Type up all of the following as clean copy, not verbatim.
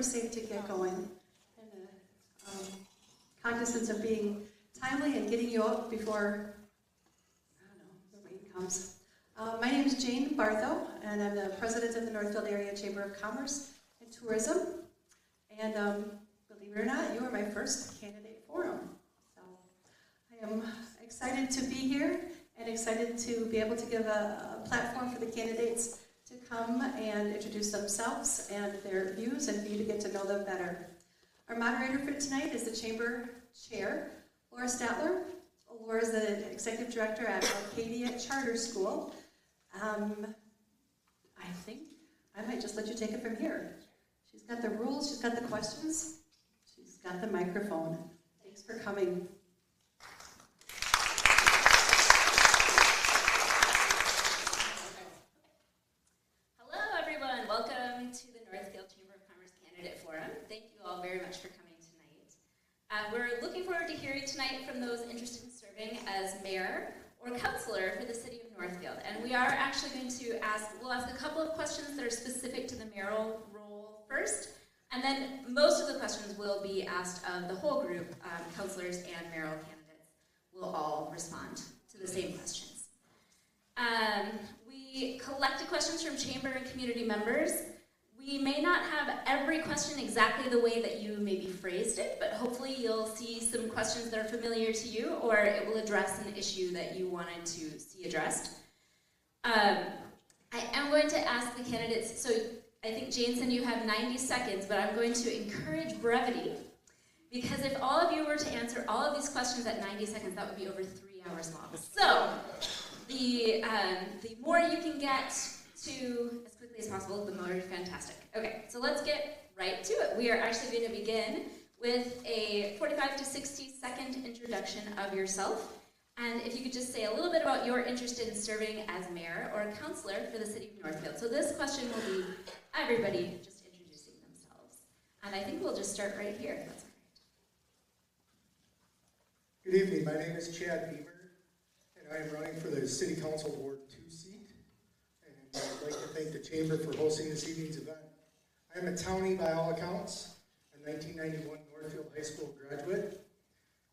we're safe to get going. And cognizance of being timely and getting you up before, I don't know, the rain comes. My name is Jane Bartho, and I'm the president of the Northfield Area Chamber of Commerce and Tourism. And believe it or not, you are my first candidate forum. So I am excited to be here and excited to be able to give a platform for the candidates to come and introduce themselves and their views and for you to get to know them better. Our moderator for tonight is the Chamber Chair, Laura Statler. Laura is the Executive Director at Arcadia Charter School. I think I might just let you take it from here. She's got the rules, she's got the questions, she's got the microphone. Thanks for coming. Hello everyone, welcome to the Northfield Chamber of Commerce Candidate Forum. Thank you all very much for coming tonight. We're looking forward to hearing tonight from those interested in serving as mayor or councilor for the city of Northfield. And we are actually going to we'll ask a couple of questions that are specific to the mayoral role first, and then most of the questions will be asked of the whole group. Councilors and mayoral candidates will all respond to the same questions. We collected questions from chamber and community members. We may not have every question exactly the way that you maybe phrased it, but hopefully you'll see some questions that are familiar to you, or it will address an issue that you wanted to see addressed. I am going to ask the candidates, so I think Jane said you have 90 seconds, but I'm going to encourage brevity, because if all of you were to answer all of these questions at 90 seconds, that would be over 3 hours long. So the more you can get to as quickly as possible, the more fantastic. Okay, so let's get right to it. We are actually going to begin with a 45 to 60 second introduction of yourself. And if you could just say a little bit about your interest in serving as mayor or councilor for the city of Northfield. So this question will be everybody just introducing themselves. And I think we'll just start right here. That's great. Good evening. My name is Chad Beamer, and I am running for the City Council Ward 2 seat. And I'd like to thank the Chamber for hosting this evening's event. I am a townie by all accounts, a 1991 Northfield High School graduate.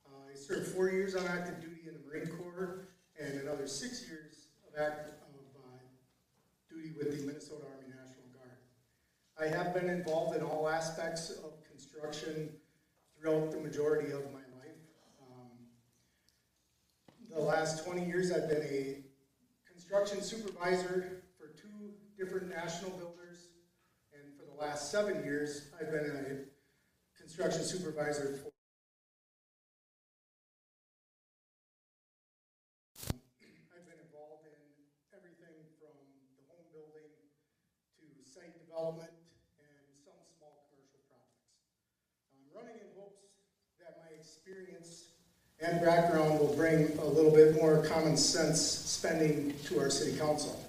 I served 4 years on active duty in the Marine Corps and another 6 years of duty with the Minnesota Army National Guard. I have been involved in all aspects of construction throughout the majority of my life. The last 20 years I've been a construction supervisor for 2 different national builders, and for the last 7 years I've been a construction supervisor for site development and some small commercial projects. I'm running in hopes that my experience and background will bring a little bit more common sense spending to our city council.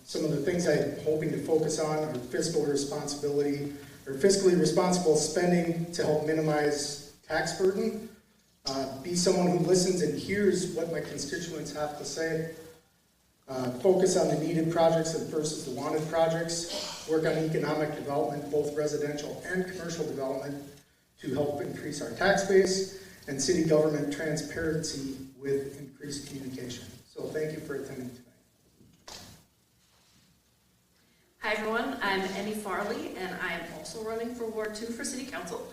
Some of the things I'm hoping to focus on are fiscal responsibility, or fiscally responsible spending to help minimize tax burden, be someone who listens and hears what my constituents have to say, focus on the needed projects versus the wanted projects, work on economic development, both residential and commercial development, to help increase our tax base, and city government transparency with increased communication. So thank you for attending tonight. Hi everyone, I'm Emmy Farley, and I am also running for Ward 2 for City Council.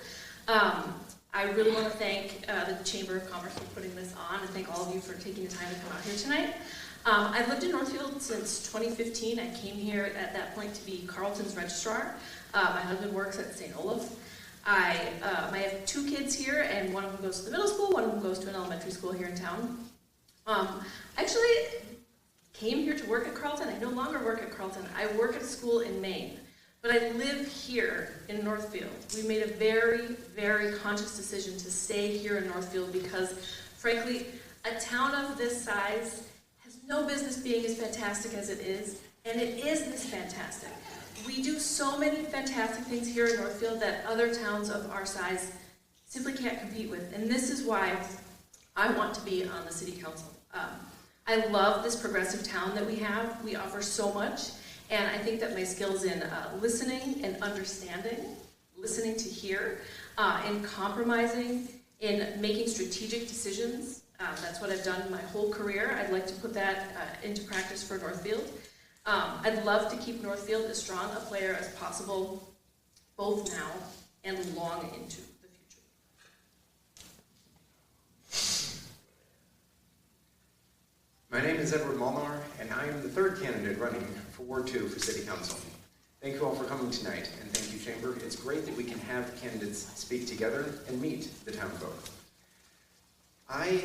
I really want to thank the Chamber of Commerce for putting this on, and thank all of you for taking the time to come out here tonight. I've lived in Northfield since 2015. I came here at that point to be Carlton's registrar. My husband works at St. Olaf. I have 2 kids here, and one of them goes to the middle school, one of them goes to an elementary school here in town. I actually came here to work at Carlton. I no longer work at Carlton. I work at a school in Maine, but I live here in Northfield. We made a very, very conscious decision to stay here in Northfield because, frankly, a town of this size no business being as fantastic as it is, and it is this fantastic. We do so many fantastic things here in Northfield that other towns of our size simply can't compete with, and this is why I want to be on the city council. I love this progressive town that we have. We offer so much, And I think that my skills in listening and understanding, listening to hear, in compromising, in making strategic decisions, that's what I've done my whole career. I'd like to put that into practice for Northfield. I'd love to keep Northfield as strong a player as possible, both now and long into the future. My name is Edward Molnar, and I am the third candidate running for Ward 2 for City Council. Thank you all for coming tonight, and thank you, Chamber. It's great that we can have candidates speak together and meet the town folk. I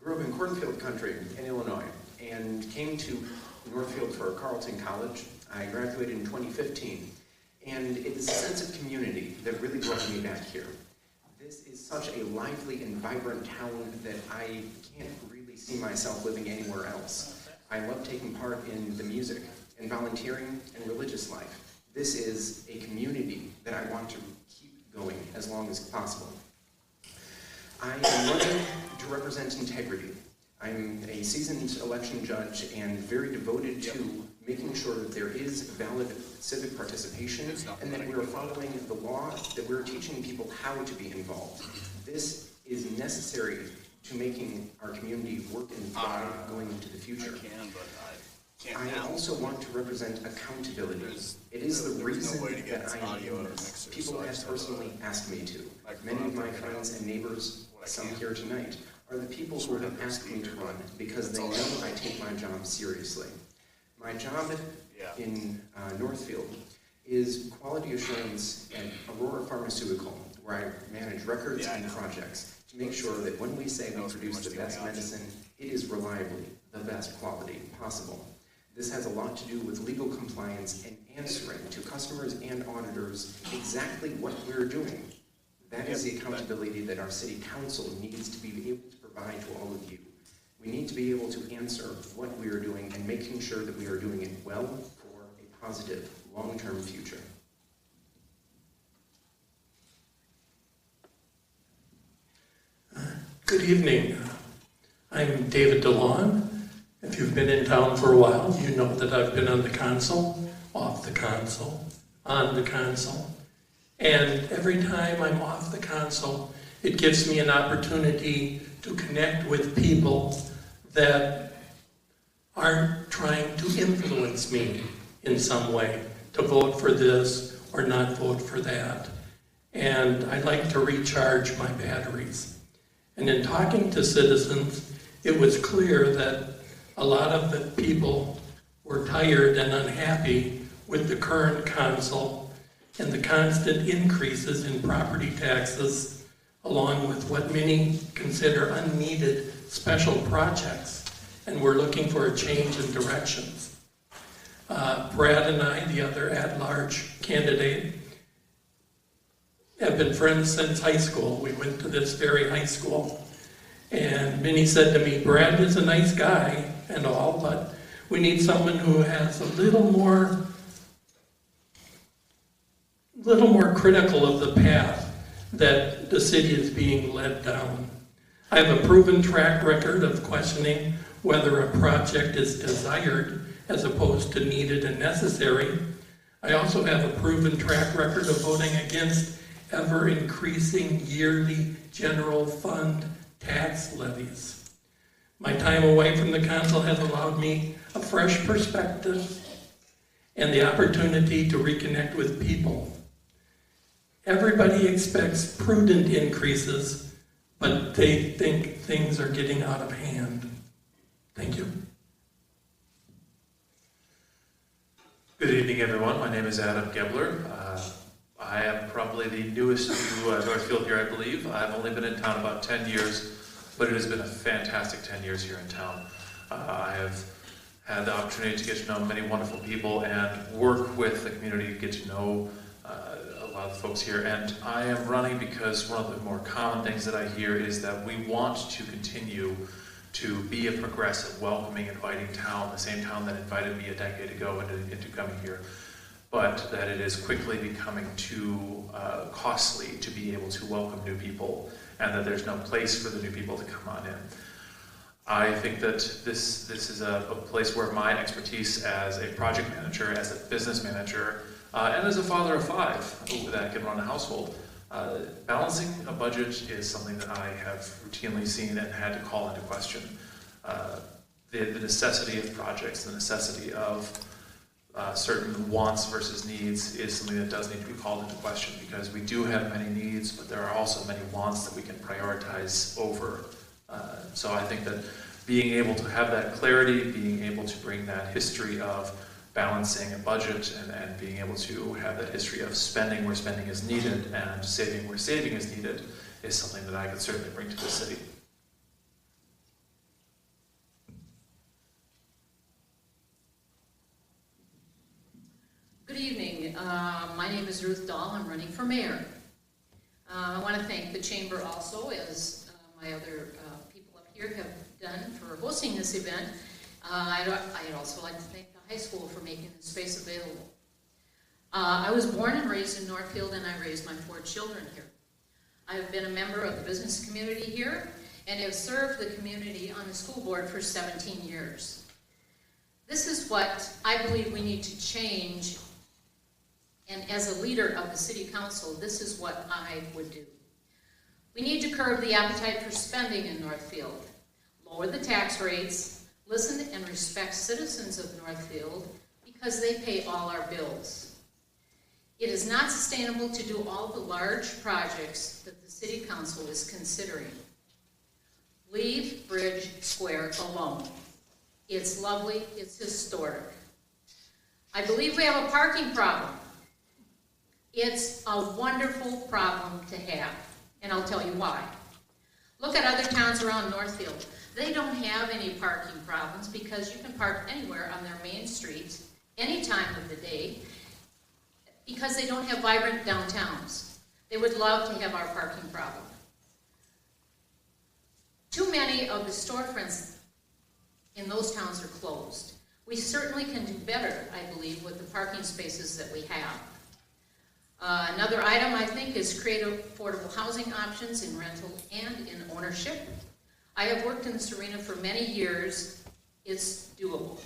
grew up in cornfield country in Illinois and came to Northfield for Carleton College. I graduated in 2015, and it is a sense of community that really brought me back here. This is such a lively and vibrant town that I can't really see myself living anywhere else. I love taking part in the music and volunteering and religious life. This is a community that I want to keep going as long as possible. I am running to represent integrity. I'm a seasoned election judge and very devoted to making sure that there is valid civic participation and that we're following the law, that we're teaching people how to be involved. This is necessary to making our community work and thrive going into the future. I also want to represent accountability. It is the reason that I am in this. People have personally asked me to. Many of my friends and neighbors, some here tonight, are the people who have asked me to run because they know I take my job seriously. My job in Northfield is quality assurance at Aurora Pharmaceutical, where I manage records and projects to make sure that when we say we produce the best medicine, it is reliably the best quality possible. This has a lot to do with legal compliance and answering to customers and auditors exactly what we're doing. That is the accountability that our city council needs to be able to provide to all of you. We need to be able to answer what we are doing and making sure that we are doing it well for a positive, long-term future. Good evening. I'm David DeLon. If you've been in town for a while, you know that I've been on the council, off the council, on the council. And every time I'm off the council, it gives me an opportunity to connect with people that aren't trying to influence me in some way, to vote for this or not vote for that. And I like to recharge my batteries. And in talking to citizens, it was clear that a lot of the people were tired and unhappy with the current council and the constant increases in property taxes, along with what many consider unneeded special projects, and we're looking for a change in directions. Brad and I, the other at-large candidate, have been friends since high school. We went to this very high school, and Minnie said to me, Brad is a nice guy and all, but we need someone who has a little more critical of the path that the city is being led down. I have a proven track record of questioning whether a project is desired as opposed to needed and necessary. I also have a proven track record of voting against ever-increasing yearly general fund tax levies. My time away from the council has allowed me a fresh perspective and the opportunity to reconnect with people. Everybody expects prudent increases, but they think things are getting out of hand. Thank you. Good evening, everyone. My name is Adam Gebler. I am probably the newest to Northfield here, I believe. I've only been in town about 10 years, but it has been a fantastic 10 years here in town. I have had the opportunity to get to know many wonderful people and work with the community, get to know a lot of the folks here. And I am running because one of the more common things that I hear is that we want to continue to be a progressive, welcoming, inviting town, the same town that invited me a decade ago into coming here, but that it is quickly becoming too costly to be able to welcome new people, and that there's no place for the new people to come on in. I think that this is a place where my expertise as a project manager, as a business manager, and as a father of 5 that can run a household, balancing a budget is something that I have routinely seen and had to call into question. The necessity of projects, the necessity of certain wants versus needs is something that does need to be called into question, because we do have many needs, but there are also many wants that we can prioritize over. So I think that being able to have that clarity, being able to bring that history of balancing a budget and being able to have that history of spending where spending is needed and saving where saving is needed is something that I could certainly bring to the city. Good evening. My name is Ruth Dahl. I'm running for mayor. I want to thank the chamber also, as my other people up here have done, for hosting this event. I'd also like to thank the high school for making the space available. I was born and raised in Northfield, and I raised my 4 children here. I have been a member of the business community here and have served the community on the school board for 17 years. This is what I believe we need to change, and as a leader of the city council, this is what I would do. We need to curb the appetite for spending in Northfield, lower the tax rates, listen and respect citizens of Northfield because they pay all our bills. It is not sustainable to do all the large projects that the city council is considering. Leave Bridge Square alone. It's lovely, it's historic. I believe we have a parking problem. It's a wonderful problem to have, and I'll tell you why. Look at other towns around Northfield. They don't have any parking problems because you can park anywhere on their main streets, any time of the day, because they don't have vibrant downtowns. They would love to have our parking problem. Too many of the storefronts in those towns are closed. We certainly can do better, I believe, with the parking spaces that we have. Another item, I think, is create affordable housing options in rental and in ownership. I have worked in this arena for many years. It's doable.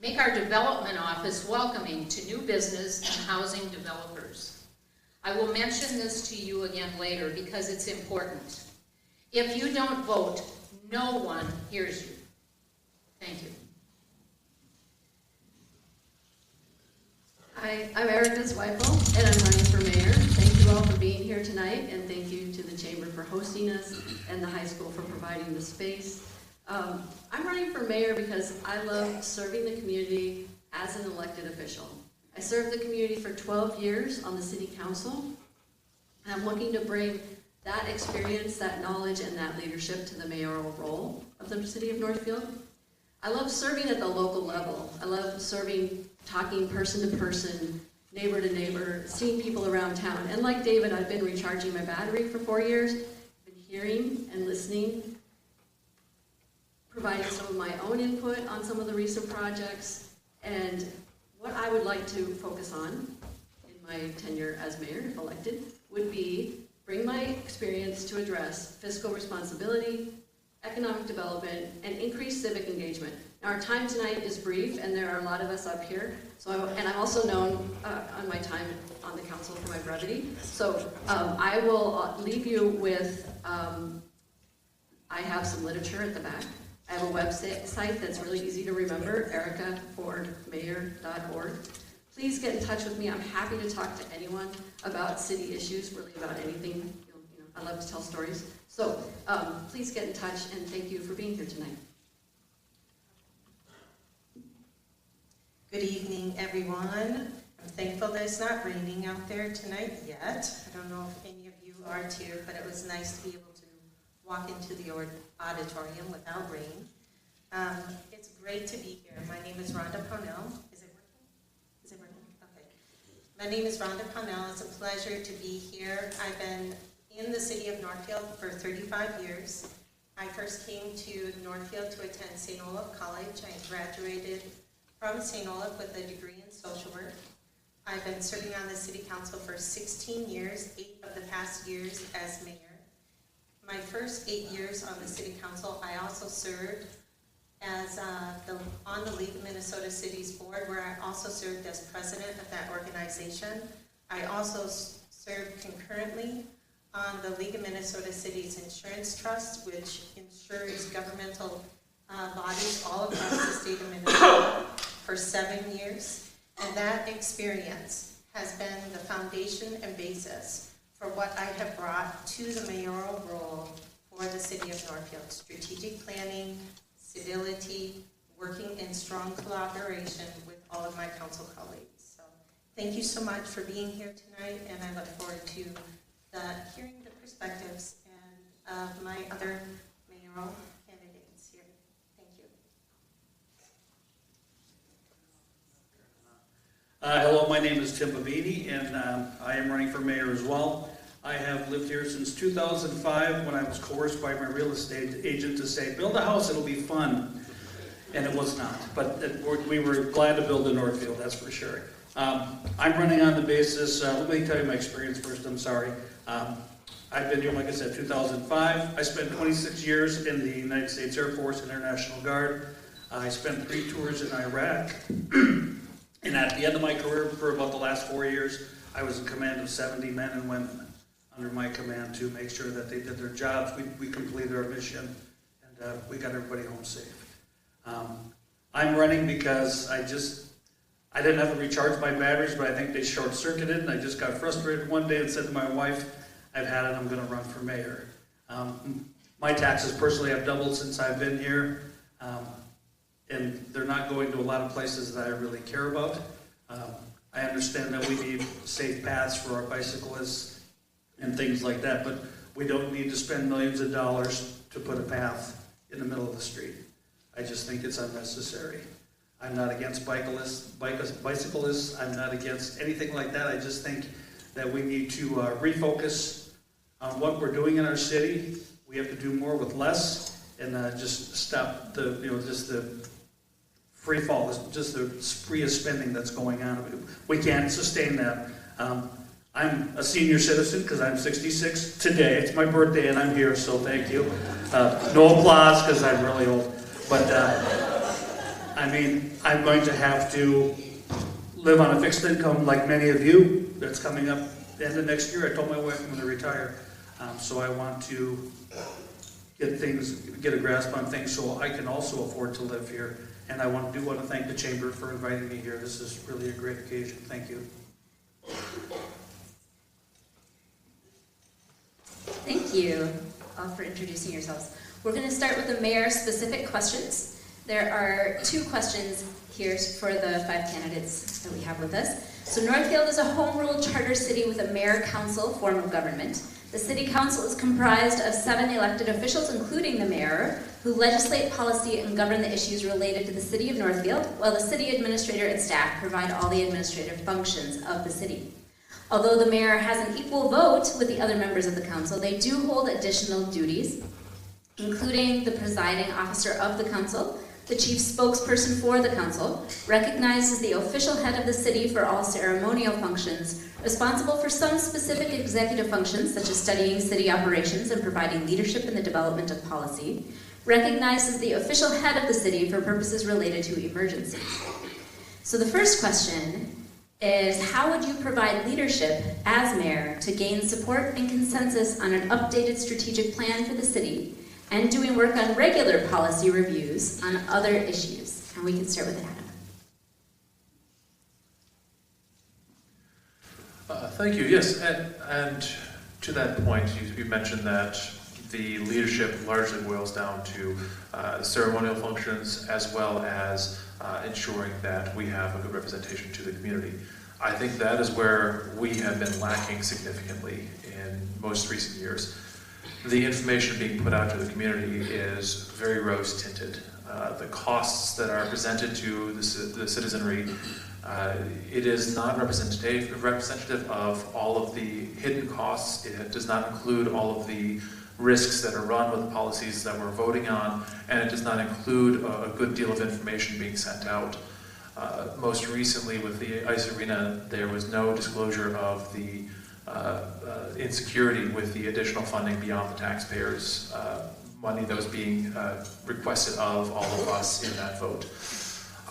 Make our development office welcoming to new business and housing developers. I will mention this to you again later because it's important. If you don't vote, no one hears you. Thank you. Hi, I'm Erica Zweifel, and I'm running for mayor. Thank you all for being here tonight, and thank you to the chamber for hosting us and the high school for providing the space. I'm running for mayor because I love serving the community as an elected official. I served the community for 12 years on the city council, and I'm looking to bring that experience, that knowledge, and that leadership to the mayoral role of the city of Northfield. I love serving at the local level. I love serving, talking person to person, neighbor to neighbor, seeing people around town. And like David, I've been recharging my battery for 4 years, been hearing and listening, providing some of my own input on some of the recent projects. And what I would like to focus on in my tenure as mayor, if elected, would be bring my experience to address fiscal responsibility, economic development, and increased civic engagement. Now, our time tonight is brief, and there are a lot of us up here. And I'm also known on my time on the council for my brevity. So I will leave you with, I have some literature at the back. I have a website that's really easy to remember, ericafordmayor.org. Please get in touch with me. I'm happy to talk to anyone about city issues, really about anything. I love to tell stories. So please get in touch, and thank you for being here tonight. Good evening, everyone. I'm thankful that it's not raining out there tonight yet. I don't know if any of you are too, but it was nice to be able to walk into the auditorium without rain. It's great to be here. My name is Rhonda Pownell. Is it working? Is it working? Okay. My name is Rhonda Pownell. It's a pleasure to be here. I've been in the city of Northfield for 35 years. I first came to Northfield to attend St. Olaf College. I graduated from St. Olaf with a degree in social work. I've been serving on the city council for 16 years, 8 of the past years as mayor. my first 8 years on the city council, I also served as on the League of Minnesota Cities board, where I also served as president of that organization. I also served concurrently on the League of Minnesota Cities Insurance Trust, which insures governmental bodies all across the state of Minnesota for 7 years. And that experience has been the foundation and basis for what I have brought to the mayoral role for the city of Northfield. Strategic planning, civility, working in strong collaboration with all of my council colleagues. So thank you so much for being here tonight, and I look forward to hearing the perspectives of my other mayoral candidates here. Thank you. Hello, my name is Tim Babini, and I am running for mayor as well. I have lived here since 2005 when I was coerced by my real estate agent to say, build a house, it'll be fun. And it was not, but we were glad to build in Northfield, that's for sure. I'm running on the basis, let me tell you my experience first, I'm sorry. I've been here, like I said, 2005. I spent 26 years in the United States Air Force International Guard. I spent 3 tours in Iraq. And at the end of my career, for about the last 4 years, I was in command of 70 men and women under my command to make sure that they did their jobs. We completed our mission, and we got everybody home safe. I'm running because I didn't have to recharge my batteries, but I think they short-circuited, and I just got frustrated one day and said to my wife, I've had it, I'm going to run for mayor. My taxes personally have doubled since I've been here, and they're not going to a lot of places that I really care about. I understand that we need safe paths for our bicyclists and things like that, but we don't need to spend millions of dollars to put a path in the middle of the street. I just think it's unnecessary. I'm not against bicyclists. I'm not against anything like that. I just think that we need to refocus on what we're doing in our city. We have to do more with less, and just stop the free fall, just the spree of spending that's going on. We can't sustain that. I'm a senior citizen because I'm 66 today. It's my birthday and I'm here, so thank you. No applause because I'm really old. But I mean, I'm going to have to live on a fixed income like many of you. That's coming up the end of next year. I told my wife I'm going to retire. So I want to get a grasp on things so I can also afford to live here. And I want to thank the Chamber for inviting me here. This is really a great occasion. Thank you. Thank you all for introducing yourselves. We're going to start with the mayor-specific questions. There are 2 questions here for the 5 candidates that we have with us. So Northfield is a home rule charter city with a mayor-council form of government. The city council is comprised of 7 elected officials, including the mayor, who legislate policy and govern the issues related to the city of Northfield, while the city administrator and staff provide all the administrative functions of the city. Although the mayor has an equal vote with the other members of the council, they do hold additional duties, including the presiding officer of the council, the chief spokesperson for the council, recognized as the official head of the city for all ceremonial functions, responsible for some specific executive functions, such as studying city operations and providing leadership in the development of policy, recognized as the official head of the city for purposes related to emergencies. So the first question is, how would you provide leadership as mayor to gain support and consensus on an updated strategic plan for the city and doing work on regular policy reviews on other issues? And we can start with Adam. Thank you. Yes, and to that point, you mentioned that the leadership largely boils down to ceremonial functions as well as ensuring that we have a good representation to the community. I think that is where we have been lacking significantly in most recent years. The information being put out to the community is very rose-tinted. The costs that are presented to the citizenry, it is not representative of all of the hidden costs. It does not include all of the risks that are run with the policies that we're voting on, and it does not include a good deal of information being sent out. Most recently with the ice arena, there was no disclosure of the insecurity with the additional funding beyond the taxpayers' money that was being requested of all of us in that vote.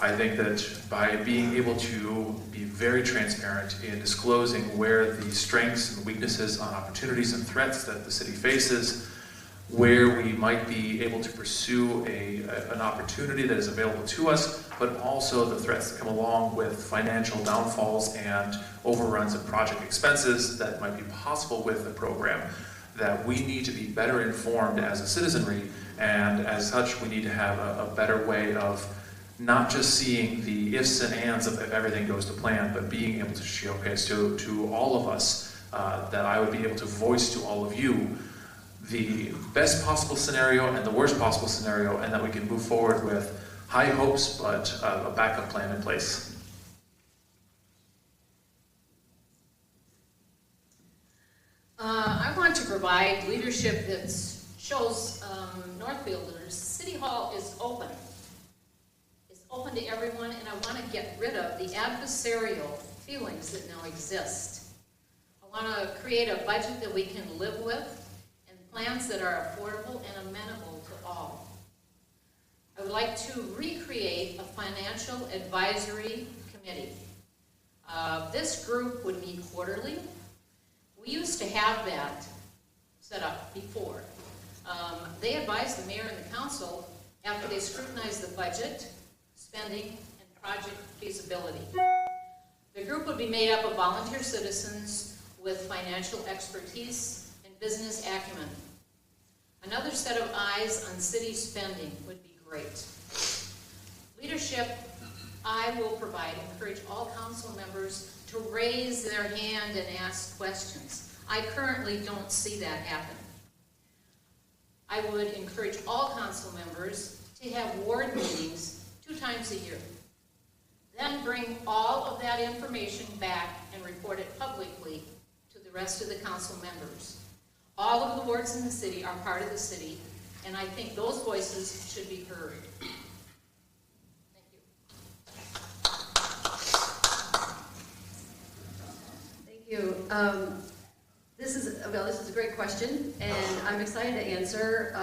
I think that by being able to be very transparent in disclosing where the strengths and weaknesses on opportunities and threats that the city faces, where we might be able to pursue an opportunity that is available to us, but also the threats that come along with financial downfalls and overruns of project expenses that might be possible with the program, that we need to be better informed as a citizenry, and as such we need to have a better way of not just seeing the ifs and ands of if everything goes to plan, but being able to showcase to all of us that I would be able to voice to all of you the best possible scenario and the worst possible scenario, and that we can move forward with high hopes but a backup plan in place. I want to provide leadership that shows Northfield that City Hall is open. It's open to everyone, and I want to get rid of the adversarial feelings that now exist. I want to create a budget that we can live with and plans that are affordable and amenable to all. I would like to recreate a financial advisory committee. This group would meet quarterly. We used to have that set up before. They advise the mayor and the council after they scrutinize the budget, spending, and project feasibility. The group would be made up of volunteer citizens with financial expertise and business acumen. Another set of eyes on city spending would be great. Leadership, I will provide, encourage all council members to raise their hand and ask questions. I currently don't see that happen. I would encourage all council members to have ward meetings 2 times a year. Then bring all of that information back and report it publicly to the rest of the council members. All of the wards in the city are part of the city, and I think those voices should be heard. Thank you. Thank you. This is a great question, and I'm excited to answer.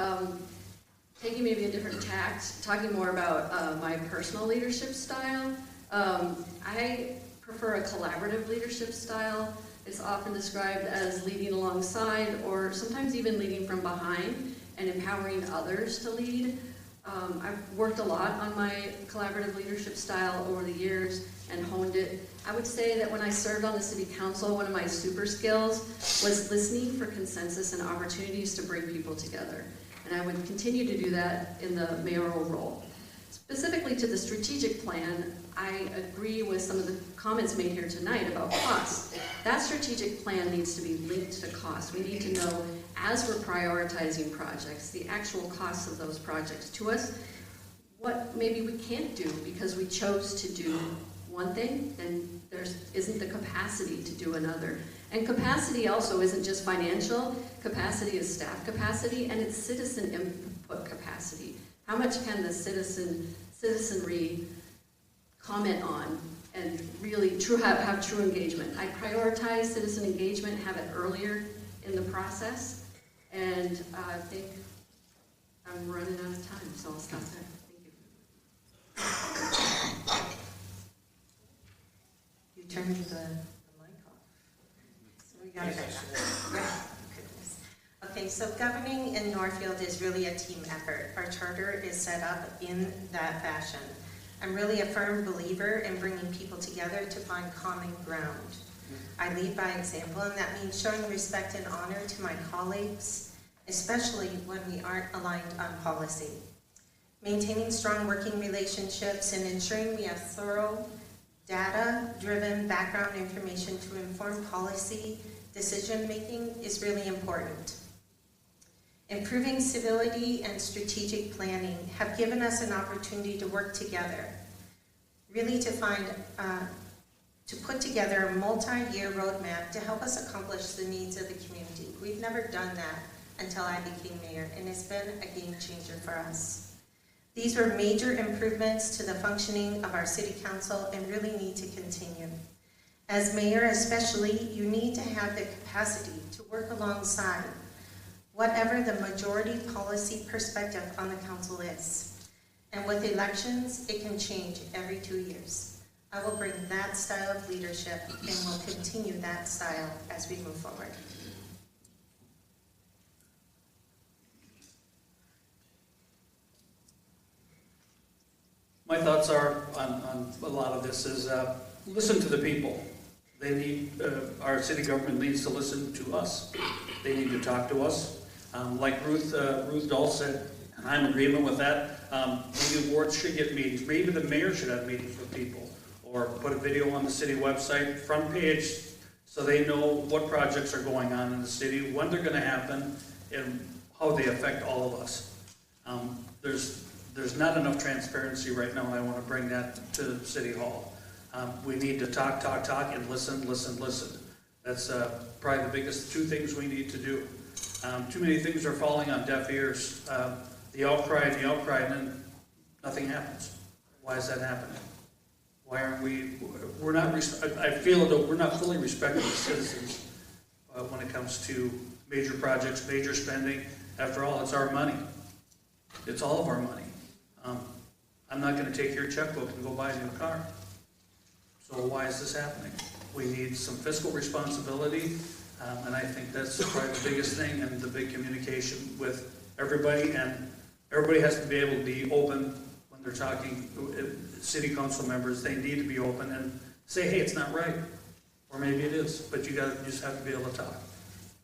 Taking maybe a different tact, talking more about my personal leadership style. I prefer a collaborative leadership style. It's often described as leading alongside, or sometimes even leading from behind and empowering others to lead. I've worked a lot on my collaborative leadership style over the years and honed it. I would say that when I served on the city council, one of my super skills was listening for consensus and opportunities to bring people together. And I would continue to do that in the mayoral role. Specifically to the strategic plan, I agree with some of the comments made here tonight about costs. That strategic plan needs to be linked to cost. We need to know, as we're prioritizing projects, the actual costs of those projects to us, what maybe we can't do because we chose to do one thing and there isn't the capacity to do another. And capacity also isn't just financial. Capacity is staff capacity, and it's citizen input capacity. How much can the citizenry comment on and really have true engagement? I prioritize citizen engagement, have it earlier in the process, and I think I'm running out of time, so I'll stop there. Thank you. You turned the mic off. So we got it back on. Okay, so governing in Northfield is really a team effort. Our charter is set up in that fashion. I'm really a firm believer in bringing people together to find common ground. I lead by example, and that means showing respect and honor to my colleagues, especially when we aren't aligned on policy. Maintaining strong working relationships and ensuring we have thorough, data-driven background information to inform policy decision-making is really important. Improving civility and strategic planning have given us an opportunity to work together, really to put together a multi-year roadmap to help us accomplish the needs of the community. We've never done that until I became mayor, and it's been a game changer for us. These were major improvements to the functioning of our city council and really need to continue. As mayor especially, you need to have the capacity to work alongside whatever the majority policy perspective on the council is. And with elections, it can change every 2 years. I will bring that style of leadership and will continue that style as we move forward. My thoughts are on a lot of this is listen to the people. They need, our city government needs to listen to us. They need to talk to us. Like Ruth Dahl said, and I'm in agreement with that, maybe wards should get meetings. Maybe the mayor should have meetings with people, or put a video on the city website, front page, so they know what projects are going on in the city, when they're gonna happen, and how they affect all of us. There's not enough transparency right now, and I want to bring that to City Hall. We need to talk, and listen. That's probably the biggest two things we need to do. Too many things are falling on deaf ears. The outcry, and then nothing happens. Why is that happening? Why aren't we're not, I feel that we're not fully respecting the citizens when it comes to major projects, major spending. After all, it's our money. It's all of our money. I'm not going to take your checkbook and go buy a new car. So why is this happening? We need some fiscal responsibility, and I think that's probably the biggest thing, and the big communication with everybody, and everybody has to be able to be open when they're talking. City council members, they need to be open and say, hey, it's not right, or maybe it is, but you just have to be able to talk.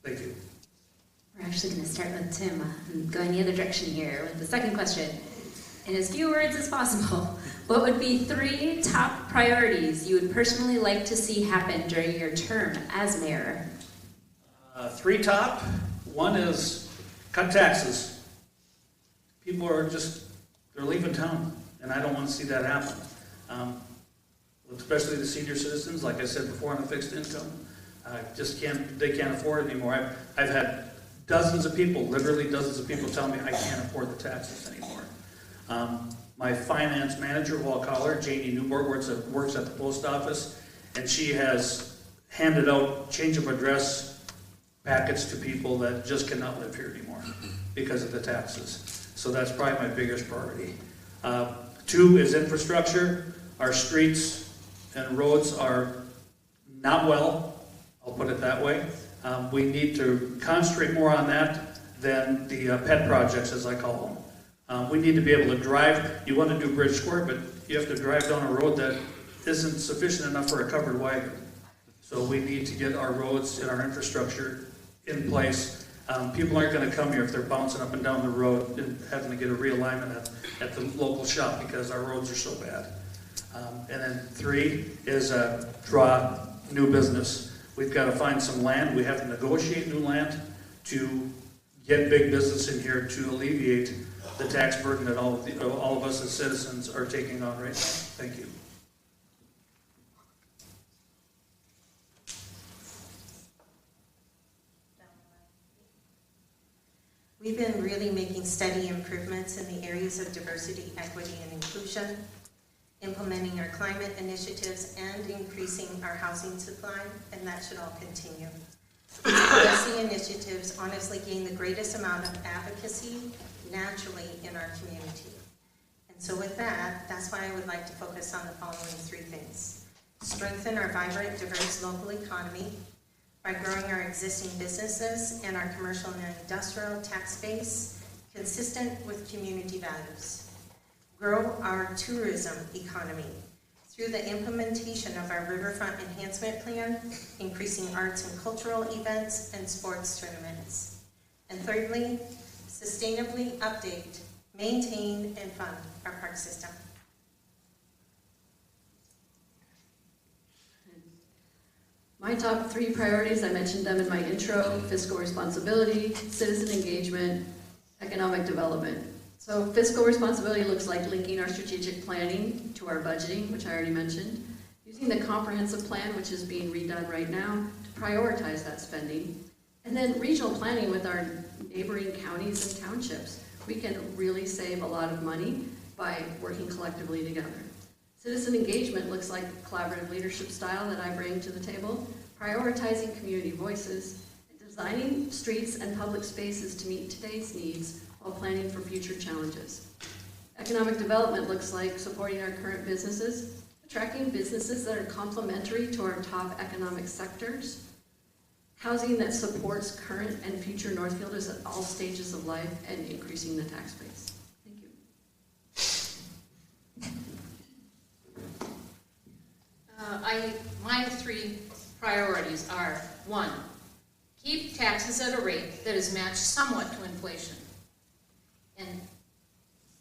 Thank you. We're actually going to start with Tim, going the other direction here with the second question. In as few words as possible, what would be 3 top priorities you would personally like to see happen during your term as mayor? 3 top. One is cut taxes. People are they're leaving town, and I don't want to see that happen. Especially the senior citizens, like I said before, on a fixed income. They can't afford it anymore. I've had dozens of people, literally dozens of people tell me I can't afford the taxes anymore. My finance manager, who I'll call her, Janie Newborg, works at the post office, and she has handed out change of address packets to people that just cannot live here anymore because of the taxes. So that's probably my biggest priority. 2 is infrastructure. Our streets and roads are not well, I'll put it that way. We need to concentrate more on that than the pet projects, as I call them. We need to be able to drive. You want to do Bridge Square, but you have to drive down a road that isn't sufficient enough for a covered wagon. So we need to get our roads and our infrastructure in place. People aren't going to come here if they're bouncing up and down the road and having to get a realignment at the local shop because our roads are so bad. And then 3 is draw new business. We've got to find some land. We have to negotiate new land to get big business in here to alleviate the tax burden that all of us as citizens are taking on right now. Thank you. We've been really making steady improvements in the areas of diversity, equity, and inclusion, implementing our climate initiatives and increasing our housing supply, and that should all continue. Policy initiatives honestly gain the greatest amount of advocacy naturally in our community. And so with that, that's why I would like to focus on the following 3 things. Strengthen our vibrant, diverse local economy by growing our existing businesses and our commercial and industrial tax base consistent with community values. Grow our tourism economy through the implementation of our Riverfront Enhancement Plan, increasing arts and cultural events and sports tournaments. And thirdly, sustainably update, maintain, and fund our park system. My top 3 priorities, I mentioned them in my intro: fiscal responsibility, citizen engagement, economic development. So fiscal responsibility looks like linking our strategic planning to our budgeting, which I already mentioned, using the comprehensive plan, which is being redone right now, to prioritize that spending, and then regional planning with our neighboring counties and townships. We can really save a lot of money by working collectively together. Citizen engagement looks like collaborative leadership style that I bring to the table, prioritizing community voices, designing streets and public spaces to meet today's needs while planning for future challenges. Economic development looks like supporting our current businesses, attracting businesses that are complementary to our top economic sectors, housing that supports current and future Northfielders at all stages of life, and increasing the tax base. Thank you. My three priorities are, 1, keep taxes at a rate that is matched somewhat to inflation.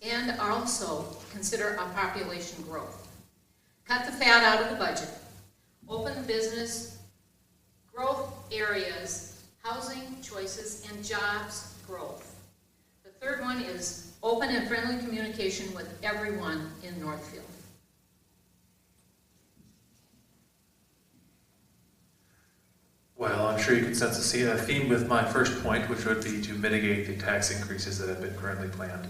And also consider our population growth. Cut the fat out of the budget. Open the business, growth areas, housing choices, and jobs growth. The third one is open and friendly communication with everyone in Northfield. Well, I'm sure you can sense a theme with my first point, which would be to mitigate the tax increases that have been currently planned.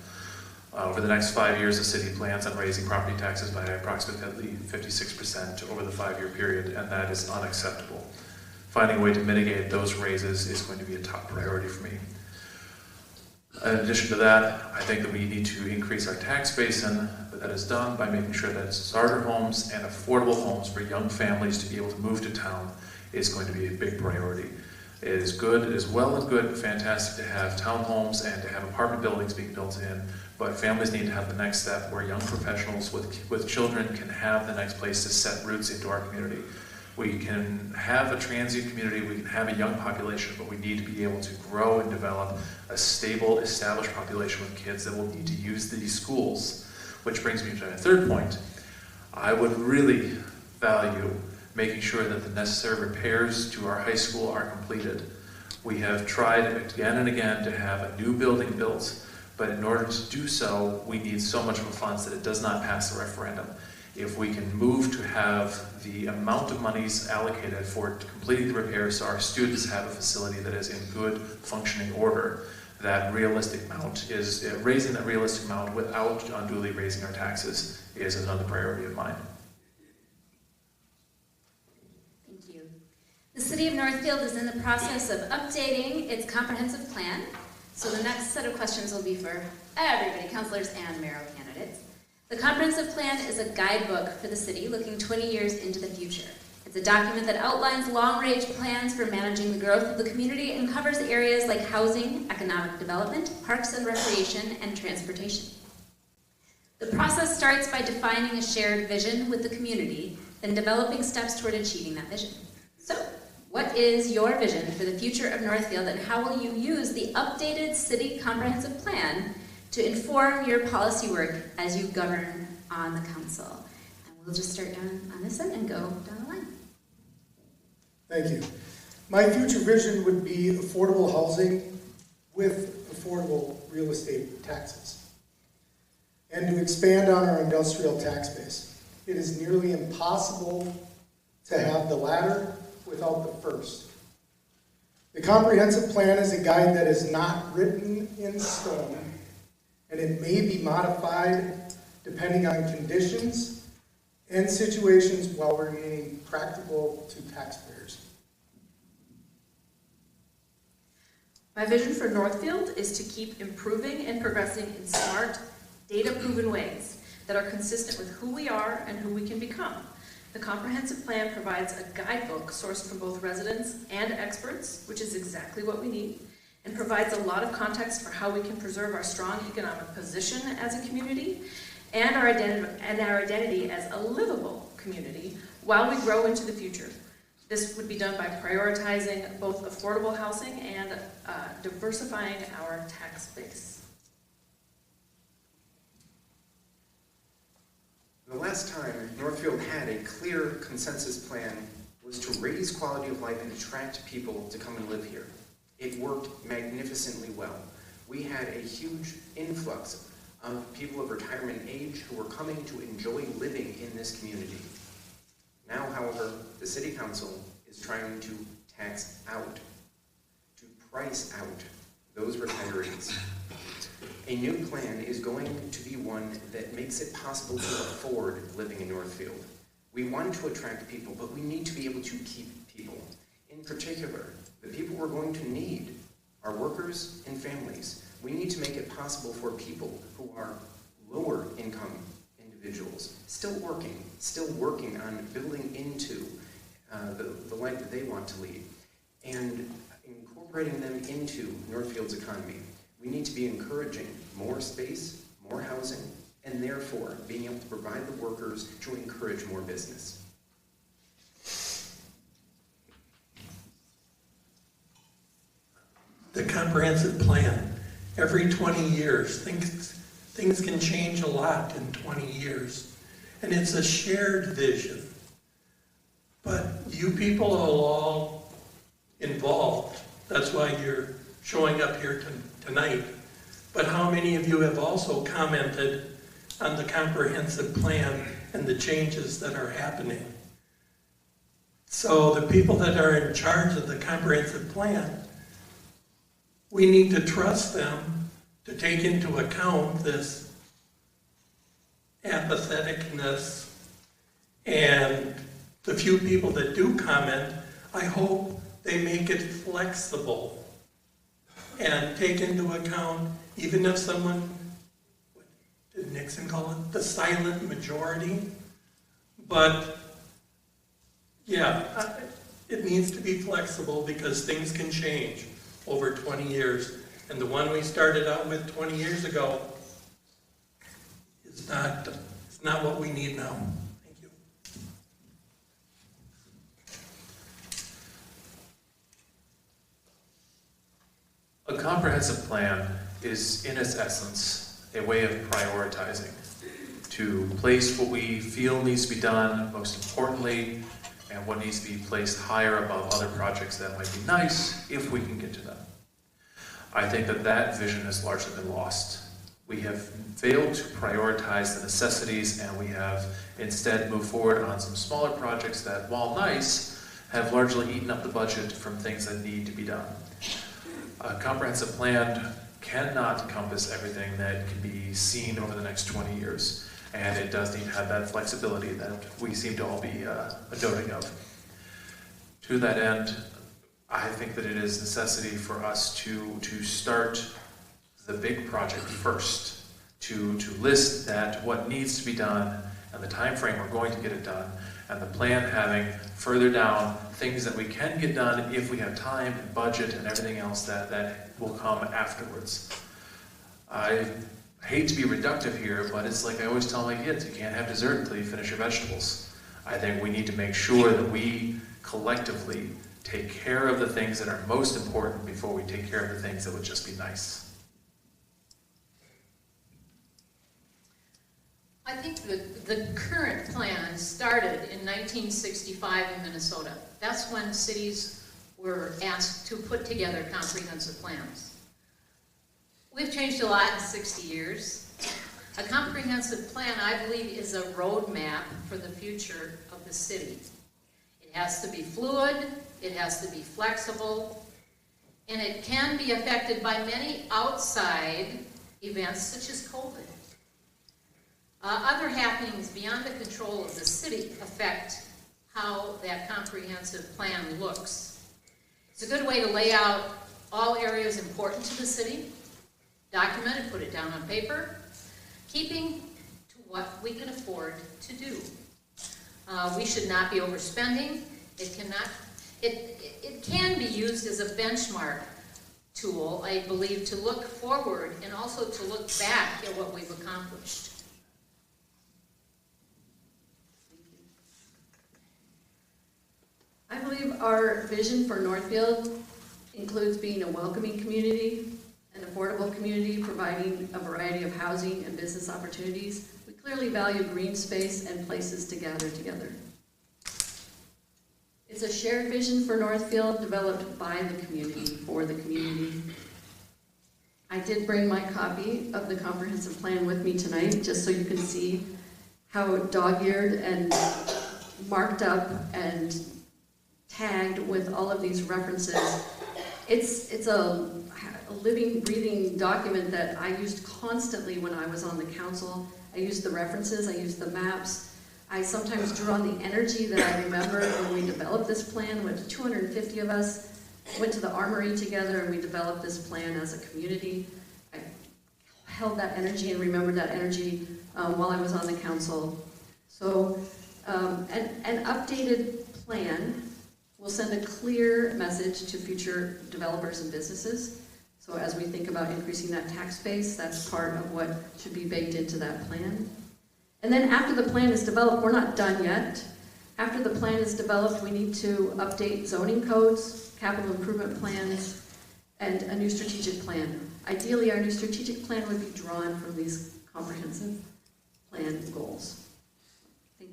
Over the next 5 years, the city plans on raising property taxes by approximately 56% over the 5-year period, and that is unacceptable. Finding a way to mitigate those raises is going to be a top priority for me. In addition to that, I think that we need to increase our tax base, and that is done by making sure that starter homes and affordable homes for young families to be able to move to town is going to be a big priority. It is good, it is well and good, fantastic to have townhomes and to have apartment buildings being built in, but families need to have the next step where young professionals with children can have the next place to set roots into our community. We can have a transient community, we can have a young population, but we need to be able to grow and develop a stable, established population with kids that will need to use these schools. Which brings me to my third point. I would really value making sure that the necessary repairs to our high school are completed. We have tried again and again to have a new building built, but in order to do so, we need so much of a funds that it does not pass the referendum. If we can move to have the amount of monies allocated for completing the repairs so our students have a facility that is in good functioning order, that realistic amount is, raising that realistic amount without unduly raising our taxes is another priority of mine. Thank you. The City of Northfield is in the process of updating its comprehensive plan. So the next set of questions will be for everybody, councilors and mayoral candidates. The comprehensive plan is a guidebook for the city looking 20 years into the future. It's a document that outlines long-range plans for managing the growth of the community and covers areas like housing, economic development, parks and recreation, and transportation. The process starts by defining a shared vision with the community, then developing steps toward achieving that vision. So, what is your vision for the future of Northfield, and how will you use the updated city comprehensive plan to inform your policy work as you govern on the council? And we'll just start down on this end and go down the line. Thank you. My future vision would be affordable housing with affordable real estate taxes, and to expand on our industrial tax base. It is nearly impossible to have the latter without the first. The comprehensive plan is a guide that is not written in stone, and it may be modified depending on conditions and situations while remaining practical to taxpayers. My vision for Northfield is to keep improving and progressing in smart, data-proven ways that are consistent with who we are and who we can become. The comprehensive plan provides a guidebook sourced from both residents and experts, which is exactly what we need, and provides a lot of context for how we can preserve our strong economic position as a community and our identity as a livable community while we grow into the future. This would be done by prioritizing both affordable housing and diversifying our tax base. The last time Northfield had a clear consensus plan was to raise quality of life and attract people to come and live here. It worked magnificently well. We had a huge influx of people of retirement age who were coming to enjoy living in this community. Now, however, the City Council is trying to tax out, to price out those retirees. A new plan is going to be one that makes it possible to afford living in Northfield. We want to attract people, but we need to be able to keep people. In particular, the people we're going to need are workers and families. We need to make it possible for people who are lower income individuals, still working on building into the life that they want to lead, and incorporating them into Northfield's economy. We need to be encouraging more space, more housing, and therefore being able to provide the workers to encourage more business. The comprehensive plan, every 20 years, things can change a lot in 20 years. And it's a shared vision. But you people are all involved. That's why you're showing up here tonight. But how many of you have also commented on the comprehensive plan and the changes that are happening? So the people that are in charge of the comprehensive plan, we need to trust them to take into account this apatheticness, and the few people that do comment, I hope they make it flexible and take into account, even if someone, what did Nixon call it, the silent majority? But yeah, it needs to be flexible because things can change over 20 years. And the one we started out with 20 years ago is not what we need now. Thank you. A comprehensive plan is, in its essence, a way of prioritizing, to place what we feel needs to be done most importantly, and what needs to be placed higher above other projects that might be nice if we can get to them. I think that vision has largely been lost. We have failed to prioritize the necessities, and we have instead moved forward on some smaller projects that, while nice, have largely eaten up the budget from things that need to be done. A comprehensive plan cannot encompass everything that can be seen over the next 20 years, and it does need to have that flexibility that we seem to all be noting of. To that end, I think that it is necessity for us to start the big project first, to list that what needs to be done and the time frame we're going to get it done, and the plan having further down things that we can get done if we have time and budget and everything else that will come afterwards. I hate to be reductive here, but it's like I always tell my kids, you can't have dessert until you finish your vegetables. I think we need to make sure that we collectively take care of the things that are most important before we take care of the things that would just be nice. I think the current plan started in 1965 in Minnesota. That's when cities were asked to put together comprehensive plans. We've changed a lot in 60 years. A comprehensive plan, I believe, is a roadmap for the future of the city. It has to be fluid, it has to be flexible, and it can be affected by many outside events such as COVID. Other happenings beyond the control of the city affect how that comprehensive plan looks. It's a good way to lay out all areas important to the city, document it, put it down on paper, keeping to what we can afford to do. We should not be overspending. It can be used as a benchmark tool, I believe, to look forward and also to look back at what we've accomplished. I believe our vision for Northfield includes being a welcoming community, an affordable community, providing a variety of housing and business opportunities. We clearly value green space and places to gather together. It's a shared vision for Northfield developed by the community, for the community. I did bring my copy of the comprehensive plan with me tonight, just so you can see how dog-eared and marked up and tagged with all of these references. It's a a living, breathing document that I used constantly when I was on the council. I used the references, I used the maps. I sometimes drew on the energy that I remember when we developed this plan, with 250 of us went to the Armory together and we developed this plan as a community. I held that energy and remembered that energy while I was on the council. So an updated plan will send a clear message to future developers and businesses. So as we think about increasing that tax base, that's part of what should be baked into that plan. And then after the plan is developed, we're not done yet. After the plan is developed, we need to update zoning codes, capital improvement plans, and a new strategic plan. Ideally, our new strategic plan would be drawn from these comprehensive plan goals. Thank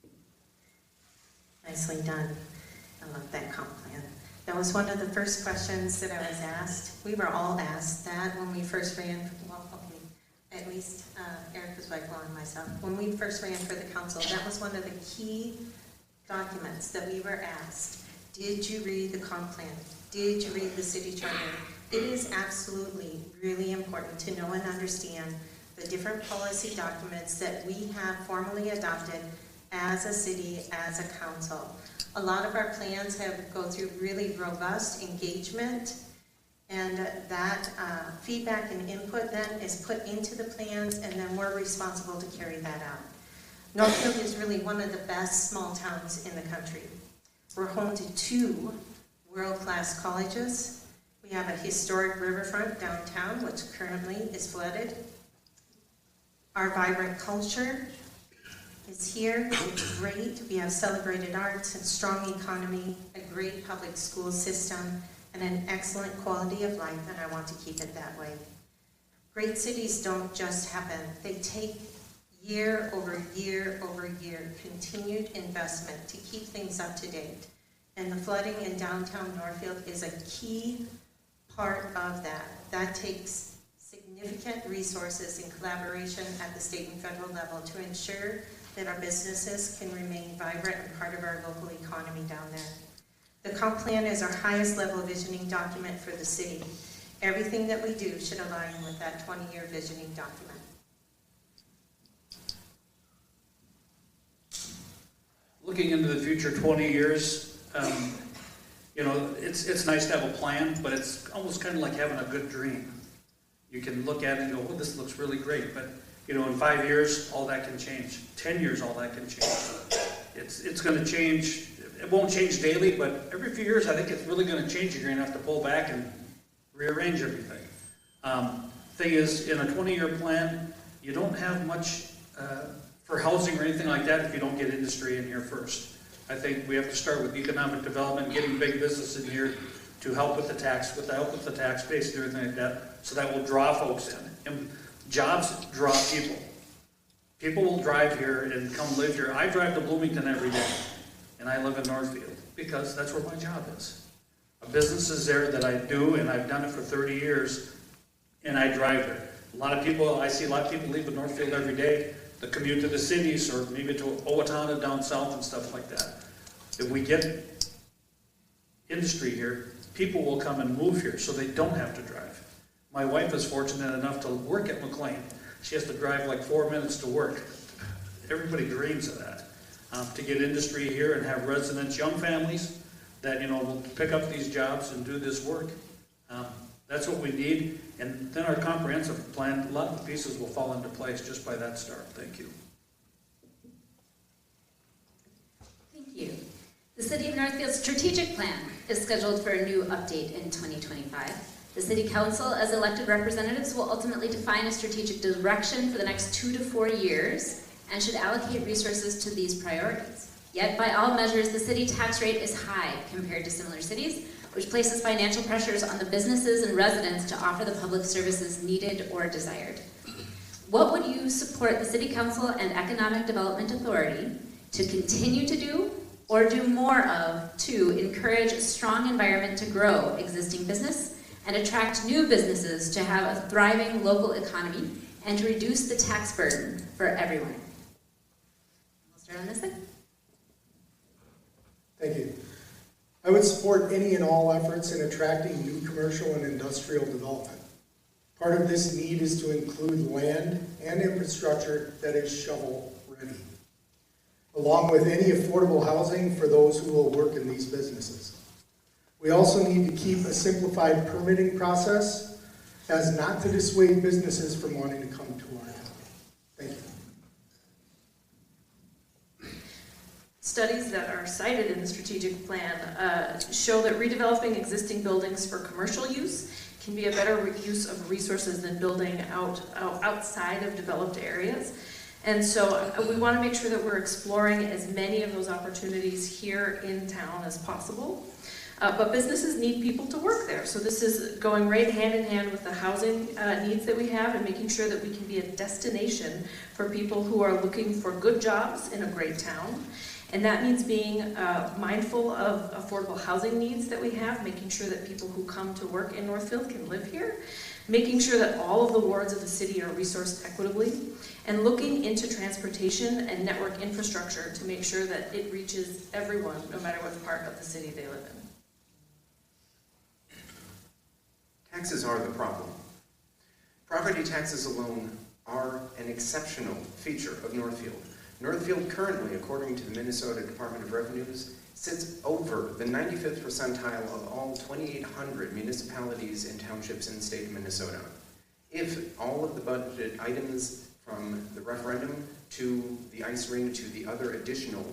you. Nicely done. I love that comp plan. That was one of the first questions that I was asked. We were all asked that when we first ran, well, okay, at least Erica's wife and myself. When we first ran for the council, that was one of the key documents that we were asked. Did you read the comp plan? Did you read the city charter? It is absolutely really important to know and understand the different policy documents that we have formally adopted as a city, as a council. A lot of our plans go through really robust engagement, and that feedback and input then is put into the plans, and then we're responsible to carry that out. Northfield is really one of the best small towns in the country. We're home to 2 world-class colleges. We have a historic riverfront downtown, which currently is flooded. Our vibrant culture is here. It's great. We have celebrated arts and strong economy, a great public school system, and an excellent quality of life, and I want to keep it that way. Great cities don't just happen. They take year over year over year continued investment to keep things up to date. And the flooding in downtown Northfield is a key part of that. That takes significant resources and collaboration at the state and federal level to ensure that our businesses can remain vibrant and part of our local economy down there. The comp plan is our highest level visioning document for the city. Everything that we do should align with that 20-year visioning document. Looking into the future 20 years, you know, it's nice to have a plan, but it's almost kind of like having a good dream. You can look at it and go, oh, this looks really great, but you know, in 5 years, all that can change. 10 years, all that can change. It's going to change. It won't change daily, but every few years, I think it's really going to change. You're going to have to pull back and rearrange everything. Thing is, in a 20-year plan, you don't have much for housing or anything like that if you don't get industry in here first. I think we have to start with economic development, getting big business in here to help with the tax, with the tax base and everything like that, so that will draw folks in. And jobs draw people. People will drive here and come live here. I drive to Bloomington every day, and I live in Northfield because that's where my job is. A business is there that I do, and I've done it for 30 years, and I drive there. I see a lot of people leaving Northfield every day to commute to the cities or maybe to Owatonna down south and stuff like that. If we get industry here, people will come and move here so they don't have to drive. My wife is fortunate enough to work at McLean. She has to drive like 4 minutes to work. Everybody dreams of that. To get industry here and have residents, young families that, you know, will pick up these jobs and do this work. That's what we need. And then our comprehensive plan, a lot of the pieces will fall into place just by that start. Thank you. Thank you. The City of Northfield's strategic plan is scheduled for a new update in 2025. The City Council, as elected representatives, will ultimately define a strategic direction for the next 2 to 4 years and should allocate resources to these priorities. Yet, by all measures, the city tax rate is high compared to similar cities, which places financial pressures on the businesses and residents to offer the public services needed or desired. What would you support the City Council and Economic Development Authority to continue to do or do more of to encourage a strong environment to grow existing business and attract new businesses to have a thriving local economy and to reduce the tax burden for everyone? We'll start on this side. Thank you. I would support any and all efforts in attracting new commercial and industrial development. Part of this need is to include land and infrastructure that is shovel-ready, along with any affordable housing for those who will work in these businesses. We also need to keep a simplified permitting process as not to dissuade businesses from wanting to come to our town. Thank you. Studies that are cited in the strategic plan show that redeveloping existing buildings for commercial use can be a better use of resources than building outside of developed areas. And so we want to make sure that we're exploring as many of those opportunities here in town as possible. But businesses need people to work there. So this is going right hand in hand with the housing needs that we have and making sure that we can be a destination for people who are looking for good jobs in a great town. And that means being mindful of affordable housing needs that we have, making sure that people who come to work in Northfield can live here, making sure that all of the wards of the city are resourced equitably, and looking into transportation and network infrastructure to make sure that it reaches everyone, no matter what part of the city they live in. Taxes are the problem. Property taxes alone are an exceptional feature of Northfield. Northfield currently, according to the Minnesota Department of Revenues, sits over the 95th percentile of all 2,800 municipalities and townships in the state of Minnesota. If all of the budget items from the referendum to the ice rink to the other additional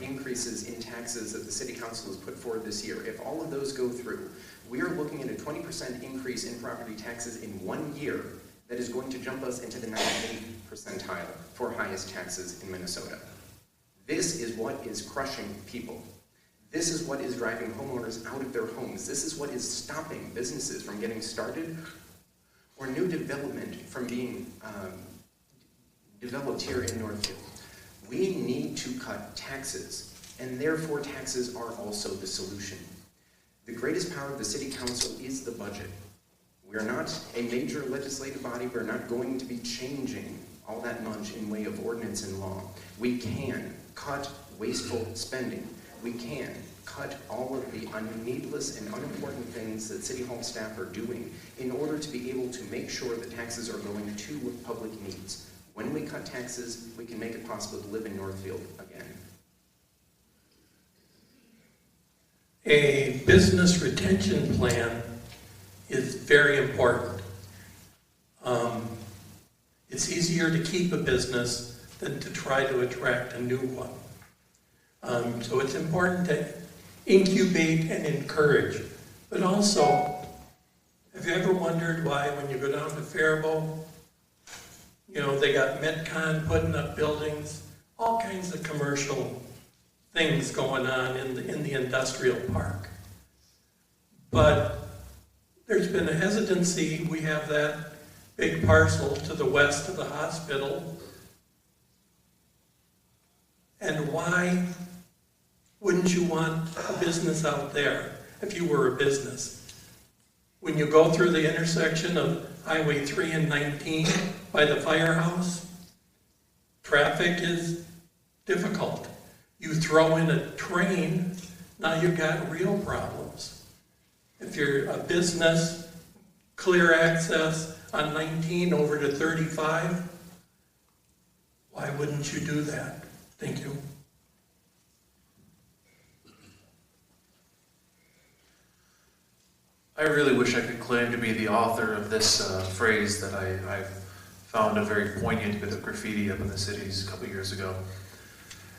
increases in taxes that the City Council has put forward this year, if all of those go through, we are looking at a 20% increase in property taxes in 1 year that is going to jump us into the 98th percentile for highest taxes in Minnesota. This is what is crushing people. This is what is driving homeowners out of their homes. This is what is stopping businesses from getting started or new development from being developed here in Northfield. We need to cut taxes, and therefore taxes are also the solution. The greatest power of the City Council is the budget. We're not a major legislative body. We're not going to be changing all that much in way of ordinance and law. We can cut wasteful spending. We can cut all of the needless and unimportant things that City Hall staff are doing in order to be able to make sure that taxes are going to public needs. When we cut taxes, we can make it possible to live in Northfield again. A business retention plan is very important. It's easier to keep a business than to try to attract a new one. So it's important to incubate and encourage. But also, have you ever wondered why when you go down to Faribault, you know, they got Metcon putting up buildings, all kinds of commercial things going on in the industrial park. But there's been a hesitancy. We have that big parcel to the west of the hospital. And why wouldn't you want a business out there if you were a business? When you go through the intersection of Highway 3 and 19 by the firehouse, traffic is difficult. You throw in a train, now you've got real problems. If you're a business, clear access on 19 over to 35, why wouldn't you do that? Thank you. I really wish I could claim to be the author of this phrase that I found a very poignant bit of graffiti up in the cities a couple years ago.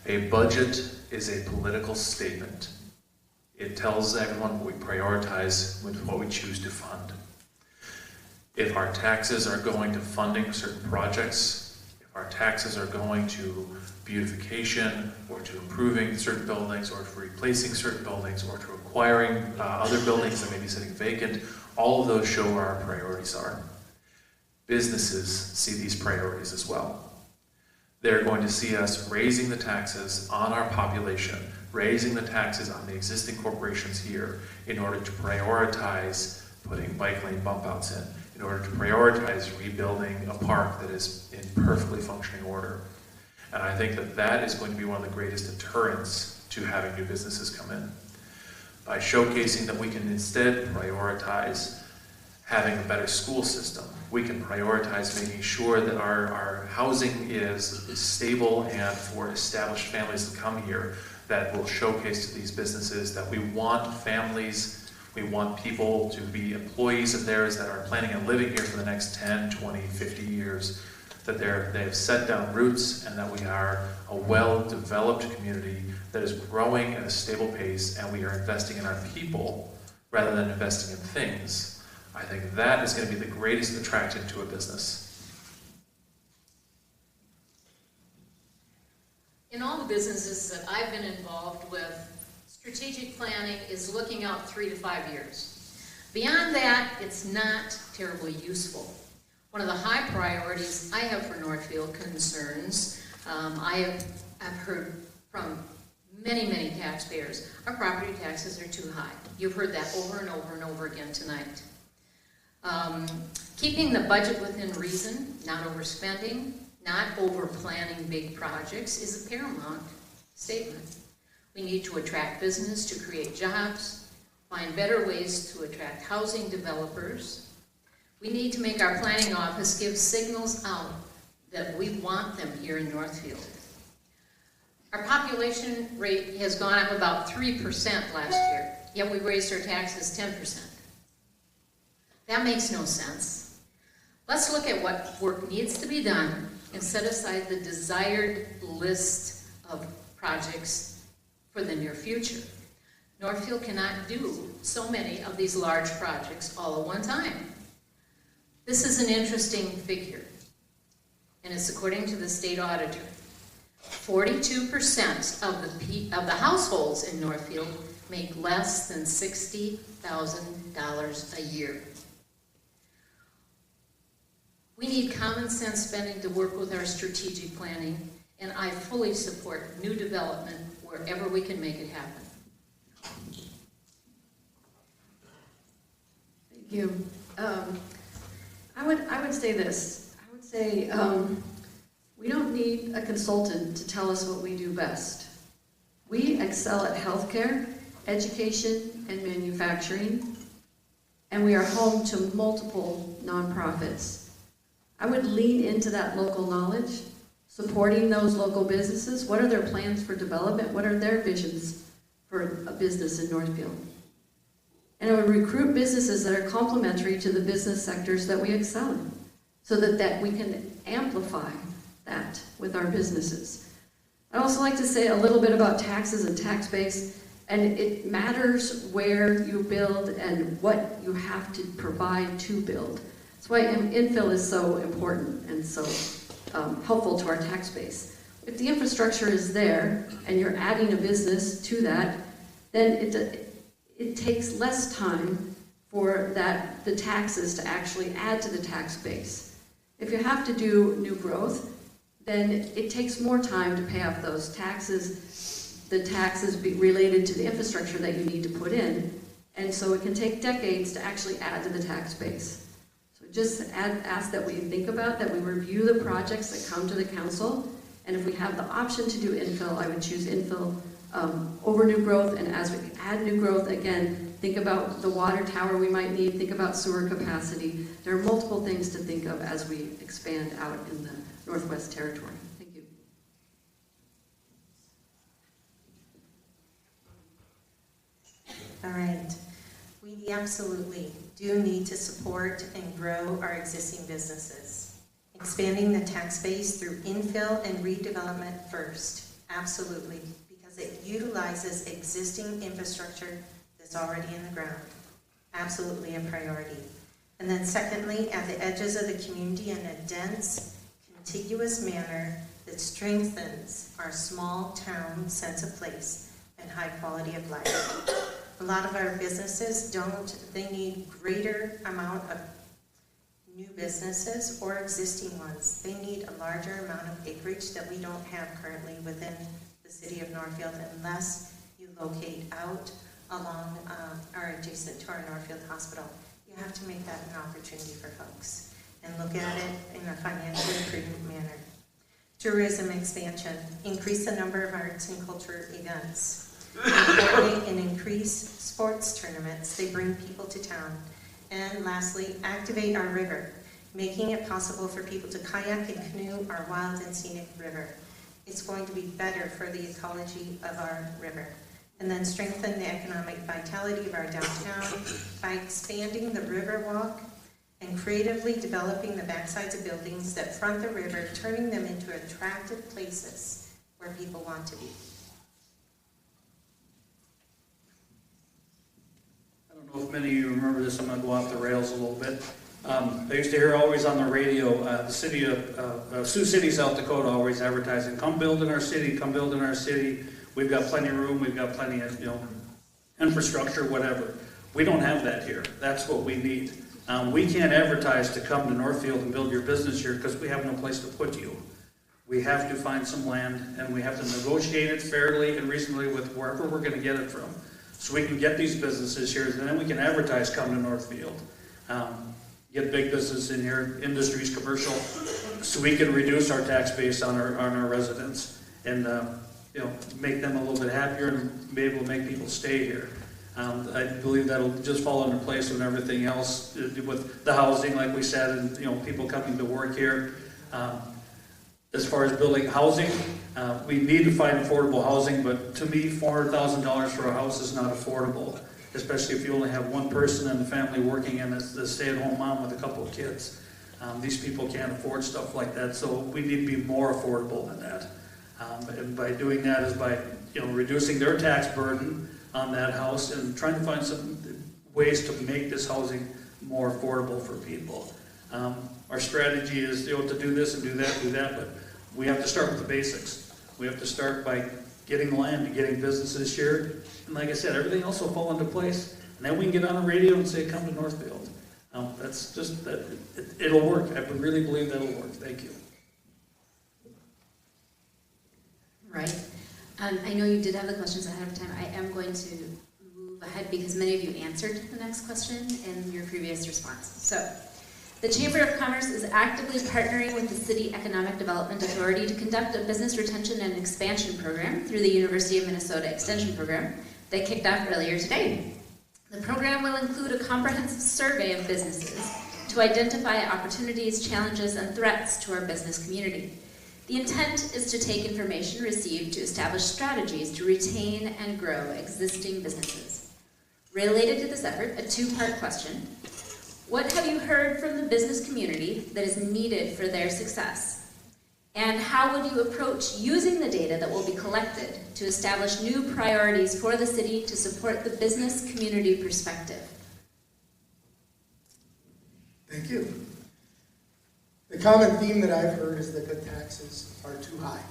A budget is a political statement. It tells everyone what we prioritize with what we choose to fund. If our taxes are going to funding certain projects, if our taxes are going to beautification or to improving certain buildings or to replacing certain buildings or to acquiring other buildings that may be sitting vacant, all of those show where our priorities are. Businesses see these priorities as well. They're going to see us raising the taxes on our population, raising the taxes on the existing corporations here in order to prioritize putting bike lane bump outs in order to prioritize rebuilding a park that is in perfectly functioning order. And I think that that is going to be one of the greatest deterrents to having new businesses come in. by showcasing that we can instead prioritize having a better school system. We can prioritize making sure that our housing is stable, and for established families to come here, that will showcase to these businesses that we want families, we want people to be employees of theirs that are planning on living here for the next 10, 20, 50 years, that they have set down roots, and that we are a well-developed community that is growing at a stable pace, and we are investing in our people rather than investing in things. I think that is going to be the greatest attraction to a business. In all the businesses that I've been involved with, strategic planning is looking out 3 to 5 years. Beyond that, it's not terribly useful. One of the high priorities I have for Northfield concerns, I have heard from many taxpayers, our property taxes are too high. You've heard that over and over and over again tonight. Keeping the budget within reason, not overspending, not over-planning big projects is a paramount statement. We need to attract business to create jobs, find better ways to attract housing developers. We need to make our planning office give signals out that we want them here in Northfield. Our population rate has gone up about 3% last year, yet we raised our taxes 10%. That makes no sense. Let's look at what work needs to be done and set aside the desired list of projects for the near future. Northfield cannot do so many of these large projects all at one time. This is an interesting figure, and it's according to the state auditor. 42% of the households in Northfield make less than $60,000 a year. We need common sense spending to work with our strategic planning, and I fully support new development wherever we can make it happen. Thank you. I would say this. I would say we don't need a consultant to tell us what we do best. We excel at healthcare, education, and manufacturing, and we are home to multiple nonprofits. I would lean into that local knowledge, supporting those local businesses. What are their plans for development? What are their visions for a business in Northfield? And I would recruit businesses that are complementary to the business sectors that we excel in, so that we can amplify that with our businesses. I'd also like to say a little bit about taxes and tax base, and it matters where you build and what you have to provide to build. That's why infill is so important and so helpful to our tax base. If the infrastructure is there and you're adding a business to that, then it takes less time for the taxes to actually add to the tax base. If you have to do new growth, then it takes more time to pay off those taxes, the taxes related to the infrastructure that you need to put in, and so it can take decades to actually add to the tax base. So just ask that we think about, that we review the projects that come to the council, and if we have the option to do infill, I would choose infill over new growth, and as we add new growth, again, think about the water tower we might need, think about sewer capacity. There are multiple things to think of as we expand out in the Northwest Territory. Thank you. All right. We absolutely do need to support and grow our existing businesses. Expanding the tax base through infill and redevelopment first, absolutely, because it utilizes existing infrastructure that's already in the ground. Absolutely a priority. And then secondly, at the edges of the community in a dense, contiguous manner that strengthens our small town sense of place and high quality of life. A lot of our businesses they need greater amount of new businesses or existing ones. They need a larger amount of acreage that we don't have currently within the city of Northfield unless you locate out along or adjacent to our Northfield Hospital. You have to make that an opportunity for folks and look at it in a financially prudent manner. Tourism expansion, increase the number of arts and culture events. coordinate and increase sports tournaments. They bring people to town. And lastly, activate our river, making it possible for people to kayak and canoe our wild and scenic river. It's going to be better for the ecology of our river. And then strengthen the economic vitality of our downtown by expanding the river walk and creatively developing the backsides of buildings that front the river, turning them into attractive places where people want to be. I don't know if many of you remember this, I'm going to go off the rails a little bit. I used to hear always on the radio, the city of Sioux City, South Dakota, always advertising, come build in our city, come build in our city. We've got plenty of room, we've got plenty of, infrastructure, whatever. We don't have that here. That's what we need. We can't advertise to come to Northfield and build your business here because we have no place to put you. We have to find some land, and we have to negotiate it fairly and reasonably with wherever we're going to get it from. So we can get these businesses here, and then we can advertise, come to Northfield. Get big business in here, industries, commercial, so we can reduce our tax base on our residents and make them a little bit happier and be able to make people stay here. I believe that'll just fall into place with everything else, with the housing, like we said, and people coming to work here. As far as building housing, we need to find affordable housing, but to me, $400,000 for a house is not affordable, especially if you only have one person in the family working and it's the stay-at-home mom with a couple of kids. These people can't afford stuff like that, so we need to be more affordable than that. And by doing that is by reducing their tax burden on that house and trying to find some ways to make this housing more affordable for people. Our strategy is to do this and do that, but we have to start with the basics. We have to start by getting land and getting businesses here. And like I said, everything else will fall into place. And then we can get on the radio and say, come to Northfield. That's just, it'll work. I really believe that'll work. Thank you. Right. I know you did have the questions ahead of time. I am going to move ahead because many of you answered the next question in your previous response. So, the Chamber of Commerce is actively partnering with the City Economic Development Authority to conduct a business retention and expansion program through the University of Minnesota Extension Program that kicked off earlier today. The program will include a comprehensive survey of businesses to identify opportunities, challenges, and threats to our business community. The intent is to take information received to establish strategies to retain and grow existing businesses. Related to this effort, a two-part question. What have you heard from the business community that is needed for their success? And how would you approach using the data that will be collected to establish new priorities for the city to support the business community perspective? Thank you. The common theme that I've heard is that the taxes are too high.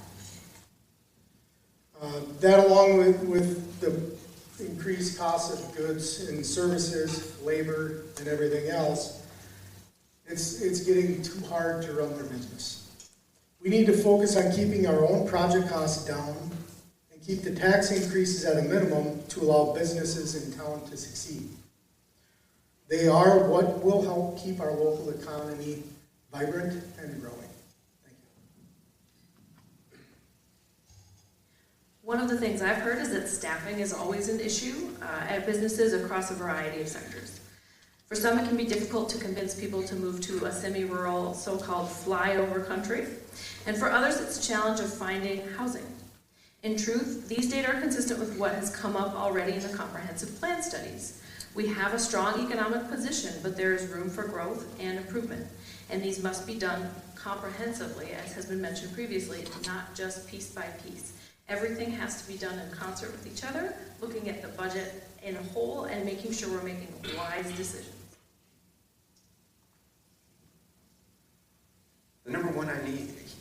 That along with the increased cost of goods and services, labor, and everything else, it's getting too hard to run their business. We need to focus on keeping our own project costs down and keep the tax increases at a minimum to allow businesses in town to succeed. They are what will help keep our local economy vibrant and growing. Thank you. One of the things I've heard is that staffing is always an issue at businesses across a variety of sectors. For some, it can be difficult to convince people to move to a semi-rural, so-called flyover country. And for others, it's a challenge of finding housing. In truth, these data are consistent with what has come up already in the comprehensive plan studies. We have a strong economic position, but there is room for growth and improvement. And these must be done comprehensively, as has been mentioned previously, not just piece by piece. Everything has to be done in concert with each other, looking at the budget in a whole and making sure we're making wise decisions. The number one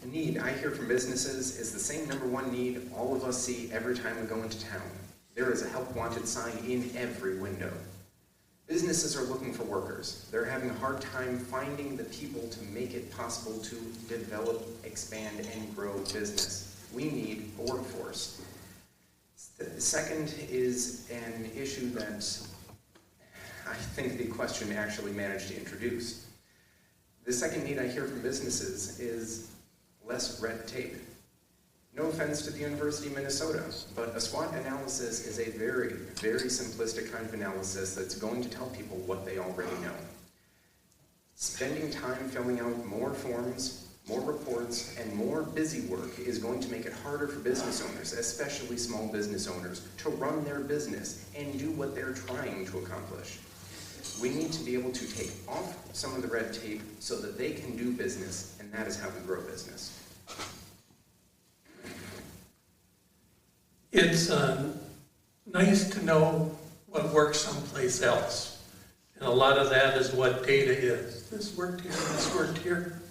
need I hear from businesses is the same number one need all of us see every time we go into town. There is a help wanted sign in every window. Businesses are looking for workers. They're having a hard time finding the people to make it possible to develop, expand, and grow business. We need a workforce. The second is an issue that I think the question actually managed to introduce. The second need I hear from businesses is less red tape. No offense to the University of Minnesota, but a SWOT analysis is a very, very simplistic kind of analysis that's going to tell people what they already know. Spending time filling out more forms, more reports, and more busy work is going to make it harder for business owners, especially small business owners, to run their business and do what they're trying to accomplish. We need to be able to take off some of the red tape so that they can do business, and that is how we grow business. It's nice to know what works someplace else. And a lot of that is what data is. This worked here, this worked here.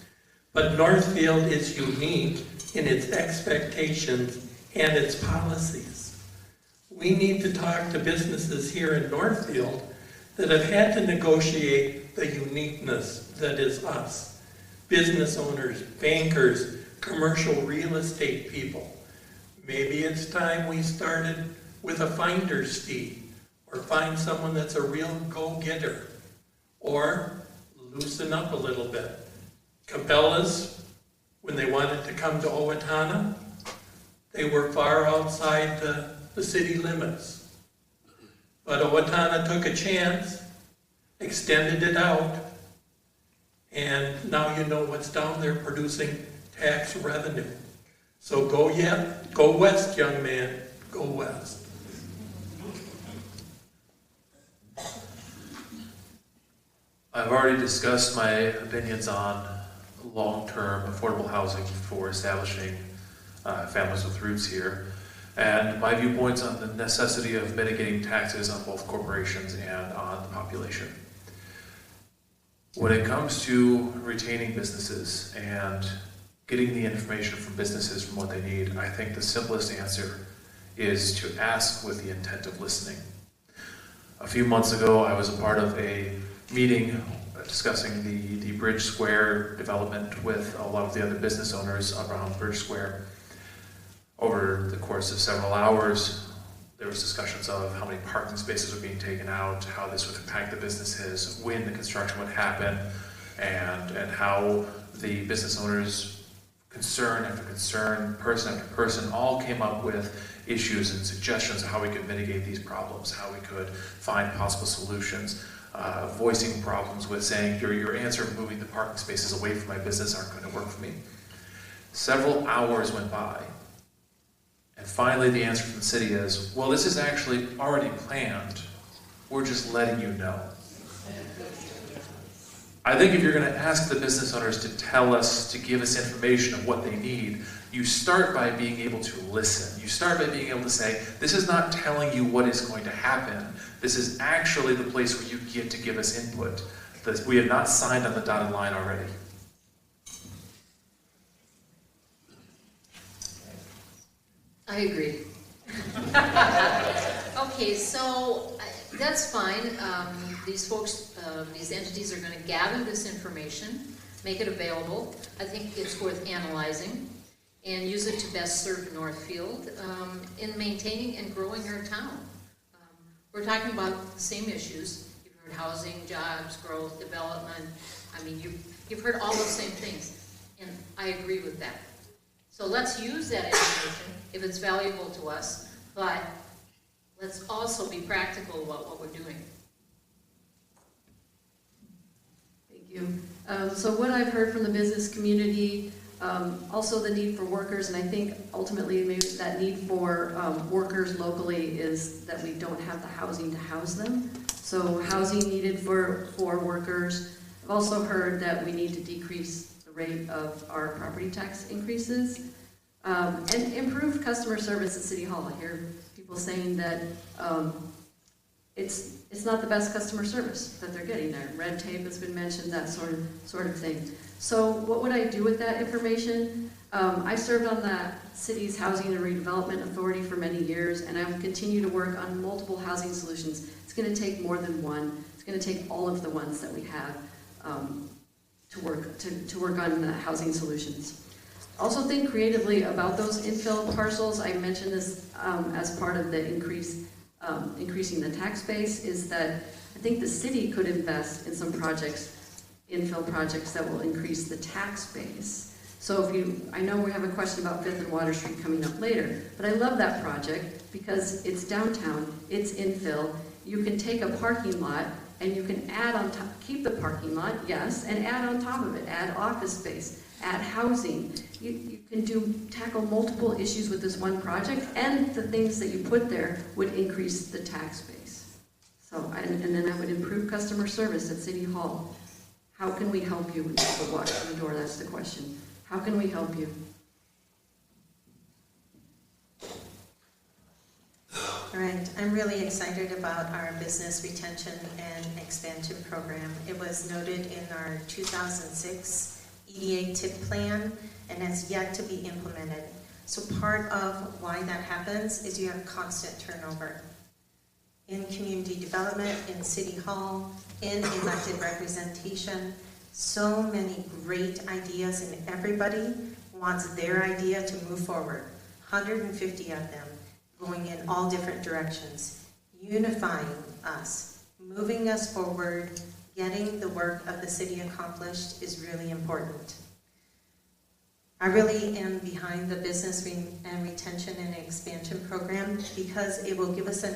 But Northfield is unique in its expectations and its policies. We need to talk to businesses here in Northfield that have had to negotiate the uniqueness that is us. Business owners, bankers, commercial real estate people. Maybe it's time we started with a finder's fee, or find someone that's a real go-getter, or loosen up a little bit. Cabela's, when they wanted to come to Owatonna, they were far outside the city limits. But Owatonna took a chance, extended it out, and now you know what's down there producing tax revenue. So go west, young man, go west. I've already discussed my opinions on long-term affordable housing for establishing families with roots here, and my viewpoints on the necessity of mitigating taxes on both corporations and on the population. When it comes to retaining businesses and getting the information from businesses from what they need, I think the simplest answer is to ask with the intent of listening. A few months ago, I was a part of a meeting discussing the Bridge Square development with a lot of the other business owners around Bridge Square. Over the course of several hours, there was discussions of how many parking spaces were being taken out, how this would impact the businesses, when the construction would happen, and how the business owners, concern after concern, person after person, all came up with issues and suggestions of how we could mitigate these problems, how we could find possible solutions, voicing problems with saying, your answer of moving the parking spaces away from my business aren't going to work for me. Several hours went by, and finally the answer from the city is, well, this is actually already planned. We're just letting you know. I think if you're going to ask the business owners to tell us, to give us information of what they need, you start by being able to listen. You start by being able to say, this is not telling you what is going to happen. This is actually the place where you get to give us input. That we have not signed on the dotted line already. I agree. Okay, so that's fine. These folks, these entities are going to gather this information, make it available. I think it's worth analyzing and use it to best serve Northfield in maintaining and growing our town. We're talking about the same issues. You've heard housing, jobs, growth, development. I mean, you've heard all those same things, and I agree with that. So let's use that information if it's valuable to us, but let's also be practical about what we're doing. Thank you. So what I've heard from the business community, also the need for workers, and I think ultimately maybe that need for workers locally is that we don't have the housing to house them. So housing needed for workers. I've also heard that we need to decrease the rate of our property tax increases and improve customer service at City Hall. I hear people saying that it's not the best customer service that they're getting there. Red tape has been mentioned, that sort of thing. So what would I do with that information? I served on the city's Housing and Redevelopment Authority for many years, and I will continue to work on multiple housing solutions. It's going to take more than one. It's going to take all of the ones that we have to work on the housing solutions. Also think creatively about those infill parcels. I mentioned this as part of the increasing the tax base, is that I think the city could invest in some projects, infill projects that will increase the tax base. So I know we have a question about 5th and Water Street coming up later, but I love that project because it's downtown, it's infill. You can take a parking lot and you can add on top, keep the parking lot, yes, and add on top of it, add office space, add housing. You can tackle multiple issues with this one project, and the things that you put there would increase the tax base. So, and then I would improve customer service at City Hall. How can we help you when people walk through the door? That's the question. How can we help you? All right, I'm really excited about our business retention and expansion program. It was noted in our 2006 EDA TIP plan and has yet to be implemented. So part of why that happens is you have constant turnover in community development, in City Hall, in elected representation. So many great ideas, and everybody wants their idea to move forward. 150 of them going in all different directions, unifying us, moving us forward, getting the work of the city accomplished is really important. I really am behind the business and retention and expansion program because it will give us a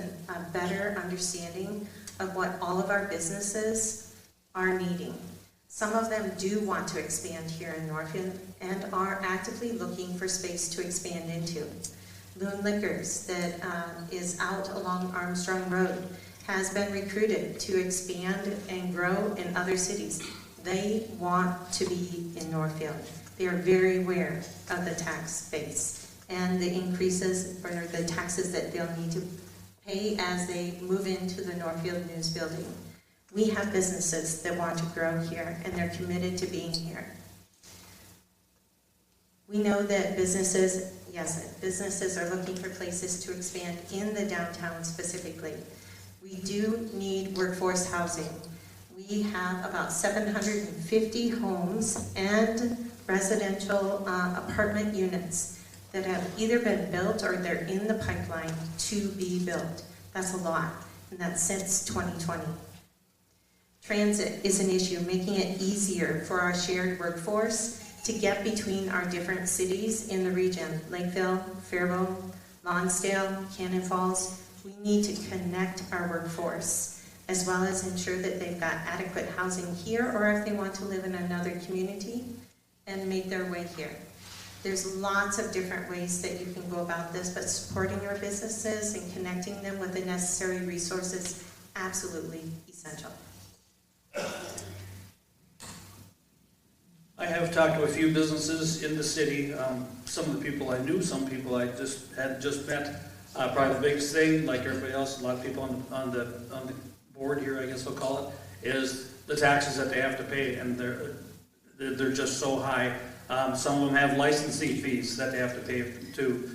better understanding of what all of our businesses are needing. Some of them do want to expand here in Northfield and are actively looking for space to expand into. Loon Liquors, that is out along Armstrong Road, has been recruited to expand and grow in other cities. They want to be in Northfield. They are very aware of the tax base and the increases or the taxes that they'll need to pay as they move into the Northfield News Building. We have businesses that want to grow here, and they're committed to being here. We know that businesses are looking for places to expand in the downtown specifically. We do need workforce housing. We have about 750 homes and residential apartment units that have either been built or they're in the pipeline to be built. That's a lot, and that's since 2020. Transit is an issue, making it easier for our shared workforce to get between our different cities in the region, Lakeville, Faribault, Lonsdale, Cannon Falls. We need to connect our workforce, as well as ensure that they've got adequate housing here, or if they want to live in another community, and make their way here. There's lots of different ways that you can go about this, but supporting our businesses and connecting them with the necessary resources, absolutely essential. I have talked to a few businesses in the city. Some of the people I knew, some people I had just met. Probably the biggest thing, like everybody else, a lot of people on the board here, I guess we'll call it, is the taxes that they have to pay, and they're just so high. Some of them have licensing fees that they have to pay to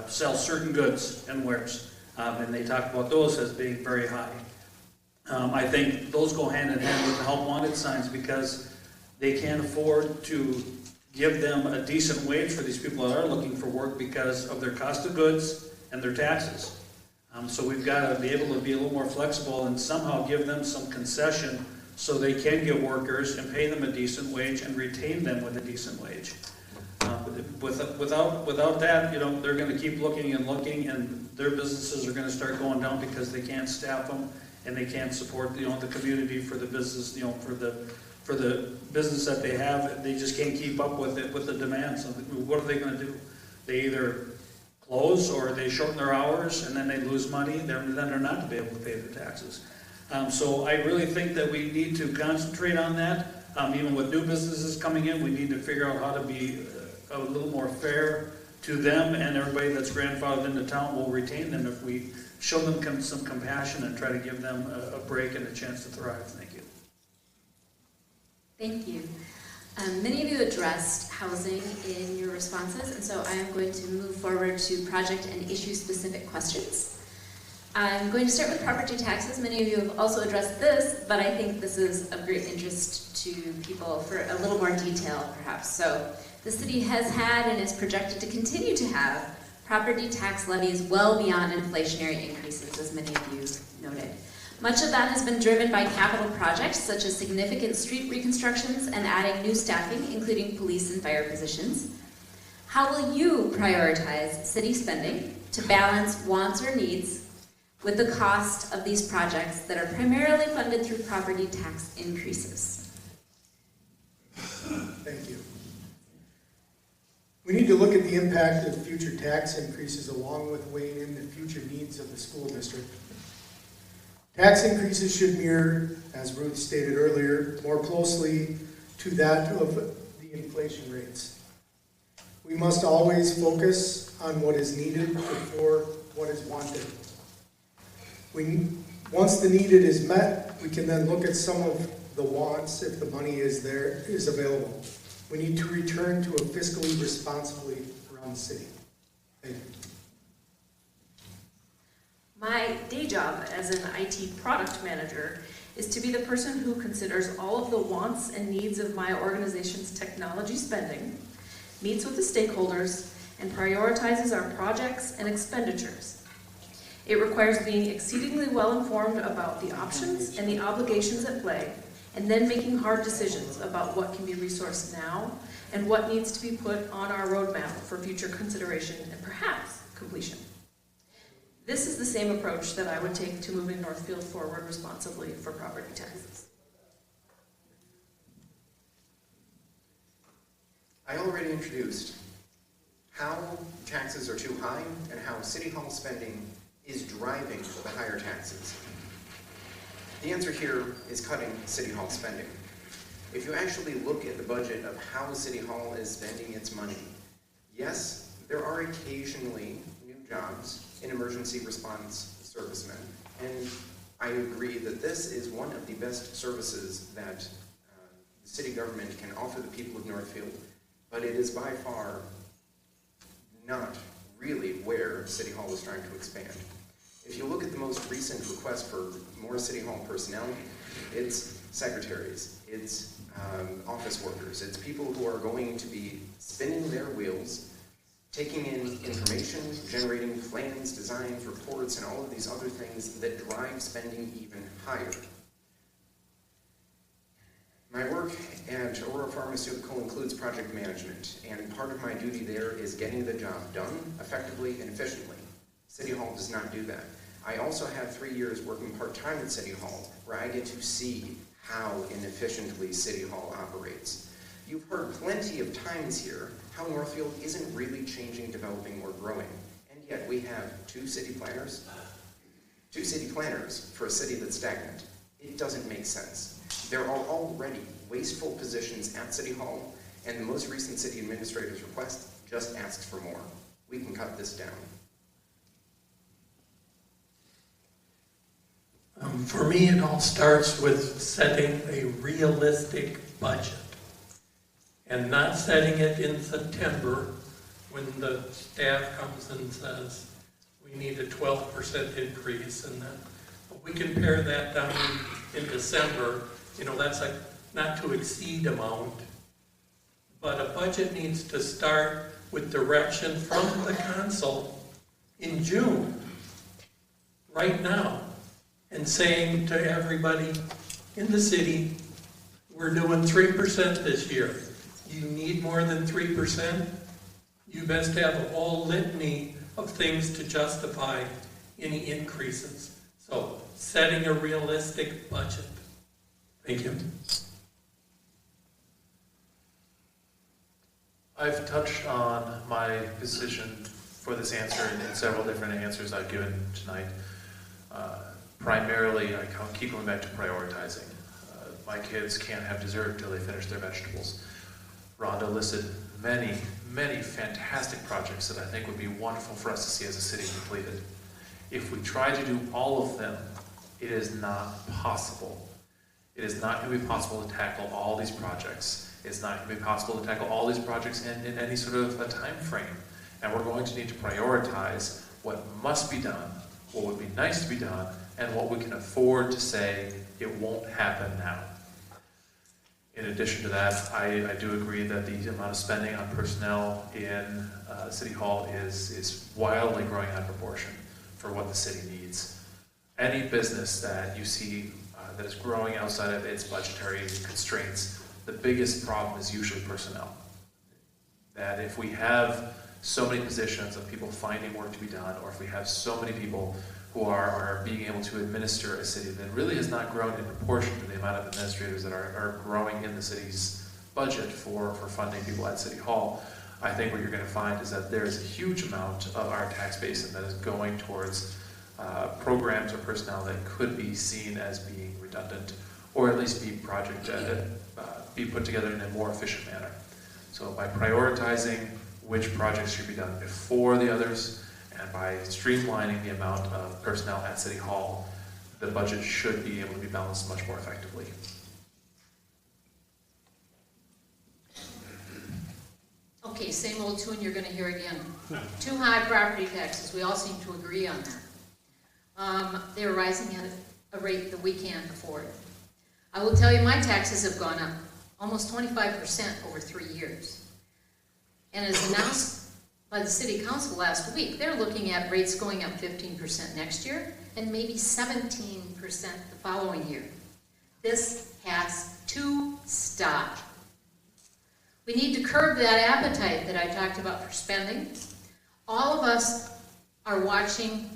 sell certain goods and wares, and they talk about those as being very high. I think those go hand in hand with the help wanted signs, because they can't afford to give them a decent wage for these people that are looking for work because of their cost of goods and their taxes. So we've got to be able to be a little more flexible and somehow give them some concession so they can get workers and pay them a decent wage and retain them with a decent wage. Without that, you know, they're going to keep looking, and their businesses are going to start going down because they can't staff them and they can't support, you know, the community for the business, you know, for the business that they have. They just can't keep up with it, with the demand. So what are they going to do? They either close or they shorten their hours, and then they lose money. Then they're not to be able to pay their taxes. So I really think that we need to concentrate on that. Even with new businesses coming in, we need to figure out how to be a little more fair to them, and everybody that's grandfathered into town will retain them if we show them some compassion and try to give them a break and a chance to thrive. Thank you. Thank you. Many of you addressed housing in your responses, and so I am going to move forward to project and issue-specific questions. I'm going to start with property taxes. Many of you have also addressed this, but I think this is of great interest to people for a little more detail, perhaps. So the city has had and is projected to continue to have property tax levies well beyond inflationary increases, as many of you noted. Much of that has been driven by capital projects such as significant street reconstructions and adding new staffing, including police and fire positions. How will you prioritize city spending to balance wants or needs with the cost of these projects that are primarily funded through property tax increases? Thank you. We need to look at the impact of future tax increases along with weighing in the future needs of the school district. Tax increases should mirror, as Ruth stated earlier, more closely to that of the inflation rates. We must always focus on what is needed before what is wanted. Once the needed is met, we can then look at some of the wants if the money is available. We need to return to a fiscally responsibly run city. Thank you. My day job as an IT product manager is to be the person who considers all of the wants and needs of my organization's technology spending, meets with the stakeholders, and prioritizes our projects and expenditures. It requires being exceedingly well informed about the options and the obligations at play, and then making hard decisions about what can be resourced now and what needs to be put on our roadmap for future consideration and perhaps completion. This is the same approach that I would take to moving Northfield forward responsibly for property taxes. I already introduced how taxes are too high and how City Hall spending is driving the higher taxes. The answer here is cutting City Hall spending. If you actually look at the budget of how City Hall is spending its money, yes, there are occasionally new jobs in emergency response servicemen, and I agree that this is one of the best services that the city government can offer the people of Northfield, but it is by far not really where City Hall is trying to expand. If you look at the most recent request for more City Hall personnel, it's secretaries, it's office workers, it's people who are going to be spinning their wheels, taking in information, generating plans, designs, reports, and all of these other things that drive spending even higher. My work at Aurora Pharmaceutical includes project management, and part of my duty there is getting the job done effectively and efficiently. City Hall does not do that. I also have 3 years working part-time at City Hall, where I get to see how inefficiently City Hall operates. You've heard plenty of times here how Northfield isn't really changing, developing, or growing, and yet we have two city planners for a city that's stagnant. It doesn't make sense. There are already wasteful positions at City Hall, and the most recent city administrator's request just asks for more. We can cut this down. For me, it all starts with setting a realistic budget and not setting it in September when the staff comes and says, we need a 12% increase, and then we can pare that down in December. You know, that's a not to exceed amount, but a budget needs to start with direction from the council in June, right now, and saying to everybody in the city, we're doing 3% this year. You need more than 3%? You best have a whole litany of things to justify any increases. So, setting a realistic budget. Thank you. I've touched on my position for this answer in several different answers I've given tonight. Primarily, I keep going back to prioritizing. My kids can't have dessert until they finish their vegetables. Rhonda listed many, many fantastic projects that I think would be wonderful for us to see as a city completed. If we try to do all of them, it is not possible. It is not going to be possible to tackle all these projects. It's not going to be possible to tackle all these projects in any sort of a time frame. And we're going to need to prioritize what must be done, what would be nice to be done, and what we can afford to say it won't happen now. In addition to that, I do agree that the amount of spending on personnel in City Hall is wildly growing out of proportion for what the city needs. any business that you see that is growing outside of its budgetary constraints, the biggest problem is usually personnel. That if we have so many positions of people finding work to be done, or if we have so many people who are being able to administer a city that really has not grown in proportion to the amount of administrators that are growing in the city's budget for funding people at City Hall, I think what you're going to find is that there's a huge amount of our tax base that is going towards programs or personnel that could be seen as being redundant, or at least be be put together in a more efficient manner. So by prioritizing which projects should be done before the others, and by streamlining the amount of personnel at City Hall, the budget should be able to be balanced much more effectively. Okay, same old tune you're gonna hear again. Too high property taxes, we all seem to agree on that. They're rising at a rate that we can't afford. I will tell you, my taxes have gone up almost 25% over 3 years. And as announced by the City Council last week, they're looking at rates going up 15% next year and maybe 17% the following year. This has to stop. We need to curb that appetite that I talked about for spending. All of us are watching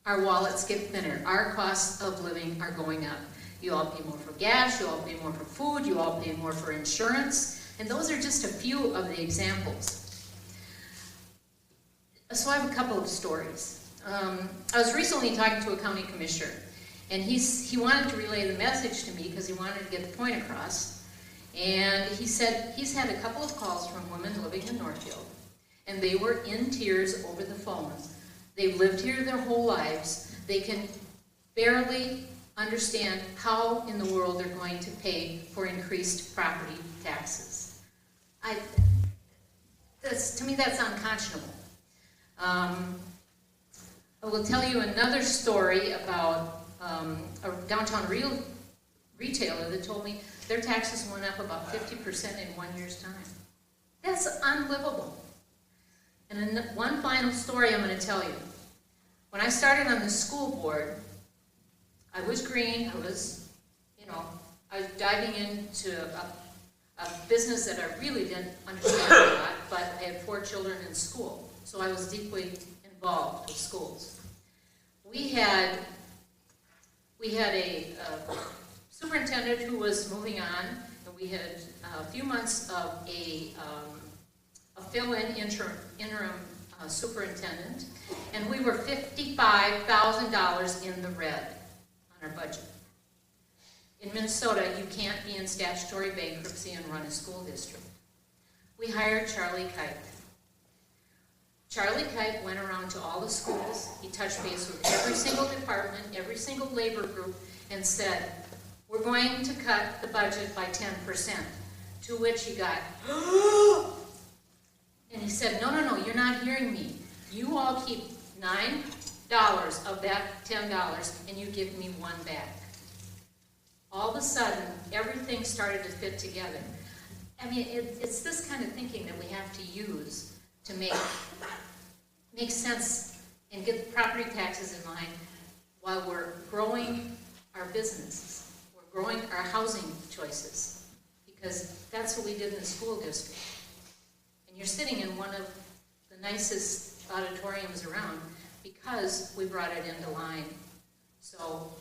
our wallets get thinner. Our costs of living are going up. You all pay more for gas, you all pay more for food, you all pay more for insurance, and those are just a few of the examples. So I have a couple of stories. I was recently talking to a county commissioner, and he wanted to relay the message to me because he wanted to get the point across. And he said he's had a couple of calls from women living in Northfield, and they were in tears over the phone. They've lived here their whole lives. They can barely understand how in the world they're going to pay for increased property taxes. To me, that's unconscionable. I will tell you another story about a downtown retailer that told me their taxes went up about 50% in 1 year's time. That's unlivable. And then one final story I'm going to tell you. When I started on the school board, I was green, I was diving into a business that I really didn't understand a lot, but I had 4 children in school, so I was deeply involved with schools. We had a superintendent who was moving on, and we had a few months of a fill-in interim superintendent, and we were $55,000 in the red on our budget. In Minnesota, you can't be in statutory bankruptcy and run a school district. We hired Charlie Kite. Charlie Kite went around to all the schools. He touched base with every single department, every single labor group, and said, we're going to cut the budget by 10%, to which he got, and he said, no, you're not hearing me. You all keep $9 of that $10, and you give me 1 back. All of a sudden, everything started to fit together. I mean, it's this kind of thinking that we have to use to make sense and get property taxes in mind while we're growing our businesses. We're growing our housing choices, because that's what we did in the school district. And you're sitting in one of the nicest auditoriums around because we brought it into line. So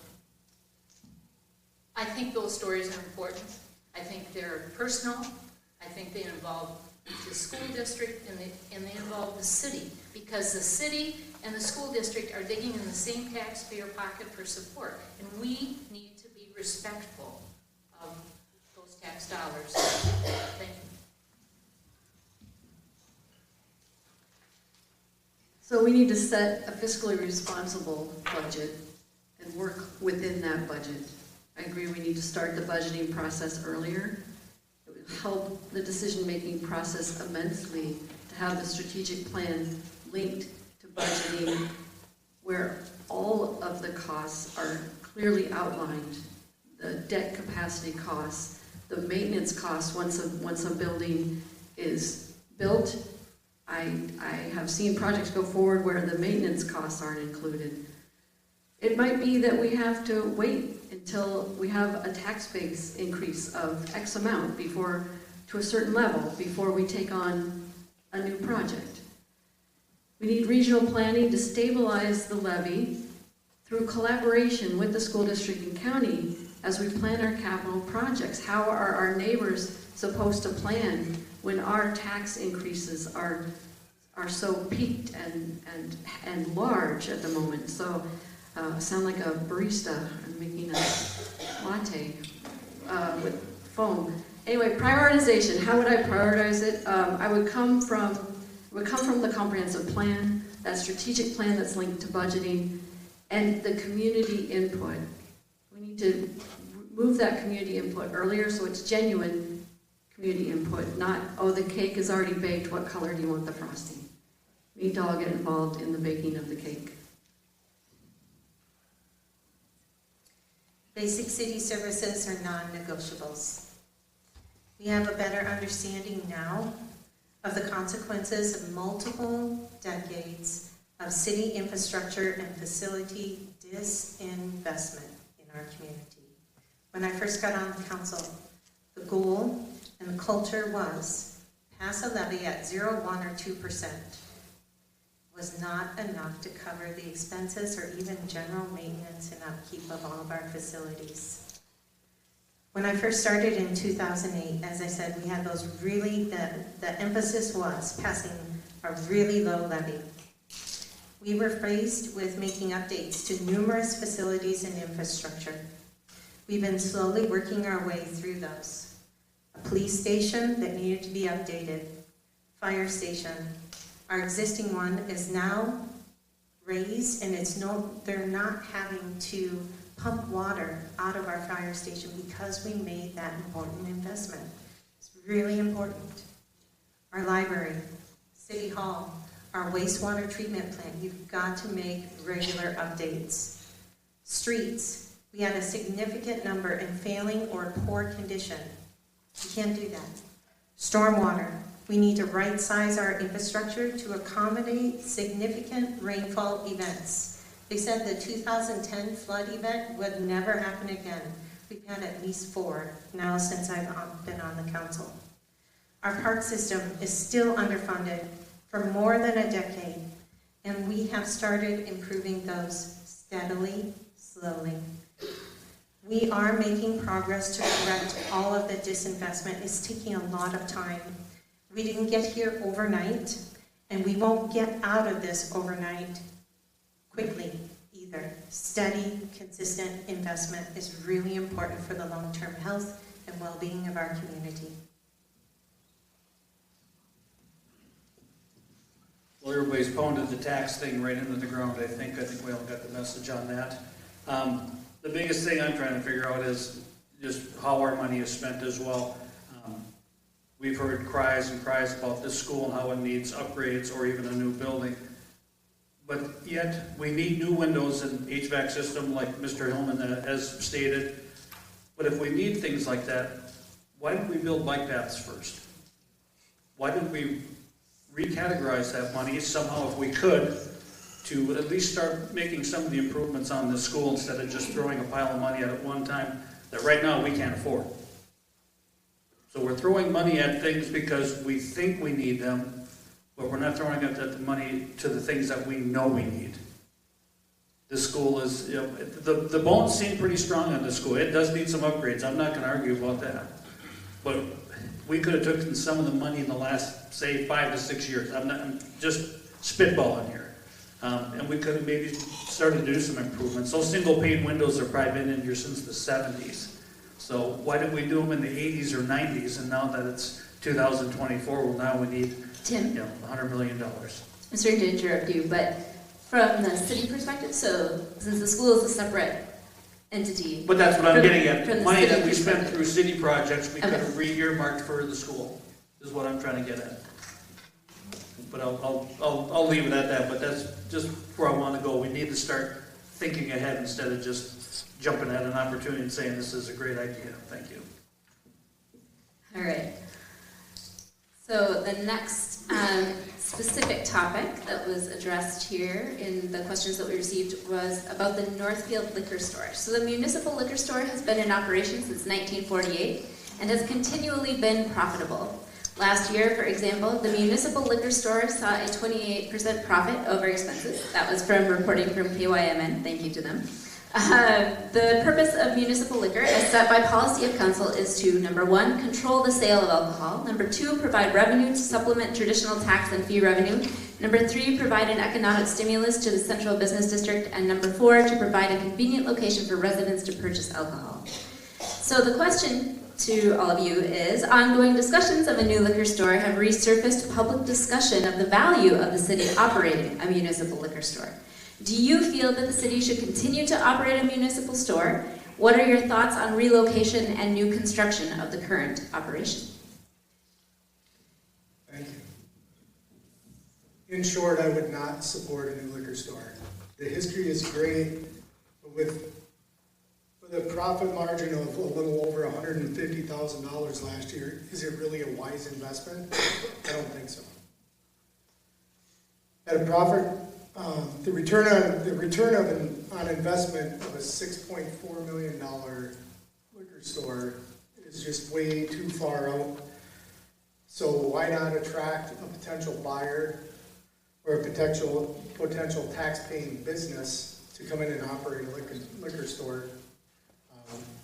I think those stories are important. I think they're personal. I think they involve the school district and they involve the city, because the city and the school district are digging in the same taxpayer pocket for support, and we need to be respectful of those tax dollars. Thank you. So we need to set a fiscally responsible budget and work within that budget. I agree we need to start the budgeting process earlier. It would help the decision-making process immensely to have the strategic plan linked to budgeting where all of the costs are clearly outlined. The debt capacity costs, the maintenance costs once a building is built. I have seen projects go forward where the maintenance costs aren't included. It might be that we have to wait until we have a tax base increase of X amount before, to a certain level, before we take on a new project. We need regional planning to stabilize the levy through collaboration with the school district and county as we plan our capital projects. How are our neighbors supposed to plan when our tax increases are so peaked and large at the moment? So I sound like a barista. I'm making a latte with foam. Anyway, prioritization. How would I prioritize it? I would come from the comprehensive plan, that strategic plan that's linked to budgeting, and the community input. We need to move that community input earlier so it's genuine community input, not, oh, the cake is already baked, what color do you want the frosting? We need to all get involved in the baking of the cake. Basic city services are non-negotiables. We have a better understanding now of the consequences of multiple decades of city infrastructure and facility disinvestment in our community. When I first got on the council, the goal and the culture was pass a levy at 0, 1, or 2%. Was not enough to cover the expenses or even general maintenance and upkeep of all of our facilities. When I first started in 2008, as I said, we had those really, the emphasis was passing a really low levy. We were faced with making updates to numerous facilities and infrastructure. We've been slowly working our way through those. A police station that needed to be updated, fire station. Our existing one is now raised and they're not having to pump water out of our fire station because we made that important investment. It's really important. Our library, City Hall, our wastewater treatment plant, you've got to make regular updates. Streets, we had a significant number in failing or poor condition. You can't do that. Stormwater, we need to right-size our infrastructure to accommodate significant rainfall events. They said the 2010 flood event would never happen again. We've had at least 4 now since I've been on the council. Our park system is still underfunded for more than a decade, and we have started improving those steadily, slowly. We are making progress to correct all of the disinvestment. It's taking a lot of time. We didn't get here overnight, and we won't get out of this overnight quickly either. Steady, consistent investment is really important for the long-term health and well-being of our community. Well, everybody's pounded the tax thing right into the ground, I think we all got the message on that. The biggest thing I'm trying to figure out is just how our money is spent as well. We've heard cries and cries about this school and how it needs upgrades or even a new building. But yet, we need new windows and HVAC system like Mr. Hillman has stated. But if we need things like that, why didn't we build bike paths first? Why didn't we recategorize that money somehow, if we could, to at least start making some of the improvements on this school instead of just throwing a pile of money at it one time that right now we can't afford? So we're throwing money at things because we think we need them, but we're not throwing the money to the things that we know we need. This school is, the bones seem pretty strong on this school. It does need some upgrades. I'm not going to argue about that. But we could have taken some of the money in the last, say, 5 to 6 years. I'm just spitballing here. And we could have maybe started to do some improvements. Those single pane windows have probably been in here since the 70s. So why didn't we do them in the 80s or 90s? And now that it's 2024, well, now we need Tim? $100 million. I'm sorry to interrupt you, but from the city perspective, so since the school is a separate entity. But that's what I'm getting at. From the Money city that we spent perspective. through city projects, we could Okay. have re-earmarked for the school, is what I'm trying to get at. But I'll leave it at that, but that's just where I want to go. We need to start thinking ahead instead of just jumping at an opportunity and saying this is a great idea. Thank you. All right. So the next specific topic that was addressed here in the questions that we received was about the Northfield liquor store. So the municipal liquor store has been in operation since 1948 and has continually been profitable. Last year, for example, the municipal liquor store saw a 28% profit over expenses. That was from reporting from KYMN. Thank you to them. The purpose of municipal liquor, as set by policy of council, is to, number one, control the sale of alcohol. Number two, provide revenue to supplement traditional tax and fee revenue. Number three, provide an economic stimulus to the central business district. And number four, to provide a convenient location for residents to purchase alcohol. So the question to all of you is, ongoing discussions of a new liquor store have resurfaced public discussion of the value of the city operating a municipal liquor store. Do you feel that the city should continue to operate a municipal store? What are your thoughts on relocation and new construction of the current operation? Thank you. In short, I would not support a new liquor store. The history is great, but with a profit margin of a little over $150,000 last year, is it really a wise investment? I don't think so. At a profit, the return on investment of a $6.4 million liquor store is just way too far out. So why not attract a potential buyer or a potential tax-paying business to come in and operate a liquor store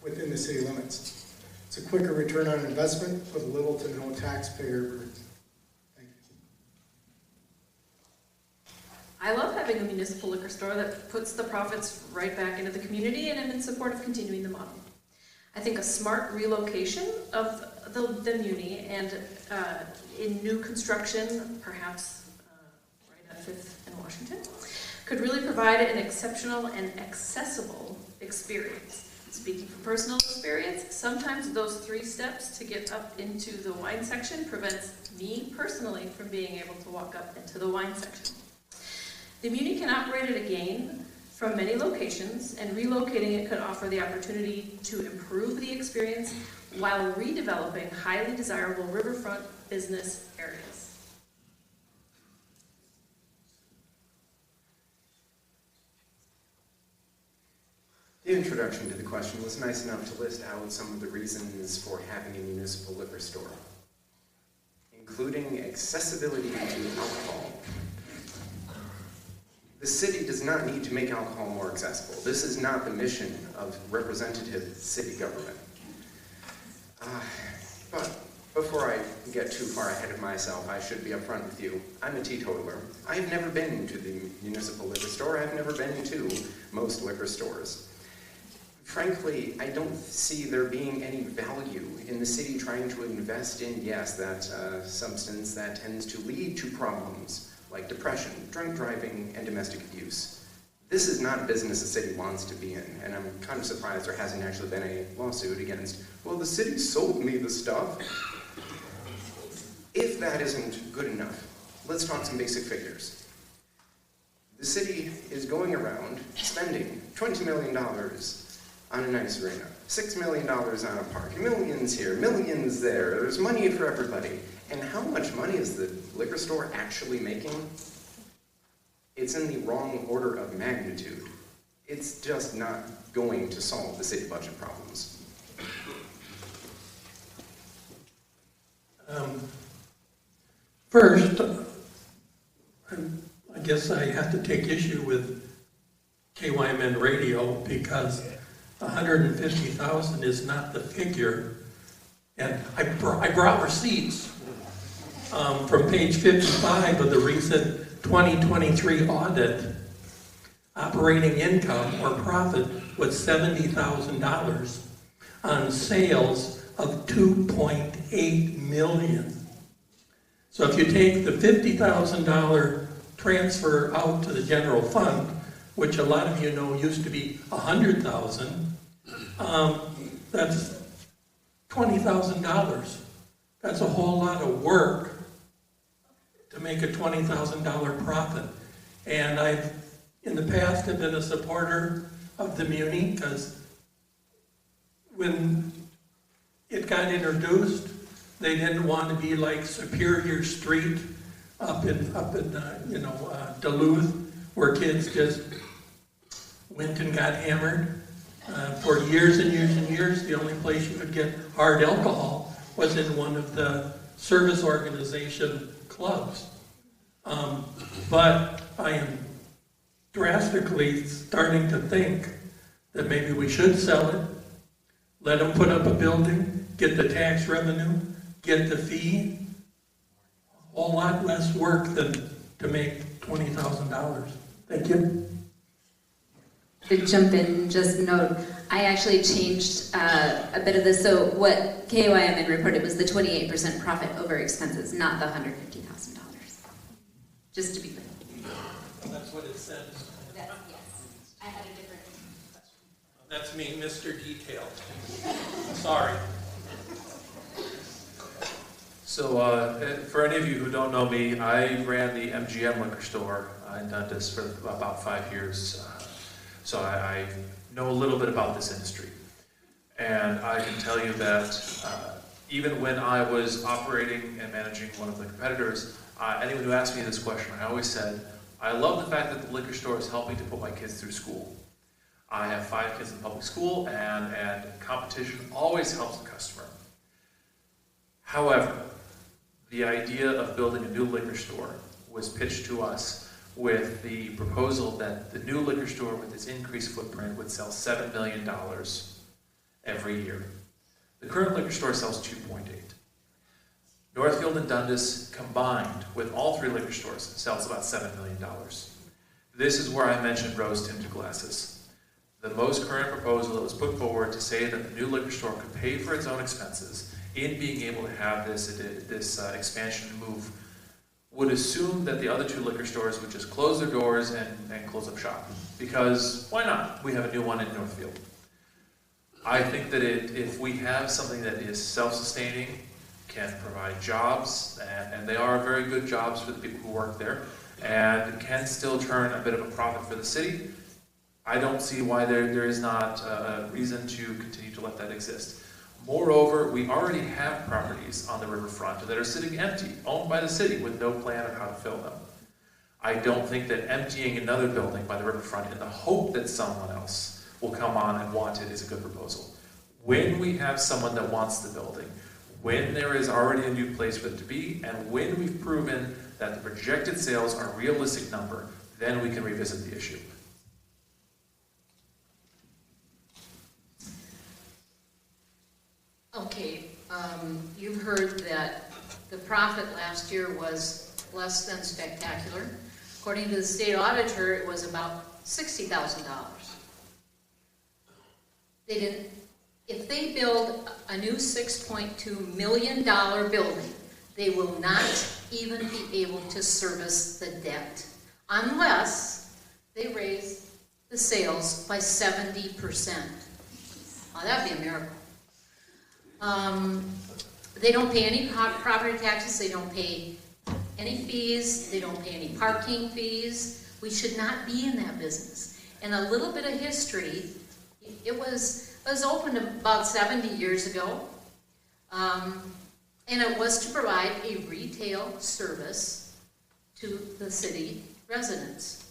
within the city limits? It's a quicker return on investment with little to no taxpayer burden. Thank you. I love having a municipal liquor store that puts the profits right back into the community, and I'm in support of continuing the model. I think a smart relocation of the muni and in new construction, perhaps right on 5th and Washington, could really provide an exceptional and accessible experience. Speaking from personal experience, sometimes those 3 steps to get up into the wine section prevents me personally from being able to walk up into the wine section. The Muni can operate it again from many locations, and relocating it could offer the opportunity to improve the experience while redeveloping highly desirable riverfront business areas. The introduction to the question was nice enough to list out some of the reasons for having a municipal liquor store, including accessibility to alcohol. The city does not need to make alcohol more accessible. This is not the mission of representative city government. But before I get too far ahead of myself, I should be upfront with you. I'm a teetotaler. I've never been to the municipal liquor store. I've never been to most liquor stores. Frankly, I don't see there being any value in the city trying to invest in, yes, that substance that tends to lead to problems like depression, drunk driving, and domestic abuse. This is not a business the city wants to be in, and I'm kind of surprised there hasn't actually been a lawsuit against, well, the city sold me the stuff. If that isn't good enough, let's talk some basic figures. The city is going around spending $20 million on a nice arena, $6 million on a park, millions here, millions there, there's money for everybody. And how much money is the liquor store actually making? It's in the wrong order of magnitude. It's just not going to solve the city budget problems. First, I guess I have to take issue with KYMN radio because 150,000 is not the figure. And I brought receipts from page 55 of the recent 2023 audit. Operating income or profit was $70,000 on sales of $2.8 million. So if you take the $50,000 transfer out to the general fund, which a lot of you know used to be $100,000, that's $20,000. That's a whole lot of work to make a $20,000 profit. And I've, in the past, have been a supporter of the Muni because when it got introduced, they didn't want to be like Superior Street, up in Duluth, where kids just went and got hammered. For years and years and years, the only place you could get hard alcohol was in one of the service organization clubs. But I am drastically starting to think that maybe we should sell it, let them put up a building, get the tax revenue, get the fee. A whole lot less work than to make $20,000. Thank you. To jump in, just note, I actually changed a bit of this. So what KOIMN reported was the 28% profit over expenses, not the $150,000. Just to be clear. That's what it says. Yes, I had a different question. That's me, Mr. Detail. Sorry. So, for any of you who don't know me, I ran the MGM liquor store in Dundas for about 5 years. So I know a little bit about this industry. And I can tell you that even when I was operating and managing one of the competitors, anyone who asked me this question, I always said, I love the fact that the liquor store is helping to put my kids through school. I have 5 kids in public school, and competition always helps the customer. However, the idea of building a new liquor store was pitched to us with the proposal that the new liquor store with its increased footprint would sell $7 million every year. The current liquor store sells 2.8. Northfield and Dundas combined with all 3 liquor stores sells about $7 million. This is where I mentioned rose-tinted glasses. The most current proposal that was put forward to say that the new liquor store could pay for its own expenses in being able to have this expansion move would assume that the other 2 liquor stores would just close their doors and close up shop. Because why not? We have a new one in Northfield. I think that if we have something that is self-sustaining, can provide jobs, and they are very good jobs for the people who work there, and can still turn a bit of a profit for the city, I don't see why there is not a reason to continue to let that exist. Moreover, we already have properties on the riverfront that are sitting empty, owned by the city, with no plan of how to fill them. I don't think that emptying another building by the riverfront in the hope that someone else will come on and want it is a good proposal. When we have someone that wants the building, when there is already a new place for it to be, and when we've proven that the projected sales are a realistic number, then we can revisit the issue. Okay, you've heard that the profit last year was less than spectacular. According to the state auditor, it was about $60,000. They didn't. If they build a new $6.2 million building, they will not even be able to service the debt unless they raise the sales by 70%. Now, that'd be a miracle. They don't pay any property taxes, they don't pay any fees, they don't pay any parking fees. We should not be in that business. And a little bit of history, it was opened about 70 years ago, and it was to provide a retail service to the city residents.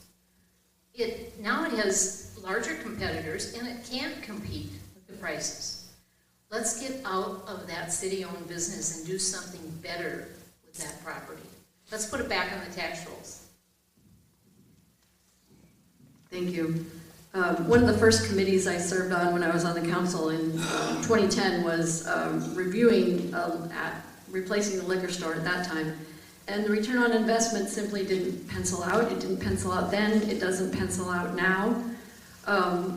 Now it has larger competitors, and it can't compete with the prices. Let's get out of that city-owned business and do something better with that property. Let's put it back on the tax rolls. Thank you. One of the first committees I served on when I was on the council in 2010 was reviewing replacing the liquor store at that time. And the return on investment simply didn't pencil out. It didn't pencil out then. It doesn't pencil out now.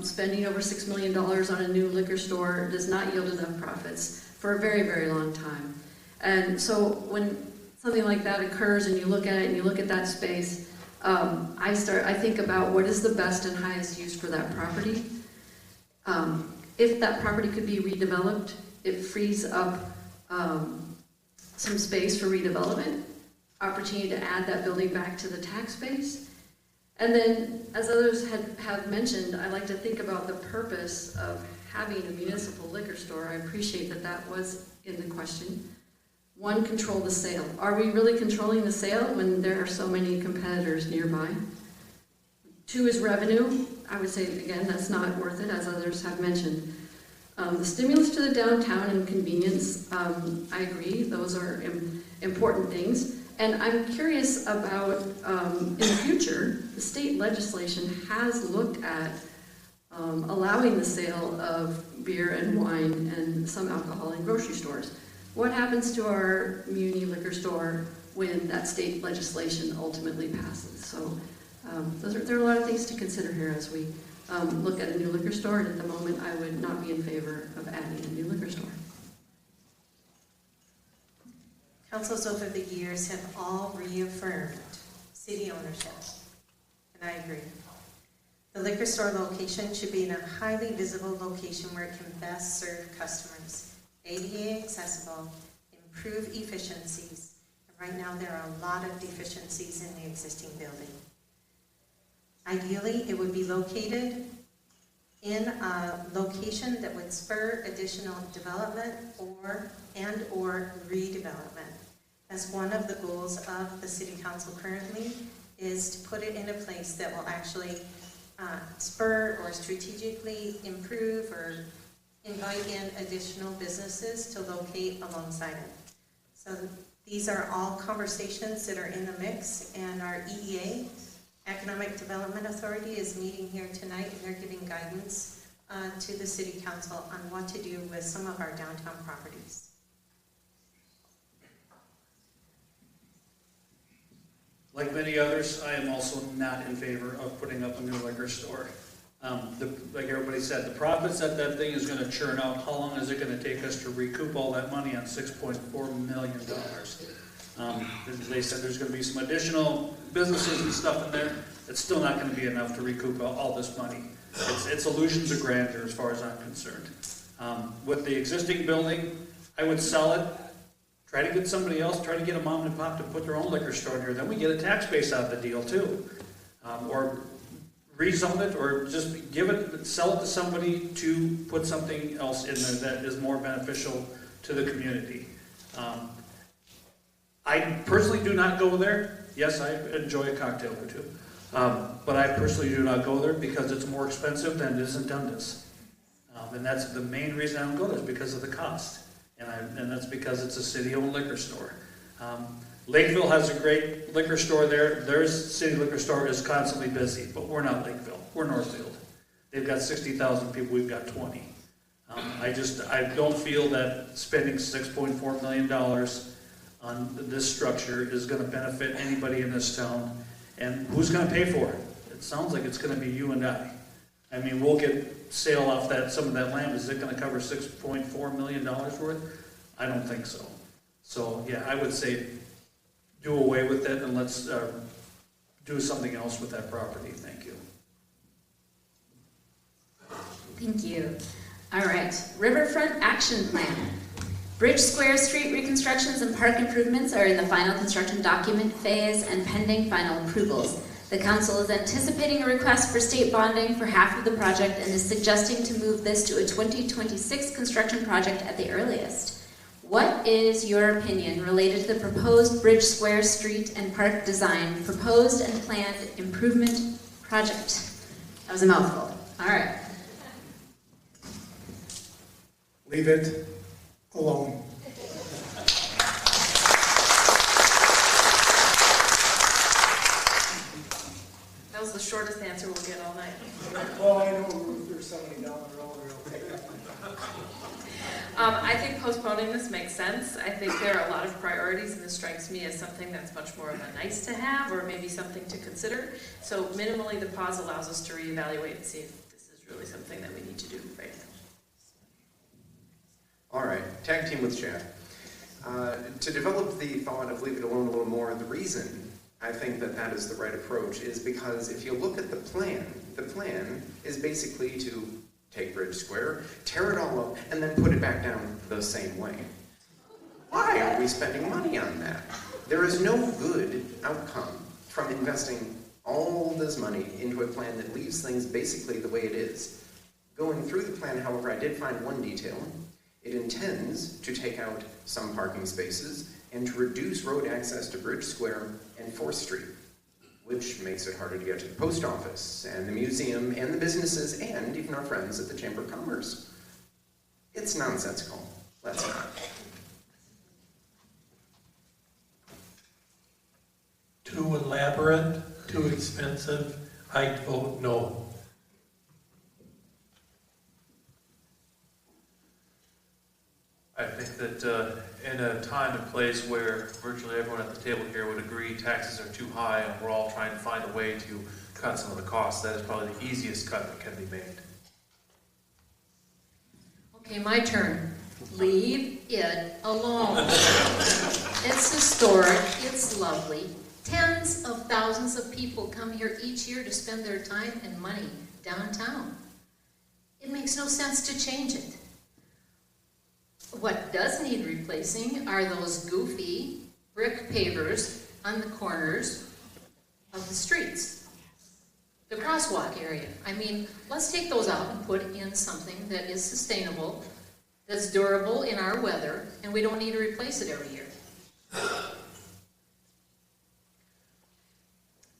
Spending over $6 million on a new liquor store does not yield enough profits for a very, very long time. And so when something like that occurs and you look at it and you look at that space, I think about what is the best and highest use for that property. If that property could be redeveloped, it frees up some space for redevelopment, opportunity to add that building back to the tax base. And then, as others have mentioned, I like to think about the purpose of having a municipal liquor store. I appreciate that was in the question. One, control the sale. Are we really controlling the sale when there are so many competitors nearby? Two is revenue. I would say, again, that's not worth it, as others have mentioned. The stimulus to the downtown and convenience, I agree, those are important things. And I'm curious about, in the future, the state legislation has looked at allowing the sale of beer and wine and some alcohol in grocery stores. What happens to our muni liquor store when that state legislation ultimately passes? So there are a lot of things to consider here as we look at a new liquor store, and at the moment I would not be in favor of adding a new liquor store. Councils over the years have all reaffirmed city ownership, and I agree. The liquor store location should be in a highly visible location where it can best serve customers, ADA accessible, improve efficiencies, and right now there are a lot of deficiencies in the existing building. Ideally, it would be located in a location that would spur additional development or redevelopment. As one of the goals of the city council currently is to put it in a place that will actually spur or strategically improve or invite in additional businesses to locate alongside it. So these are all conversations that are in the mix, and our EDA, Economic Development Authority, is meeting here tonight, and they're giving guidance to the City Council on what to do with some of our downtown properties. Like many others, I am also not in favor of putting up a new liquor store. Like everybody said, the profits that thing is going to churn out, how long is it going to take us to recoup all that money on $6.4 million? They said there's going to be some additional businesses and stuff in there. It's still not going to be enough to recoup all this money. It's illusions of grandeur as far as I'm concerned. With the existing building, I would sell it, try to get somebody else, try to get a mom and pop to put their own liquor store in here. Then we get a tax base out of the deal too. Or rezone it, or just sell it to somebody to put something else in there that is more beneficial to the community. I personally do not go there. Yes, I enjoy a cocktail or two. But I personally do not go there because it's more expensive than it is in Dundas. And that's the main reason I don't go there, is because of the cost. And that's because it's a city-owned liquor store. Lakeville has a great liquor store there. Their city liquor store is constantly busy, but we're not Lakeville. We're Northfield. They've got 60,000 people. We've got 20. I don't feel that spending $6.4 million on this structure is going to benefit anybody in this town. And who's going to pay for it? It sounds like it's going to be you and I. I mean, we'll get sale off some of that land. Is it going to cover $6.4 million worth? I don't think so. So yeah, I would say do away with it and let's do something else with that property. Thank you. Thank you. All right, Riverfront Action Plan. Bridge Square Street reconstructions and park improvements are in the final construction document phase and pending final approvals. The council is anticipating a request for state bonding for half of the project and is suggesting to move this to a 2026 construction project at the earliest. What is your opinion related to the proposed Bridge Square Street and Park design, proposed and planned improvement project? That was a mouthful. All right. Leave it alone. That was the shortest answer we'll get all night. Well, I know there's somebody down the road who'll take that. I think postponing this makes sense. I think there are a lot of priorities, and this strikes me as something that's much more of a nice to have, or maybe something to consider. So minimally, the pause allows us to reevaluate and see if this is really something that we need to do right now. All right, tag team with Chad. To develop the thought of leave it alone a little more, the reason I think that is the right approach is because if you look at the plan is basically to take Bridge Square, tear it all up, and then put it back down the same way. Why are we spending money on that? There is no good outcome from investing all this money into a plan that leaves things basically the way it is. Going through the plan, however, I did find one detail. It intends to take out some parking spaces and to reduce road access to Bridge Square and 4th Street, which makes it harder to get to the post office and the museum and the businesses and even our friends at the Chamber of Commerce. It's nonsensical. Let's not. Too elaborate, too expensive, I'd vote no. I think that in a time and place where virtually everyone at the table here would agree taxes are too high and we're all trying to find a way to cut some of the costs, that is probably the easiest cut that can be made. Okay, my turn. Leave it alone. It's historic, it's lovely. Tens of thousands of people come here each year to spend their time and money downtown. It makes no sense to change it. What does need replacing are those goofy brick pavers on the corners of the streets. The crosswalk area. I mean, let's take those out and put in something that is sustainable, that's durable in our weather, and we don't need to replace it every year.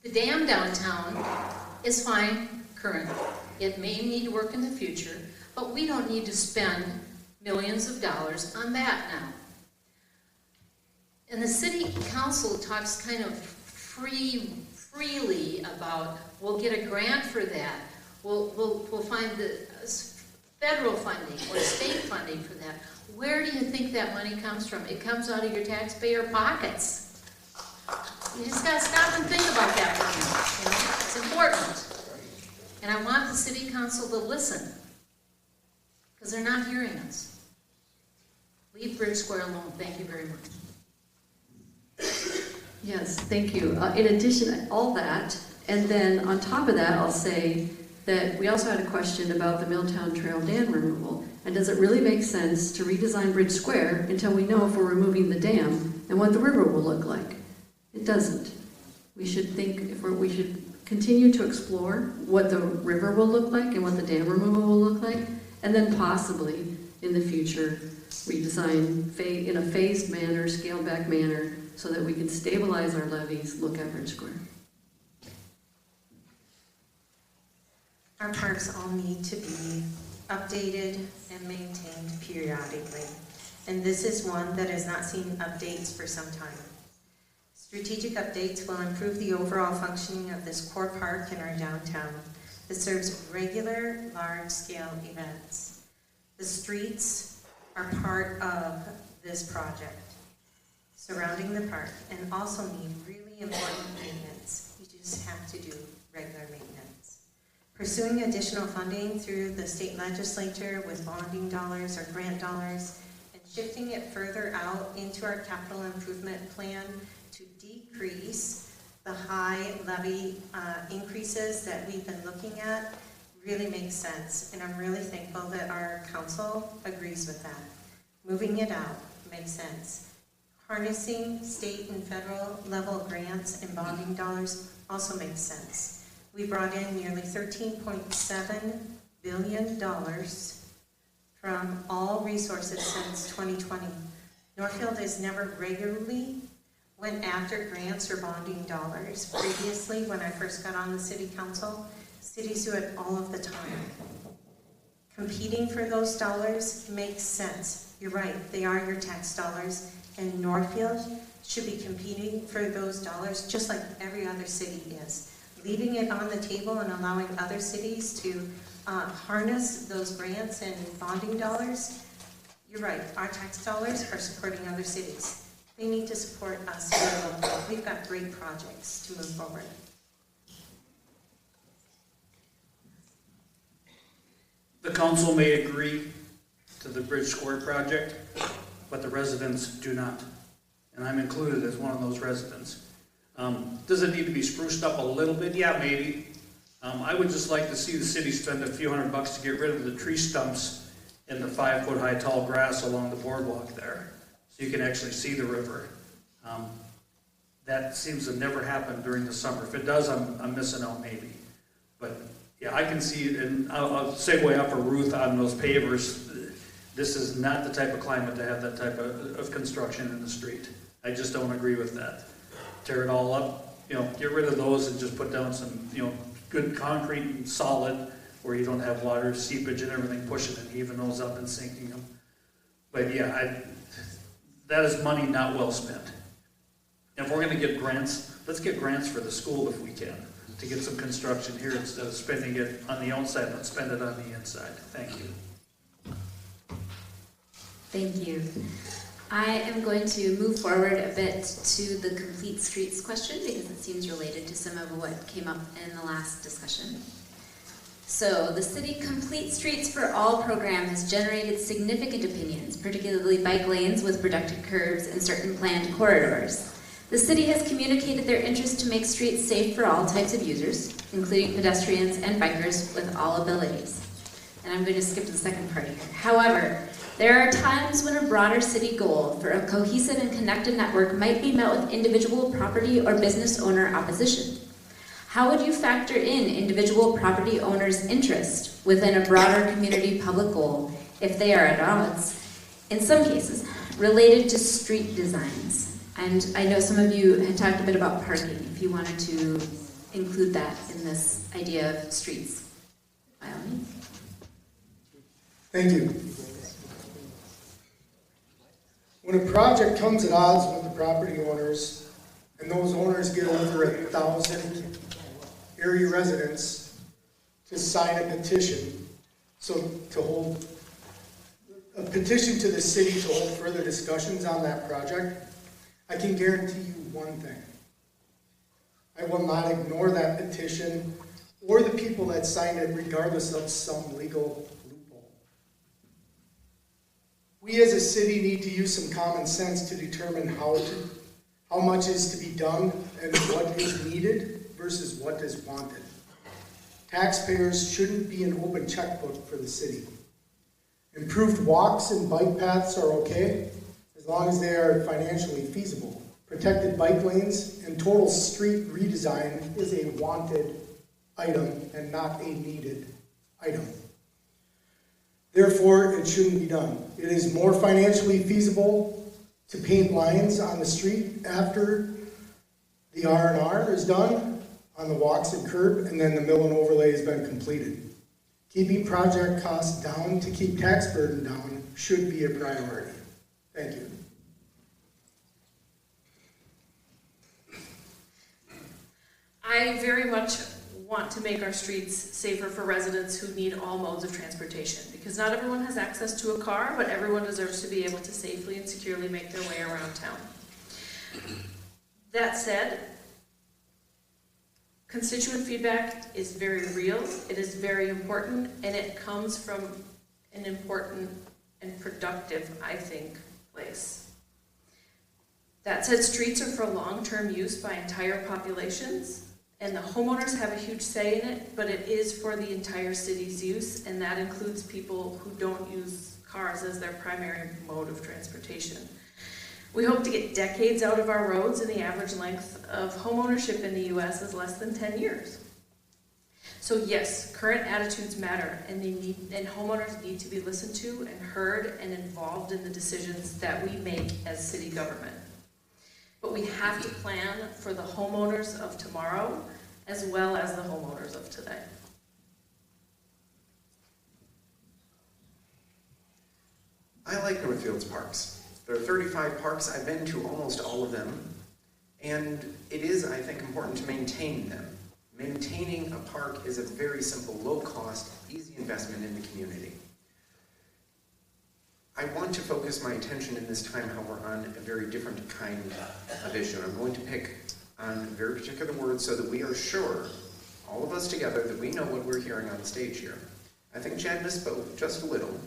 The dam downtown is fine currently. It may need work in the future, but we don't need to spend millions of dollars on that now. And the city council talks kind of freely about, we'll get a grant for that. We'll find the federal funding or state funding for that. Where do you think that money comes from? It comes out of your taxpayer pockets. You just gotta stop and think about that for a minute. It's important. And I want the city council to listen, because they're not hearing us. Leave Bridge Square alone. Thank you very much. Yes, thank you. In addition to all that, and then on top of that, I'll say that we also had a question about the Milltown Trail dam removal. And does it really make sense to redesign Bridge Square until we know if we're removing the dam and what the river will look like? It doesn't. We should we should continue to explore what the river will look like and what the dam removal will look like, and then possibly in the future redesign in a phased manner, scaled back manner, so that we can stabilize our levees, look at Bridge Square. Our parks all need to be updated and maintained periodically, and this is one that has not seen updates for some time. Strategic updates will improve the overall functioning of this core park in our downtown that serves regular, large-scale events. The streets are part of this project surrounding the park and also need really important maintenance. You just have to do regular maintenance. Pursuing additional funding through the state legislature with bonding dollars or grant dollars and shifting it further out into our capital improvement plan to decrease the high levy increases that we've been looking at really makes sense, and I'm really thankful that our council agrees with that. Moving it out makes sense. Harnessing state and federal level grants and bonding dollars also makes sense. We brought in nearly $13.7 billion from all resources since 2020. Northfield has never regularly went after grants or bonding dollars. Previously, when I first got on the city council, cities do it all of the time. Competing for those dollars makes sense. You're right, they are your tax dollars, and Northfield should be competing for those dollars just like every other city is. Leaving it on the table and allowing other cities to harness those grants and bonding dollars, you're right, our tax dollars are supporting other cities. They need to support us here locally. We've got great projects to move forward. The council may agree to the Bridge Square project, but the residents do not. And I'm included as one of those residents. Does it need to be spruced up a little bit? Yeah, maybe. I would just like to see the city spend a few $100 to get rid of the tree stumps and the 5-foot high tall grass along the boardwalk there, so you can actually see the river. That seems to never happen during the summer. If it does, I'm missing out maybe. But yeah, I can see it, and I'll segue up for Ruth on those pavers. This is not the type of climate to have that type of construction in the street. I just don't agree with that. Tear it all up, get rid of those and just put down some, good concrete and solid where you don't have water seepage and everything pushing and heaving those up and sinking them. But yeah, that is money not well spent. If we're gonna get grants, let's get grants for the school if we can, to get some construction here instead of spending it on the outside, let's spend it on the inside. Thank you. Thank you. I am going to move forward a bit to the complete streets question because it seems related to some of what came up in the last discussion. So, the City Complete Streets for All program has generated significant opinions, particularly bike lanes with protected curbs and certain planned corridors. The city has communicated their interest to make streets safe for all types of users, including pedestrians and bikers with all abilities. And I'm going to skip to the second part here. However, there are times when a broader city goal for a cohesive and connected network might be met with individual property or business owner opposition. How would you factor in individual property owners' interest within a broader community public goal if they are at odds, in some cases, related to street designs? And I know some of you had talked a bit about parking, if you wanted to include that in this idea of streets. By all means. Thank you. When a project comes at odds with the property owners, and those owners get over 1,000 area residents to sign a petition, so to hold a petition to the city to hold further discussions on that project, I can guarantee you one thing. I will not ignore that petition or the people that signed it regardless of some legal loophole. We as a city need to use some common sense to determine how much is to be done and what is needed versus what is wanted. Taxpayers shouldn't be an open checkbook for the city. Improved walks and bike paths are okay, as long as they are financially feasible. Protected bike lanes and total street redesign is a wanted item and not a needed item. Therefore, it shouldn't be done. It is more financially feasible to paint lines on the street after the R&R is done on the walks and curb, and then the mill and overlay has been completed. Keeping project costs down to keep tax burden down should be a priority. Thank you. I very much want to make our streets safer for residents who need all modes of transportation, because not everyone has access to a car, but everyone deserves to be able to safely and securely make their way around town. That said, constituent feedback is very real, it is very important, and it comes from an important and productive, I think, place. That said, streets are for long-term use by entire populations, and the homeowners have a huge say in it, but it is for the entire city's use, and that includes people who don't use cars as their primary mode of transportation. We hope to get decades out of our roads, and the average length of homeownership in the U.S. is less than 10 years. So yes, current attitudes matter, and homeowners need to be listened to and heard and involved in the decisions that we make as city government. But we have to plan for the homeowners of tomorrow as well as the homeowners of today. I like Northfield's parks. There are 35 parks. I've been to almost all of them. And it is, I think, important to maintain them. Maintaining a park is a very simple, low-cost, easy investment in the community. I want to focus my attention in this time, however, on a very different kind of issue. I'm going to pick on a very particular word so that we are sure, all of us together, that we know what we're hearing on the stage here. I think Chad misspoke just a little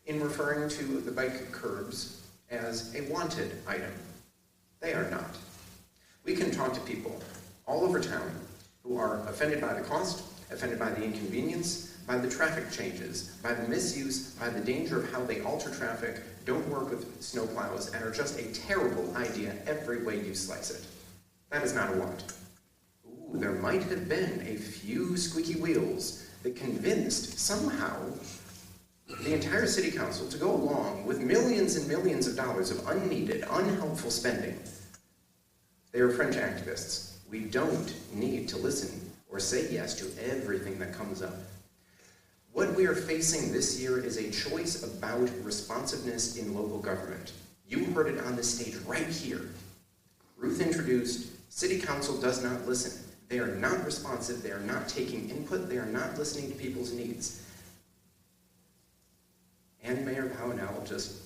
in referring to the bike curbs as a wanted item. They are not. We can talk to people all over town who are offended by the cost, offended by the inconvenience, by the traffic changes, by the misuse, by the danger of how they alter traffic, don't work with snowplows, and are just a terrible idea every way you slice it. That is not a want. Ooh, there might have been a few squeaky wheels that convinced somehow the entire city council to go along with millions and millions of dollars of unneeded, unhelpful spending. They are French activists. We don't need to listen or say yes to everything that comes up. What we are facing this year is a choice about responsiveness in local government. You heard it on the stage right here. Ruth introduced, City Council does not listen. They are not responsive, they are not taking input, they are not listening to people's needs. And Mayor Pownell just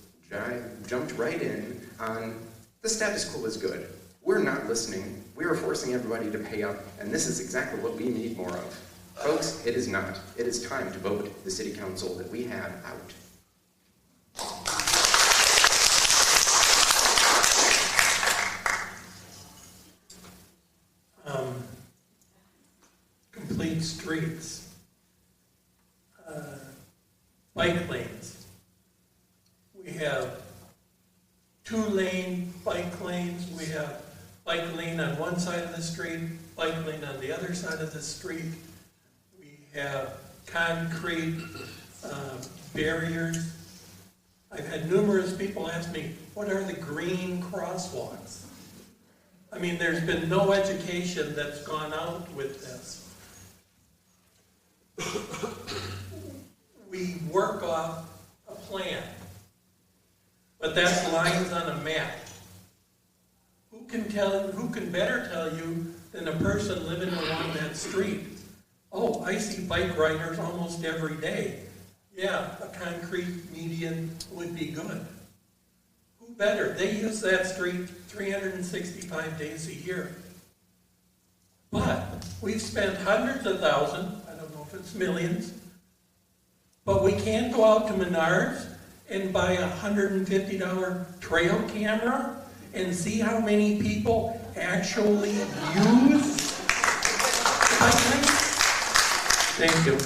jumped right in on the status quo is good. We're not listening, we are forcing everybody to pay up, and this is exactly what we need more of. Folks, it is not. It is time to vote the City Council that we have out. Complete streets, bike lanes. We have 2-lane bike lanes. We have bike lane on one side of the street, bike lane on the other side of the street. We have concrete barriers. I've had numerous people ask me, what are the green crosswalks? I mean, there's been no education that's gone out with this. We work off a plan, but that's lines on a map. Who can better tell you than a person living along that street? Oh, I see bike riders almost every day. Yeah, a concrete median would be good. Who better? They use that street 365 days a year. But we've spent hundreds of thousands, I don't know if it's millions, but we can't go out to Menards and buy a $150 trail camera and see how many people actually use bike lanes? Thank you.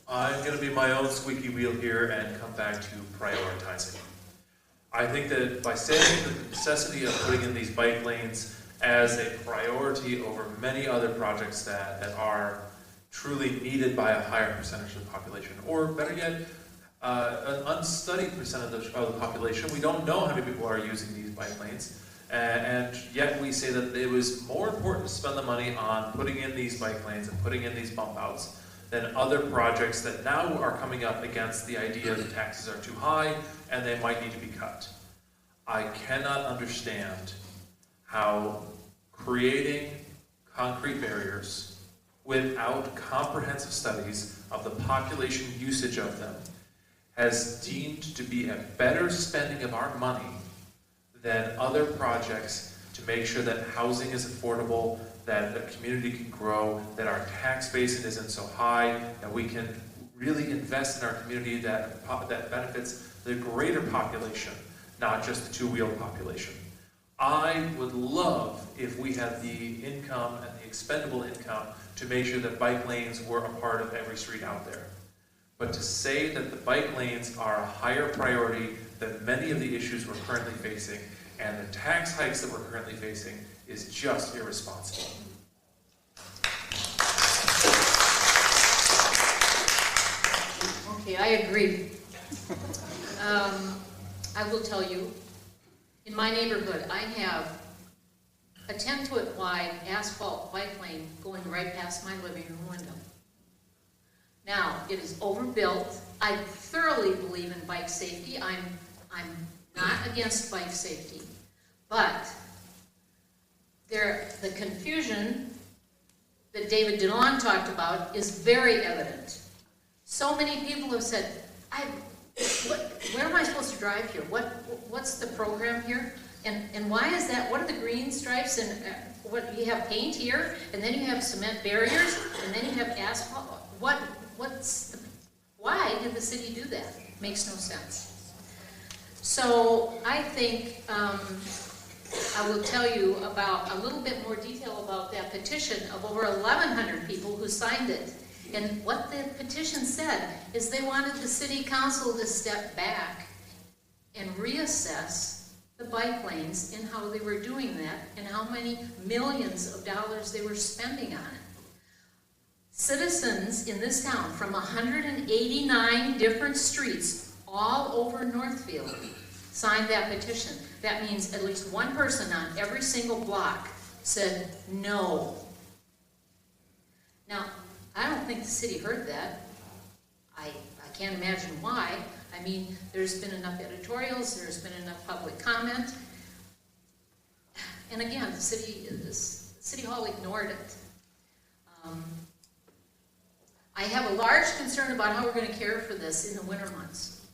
I'm going to be my own squeaky wheel here and come back to prioritizing. I think that by saying the necessity of putting in these bike lanes as a priority over many other projects that are truly needed by a higher percentage of the population, or better yet, an unstudied percentage of the population. We don't know how many people are using these bike lanes, and yet we say that it was more important to spend the money on putting in these bike lanes and putting in these bump outs than other projects that now are coming up against the idea that taxes are too high and they might need to be cut. I cannot understand how creating concrete barriers without comprehensive studies of the population usage of them has deemed to be a better spending of our money than other projects to make sure that housing is affordable, that the community can grow, that our tax base isn't so high, that we can really invest in our community that benefits the greater population, not just the two-wheeled population. I would love if we had the income and the expendable income to make sure that bike lanes were a part of every street out there. But to say that the bike lanes are a higher priority than many of the issues we're currently facing and the tax hikes that we're currently facing is just irresponsible. Okay, I agree. I will tell you, in my neighborhood, I have a 10-foot wide asphalt bike lane going right past my living room window. Now, it is overbuilt. I thoroughly believe in bike safety. I'm not against bike safety, but the confusion that David DeLon talked about is very evident. So many people have said, where am I supposed to drive here? What's the program here? And why is that? What are the green stripes? And what you have paint here, and then you have cement barriers, and then you have asphalt. Why did the city do that? Makes no sense. So I think I will tell you about a little bit more detail about that petition of over 1,100 people who signed it. And what the petition said is they wanted the city council to step back and reassess the bike lanes and how they were doing that and how many millions of dollars they were spending on it. Citizens in this town from 189 different streets all over Northfield signed that petition. That means at least one person on every single block said no. Now, I don't think the city heard that. I can't imagine why. I mean, there's been enough editorials, there's been enough public comment. And again, the City Hall ignored it. I have a large concern about how we're going to care for this in the winter months.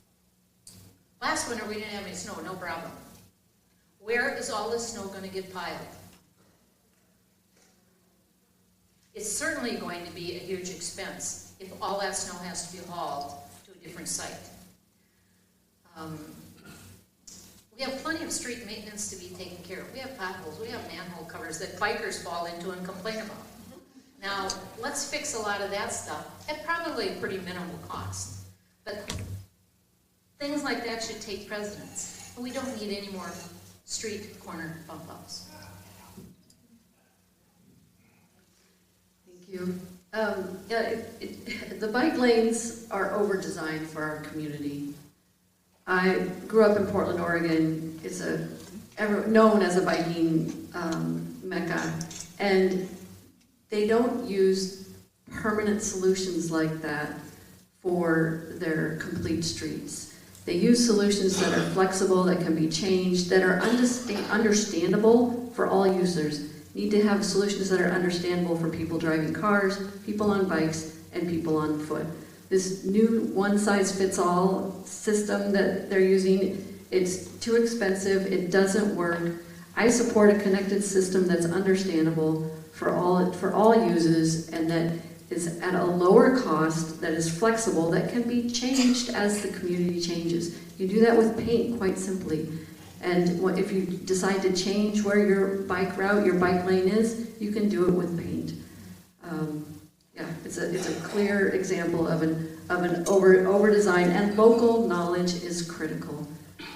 Last winter we didn't have any snow, no problem. Where is all this snow going to get piled? It's certainly going to be a huge expense if all that snow has to be hauled to a different site. We have plenty of street maintenance to be taken care of. We have potholes, we have manhole covers that bikers fall into and complain about. Now, let's fix a lot of that stuff at probably a pretty minimal cost. But things like that should take precedence. We don't need any more street corner bump ups. Thank you. The bike lanes are over-designed for our community. I grew up in Portland, Oregon. It's known as a biking mecca, and they don't use permanent solutions like that for their complete streets. They use solutions that are flexible, that can be changed, that are understandable for all users. Need to have solutions that are understandable for people driving cars, people on bikes, and people on foot. This new one-size-fits-all system that they're using, it's too expensive, it doesn't work. I support a connected system that's understandable for all users and that is at a lower cost, that is flexible, that can be changed as the community changes. You do that with paint, quite simply. And if you decide to change where your bike route, your bike lane is, you can do it with paint. Yeah, it's a clear example of an over design, and local knowledge is critical.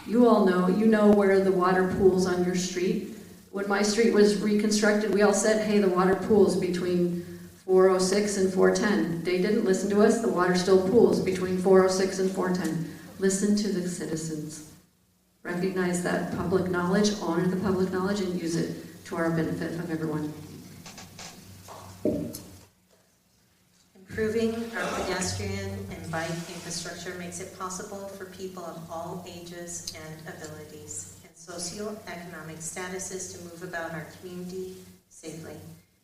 You all know where the water pools on your street. When my street was reconstructed, we all said, hey, the water pools between 406 and 410. They didn't listen to us. The water still pools between 406 and 410. Listen to the citizens. Recognize that public knowledge, honor the public knowledge, and use it to our benefit of everyone. Improving our pedestrian and bike infrastructure makes it possible for people of all ages and abilities and socioeconomic statuses to move about our community safely.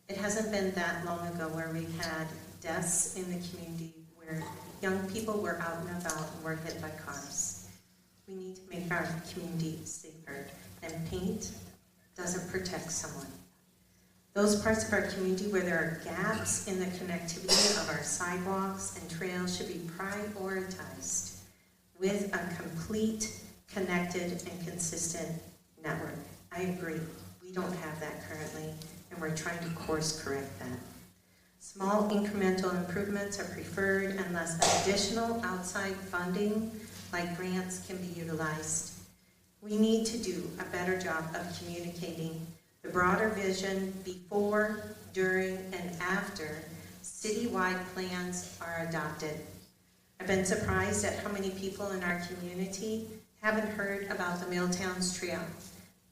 It hasn't been that long ago where we've had deaths in the community where young people were out and about and were hit by cars. We need to make our community safer, and paint doesn't protect someone. Those parts of our community where there are gaps in the connectivity of our sidewalks and trails should be prioritized with a complete, connected, and consistent network. I agree. We don't have that currently, and we're trying to course correct that. Small incremental improvements are preferred unless additional outside funding like grants can be utilized. We need to do a better job of communicating the broader vision before, during, and after citywide plans are adopted. I've been surprised at how many people in our community haven't heard about the Milltowns Trail.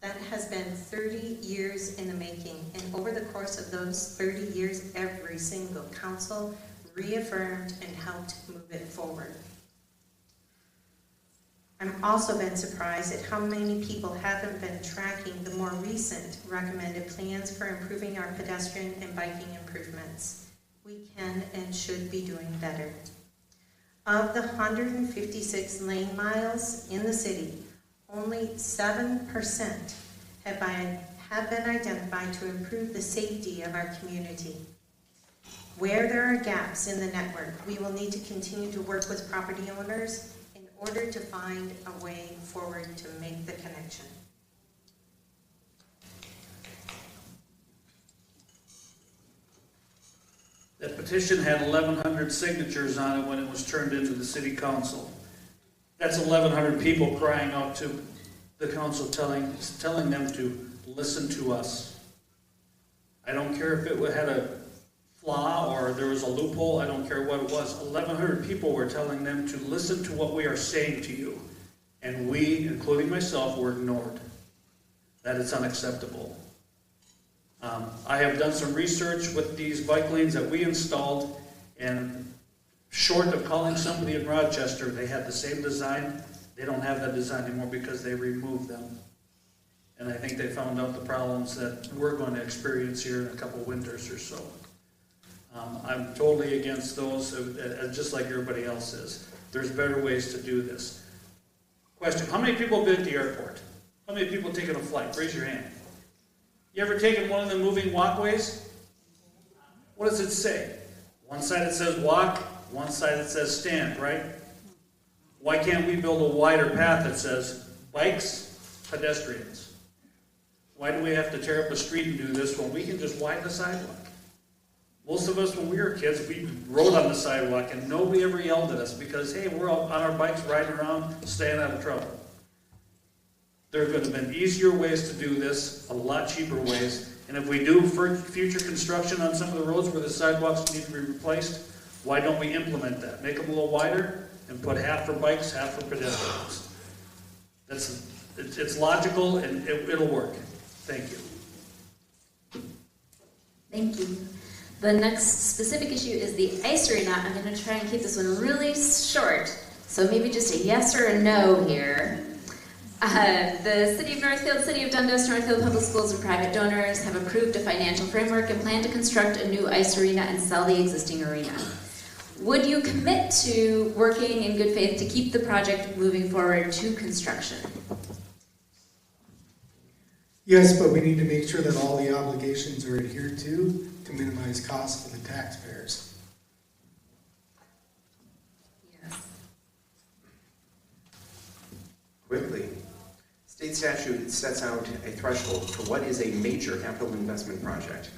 That has been 30 years in the making, and over the course of those 30 years, every single council reaffirmed and helped move it forward. I've also been surprised at how many people haven't been tracking the more recent recommended plans for improving our pedestrian and biking improvements. We can and should be doing better. Of the 156 lane miles in the city, only 7% have been identified to improve the safety of our community. Where there are gaps in the network, we will need to continue to work with property owners in order to find a way forward to make the connection. That petition had 1,100 signatures on it when it was turned into the city council. That's 1,100 people crying out to the council, telling them to listen to us. I don't care if it had a flaw or there was a loophole, I don't care what it was, 1,100 people were telling them to listen to what we are saying to you. And we, including myself, were ignored. That is unacceptable. I have done some research with these bike lanes that we installed, and short of calling somebody in Rochester, they had the same design. They don't have that design anymore because they removed them. And I think they found out the problems that we're going to experience here in a couple winters or so. I'm totally against those, just like everybody else is. There's better ways to do this. Question, how many people have been at the airport? How many people have taken a flight? Raise your hand. You ever taken one of the moving walkways? What does it say? One side it says walk, one side it says stand, right? Why can't we build a wider path that says bikes, pedestrians? Why do we have to tear up a street and do this when we can just widen the sidewalk? Most of us, when we were kids, we rode on the sidewalk and nobody ever yelled at us because, hey, we're all on our bikes riding around, staying out of trouble. There could have been easier ways to do this, a lot cheaper ways, and if we do future construction on some of the roads where the sidewalks need to be replaced, why don't we implement that? Make them a little wider and put half for bikes, half for pedestrians. It's logical and it'll work. Thank you. Thank you. The next specific issue is the ice arena. I'm going to try and keep this one really short, so maybe just a yes or a no here. The City of Northfield, City of Dundas, Northfield Public Schools, and private donors have approved a financial framework and plan to construct a new ice arena and sell the existing arena. Would you commit to working in good faith to keep the project moving forward to construction? Yes, but we need to make sure that all the obligations are adhered to minimize costs for the taxpayers. Yes. Quickly, state statute sets out a threshold for what is a major capital investment project.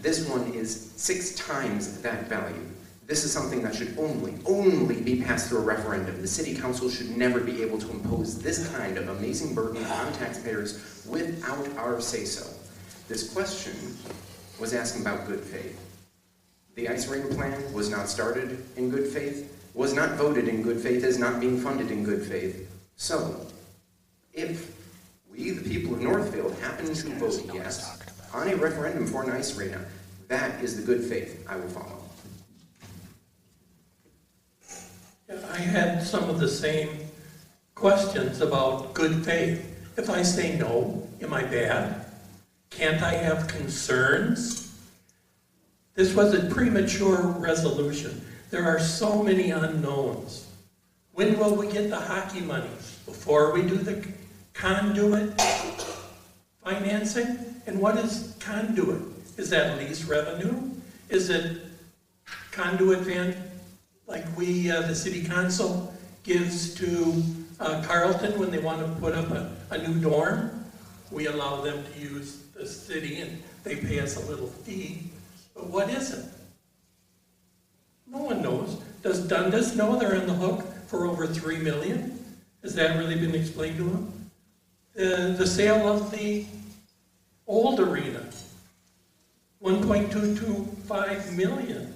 This one is 6 times that value. This is something that should only be passed through a referendum. The city council should never be able to impose this kind of amazing burden on taxpayers without our say-so. This question was asking about good faith. The ice arena plan was not started in good faith, was not voted in good faith, is not being funded in good faith. So, if we, the people of Northfield, happen to vote yes on a referendum for an ice arena, that is the good faith I will follow. I had some of the same questions about good faith. If I say no, am I bad? Can't I have concerns? This was a premature resolution. There are so many unknowns. When will we get the hockey money? Before we do the conduit financing? And what is conduit? Is that lease revenue? Is it conduit like we, the city council, gives to Carleton when they want to put up a new dorm? We allow them to use the city and they pay us a little fee. But what is it? No one knows. Does Dundas know they're on the hook for over $3 million? Has that really been explained to them? The sale of the old arena, $1.225 million.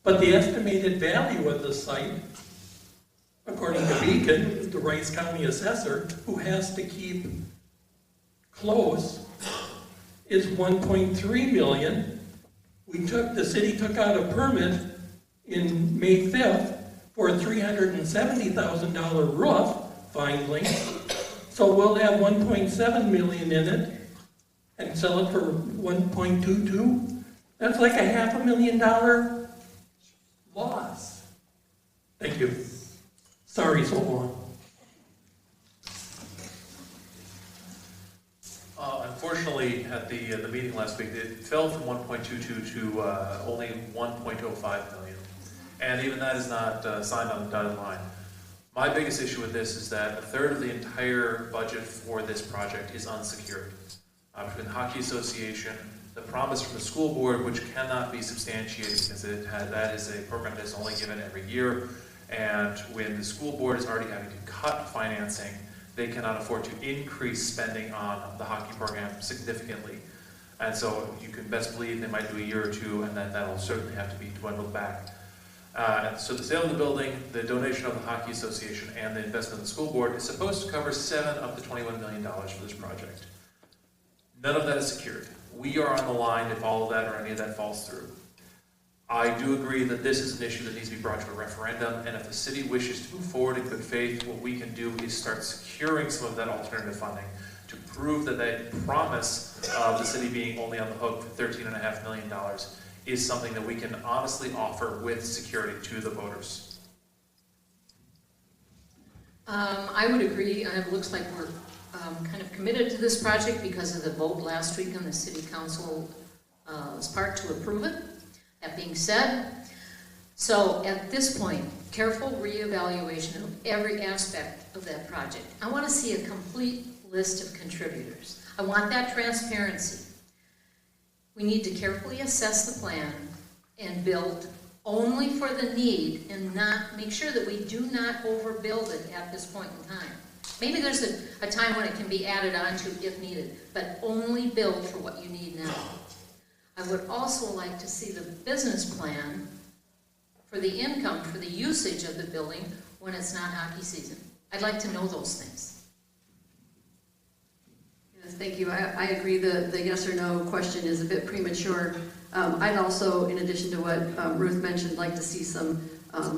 But the estimated value of the site, according to Beacon, the Rice County assessor, who has to keep close, is $1.3 million. The city took out a permit in May 5th for a $370,000 roof, finally. So we'll have $1.7 million in it and sell it for $1.22. That's like a $500,000 loss. Thank you. Sorry so long. Unfortunately, at the meeting last week, it fell from 1.22 to only 1.05 million. And even that is not signed on the dotted line. My biggest issue with this is that a third of the entire budget for this project is unsecured. Between the Hockey Association, the promise from the school board, which cannot be substantiated because that is a program that is only given every year, and when the school board is already having to cut financing, they cannot afford to increase spending on the hockey program significantly. And so you can best believe they might do a year or two, and then that'll certainly have to be dwindled back. So the sale of the building, the donation of the Hockey Association, and the investment of the school board is supposed to cover 7 of the $21 million for this project. None of that is secured. We are on the line if all of that or any of that falls through. I do agree that this is an issue that needs to be brought to a referendum, and if the city wishes to move forward in good faith, what we can do is start securing some of that alternative funding to prove that that promise of the city being only on the hook for $13.5 million is something that we can honestly offer with security to the voters. I would agree. It looks like we're kind of committed to this project because of the vote last week on the city council's part to approve it. That being said, so at this point, careful reevaluation of every aspect of that project. I want to see a complete list of contributors. I want that transparency. We need to carefully assess the plan and build only for the need and not make sure that we do not overbuild it at this point in time. Maybe there's a time when it can be added on to if needed, but only build for what you need now. I would also like to see the business plan for the income, for the usage of the building when it's not hockey season. I'd like to know those things. Yes, thank you. I agree the yes or no question is a bit premature. I'd also, in addition to what Ruth mentioned, like to see some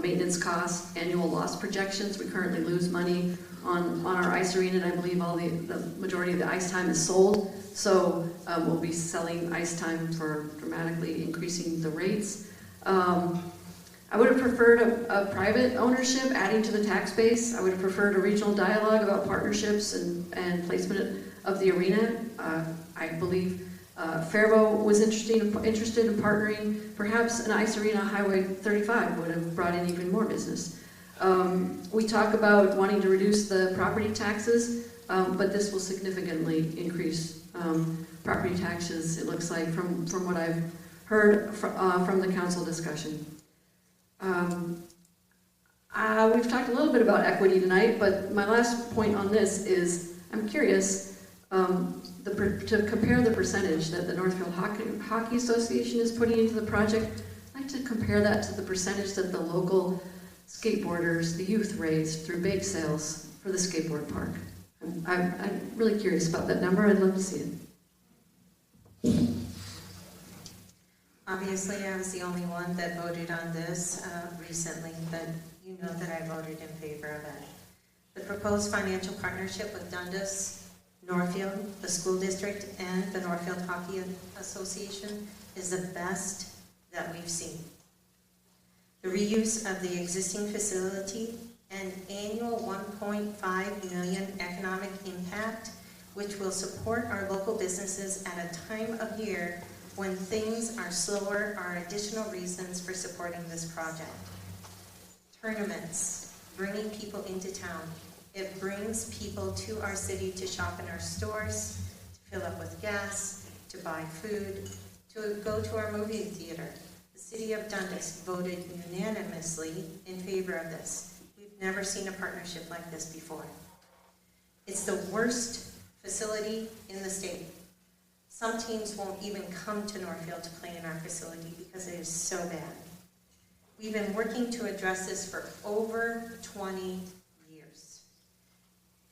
maintenance costs, annual loss projections. We currently lose money on our ice arena, and I believe all the majority of the ice time is sold. So we'll be selling ice time for dramatically increasing the rates. I would have preferred a private ownership adding to the tax base. I would have preferred a regional dialogue about partnerships and placement of the arena. I believe Faribault was interested in partnering. Perhaps an ice arena on Highway 35 would have brought in even more business. We talk about wanting to reduce the property taxes, but this will significantly increase property taxes, it looks like, from what I've heard from the council discussion. We've talked a little bit about equity tonight, but my last point on this is I'm curious to compare the percentage that the Northfield Hockey Association is putting into the project. I'd like to compare that to the percentage that the local skateboarders, the youth raised through bake sales for the skateboard park. I'm really curious about that number. I'd love to see it. Obviously, I was the only one that voted on this recently, but you know that I voted in favor of it. The proposed financial partnership with Dundas, Northfield, the school district, and the Northfield Hockey Association is the best that we've seen. The reuse of the existing facility, an annual $1.5 million economic impact, which will support our local businesses at a time of year when things are slower, are additional reasons for supporting this project. Tournaments, bringing people into town. It brings people to our city to shop in our stores, to fill up with gas, to buy food, to go to our movie theater. The city of Dundas voted unanimously in favor of this. We've never seen a partnership like this before. It's the worst facility in the state. Some teams won't even come to Northfield to play in our facility because it is so bad. We've been working to address this for over 20 years.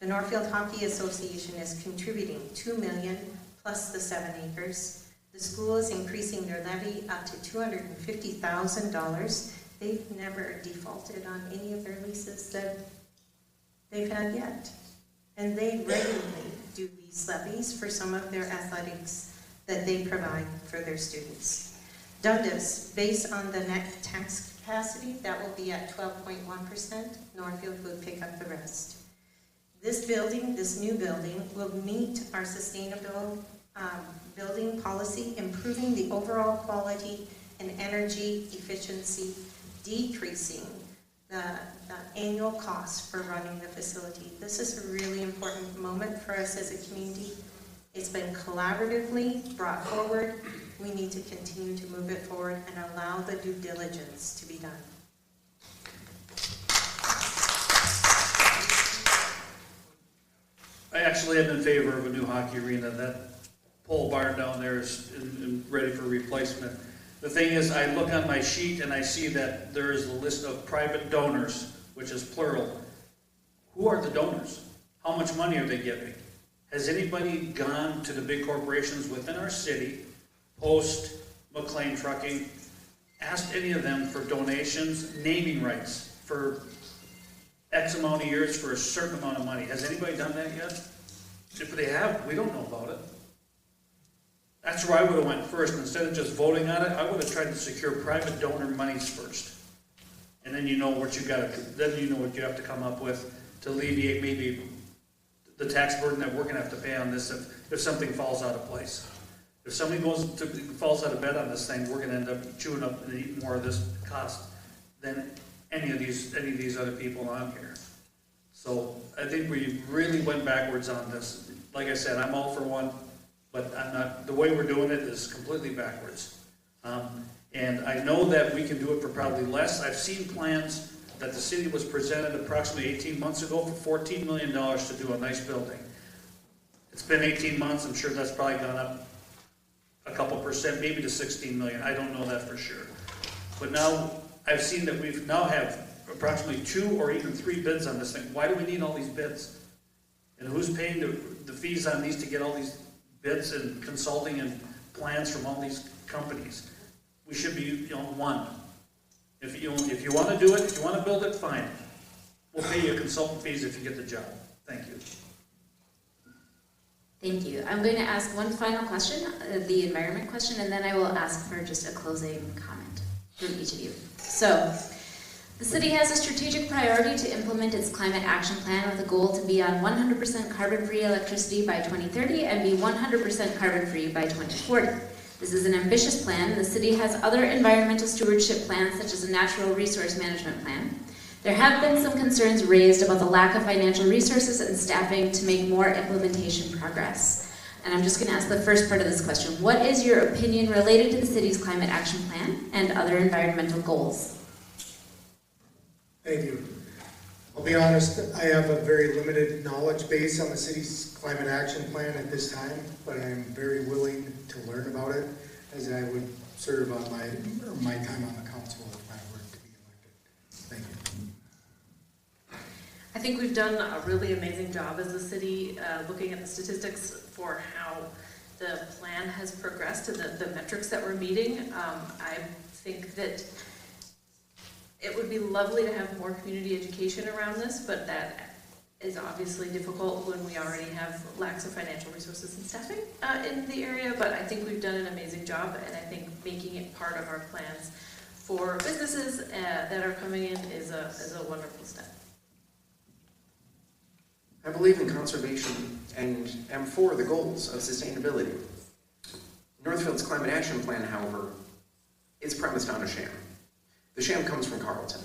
The Northfield Hockey Association is contributing $2 million plus the 7 acres. The school is increasing their levy up to $250,000. They've never defaulted on any of their leases that they've had yet. And they regularly do these levies for some of their athletics that they provide for their students. Dundas, based on the net tax capacity, that will be at 12.1%. Northfield will pick up the rest. This building, this new building, will meet our sustainable building policy, improving the overall quality and energy efficiency, decreasing the annual cost for running the facility. This is a really important moment for us as a community. It's been collaboratively brought forward. We need to continue to move it forward and allow the due diligence to be done. I actually am in favor of a new hockey arena. That pole barn down there is ready for replacement. The thing is, I look on my sheet and I see that there is a list of private donors, which is plural. Who are the donors? How much money are they giving? Has anybody gone to the big corporations within our city, Post, McLean Trucking, asked any of them for donations, naming rights for X amount of years for a certain amount of money? Has anybody done that yet? If they have, we don't know about it. That's where I would have went first. Instead of just voting on it, I would have tried to secure private donor monies first. And then you know what you have to come up with to alleviate maybe the tax burden that we're gonna have to pay on this if something falls out of place. If somebody falls out of bed on this thing, we're gonna end up chewing up and eating more of this cost than any of these other people on here. So I think we really went backwards on this. Like I said, I'm all for one, but I'm not. The way we're doing it is completely backwards. And I know that we can do it for probably less. I've seen plans that the city was presented approximately 18 months ago for $14 million to do a nice building. It's been 18 months. I'm sure that's probably gone up a couple percent, maybe to 16 million. I don't know that for sure. But now I've seen that we've now have approximately 2 or even 3 bids on this thing. Why do we need all these bids? And who's paying the fees on these to get all these bids and consulting and plans from all these companies? We should be one. If you want to do it, if you want to build it, fine. We'll pay you consultant fees if you get the job. Thank you. Thank you. I'm going to ask one final question, the environment question, and then I will ask for just a closing comment from each of you. So, the city has a strategic priority to implement its climate action plan with a goal to be on 100% carbon-free electricity by 2030 and be 100% carbon-free by 2040. This is an ambitious plan. The city has other environmental stewardship plans, such as a natural resource management plan. There have been some concerns raised about the lack of financial resources and staffing to make more implementation progress. And I'm just going to ask the first part of this question. What is your opinion related to the city's climate action plan and other environmental goals? Thank you. I'll be honest, I have a very limited knowledge base on the city's climate action plan at this time, but I am very willing to learn about it as I would serve on my time on the council if I were to be elected. Thank you. I think we've done a really amazing job as a city looking at the statistics for how the plan has progressed and the metrics that we're meeting. I think that it would be lovely to have more community education around this, but that is obviously difficult when we already have lacks of financial resources and staffing in the area, but I think we've done an amazing job, and I think making it part of our plans for businesses that are coming in is a wonderful step. I believe in conservation and am for the goals of sustainability. Northfield's climate action plan, however, is premised on a sham. The sham comes from Carleton,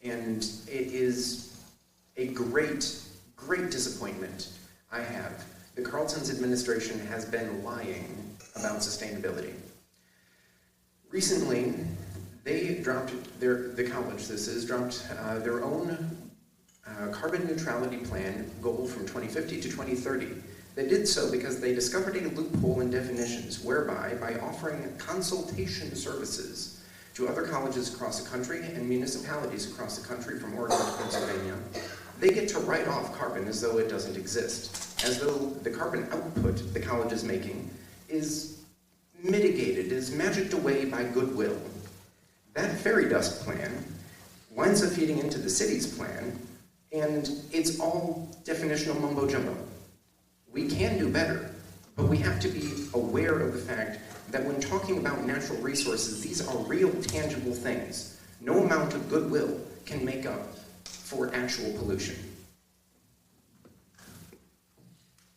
and it is a great, great disappointment I have that Carleton's administration has been lying about sustainability. Recently, they dropped the college dropped their own carbon neutrality plan goal from 2050 to 2030. They did so because they discovered a loophole in definitions whereby, by offering consultation services to other colleges across the country and municipalities across the country from Oregon to Pennsylvania, they get to write off carbon as though it doesn't exist, as though the carbon output the college is making is mitigated, is magicked away by goodwill. That fairy dust plan winds up feeding into the city's plan, and it's all definitional mumbo-jumbo. We can do better, but we have to be aware of the fact that when talking about natural resources, these are real, tangible things. No amount of goodwill can make up for actual pollution.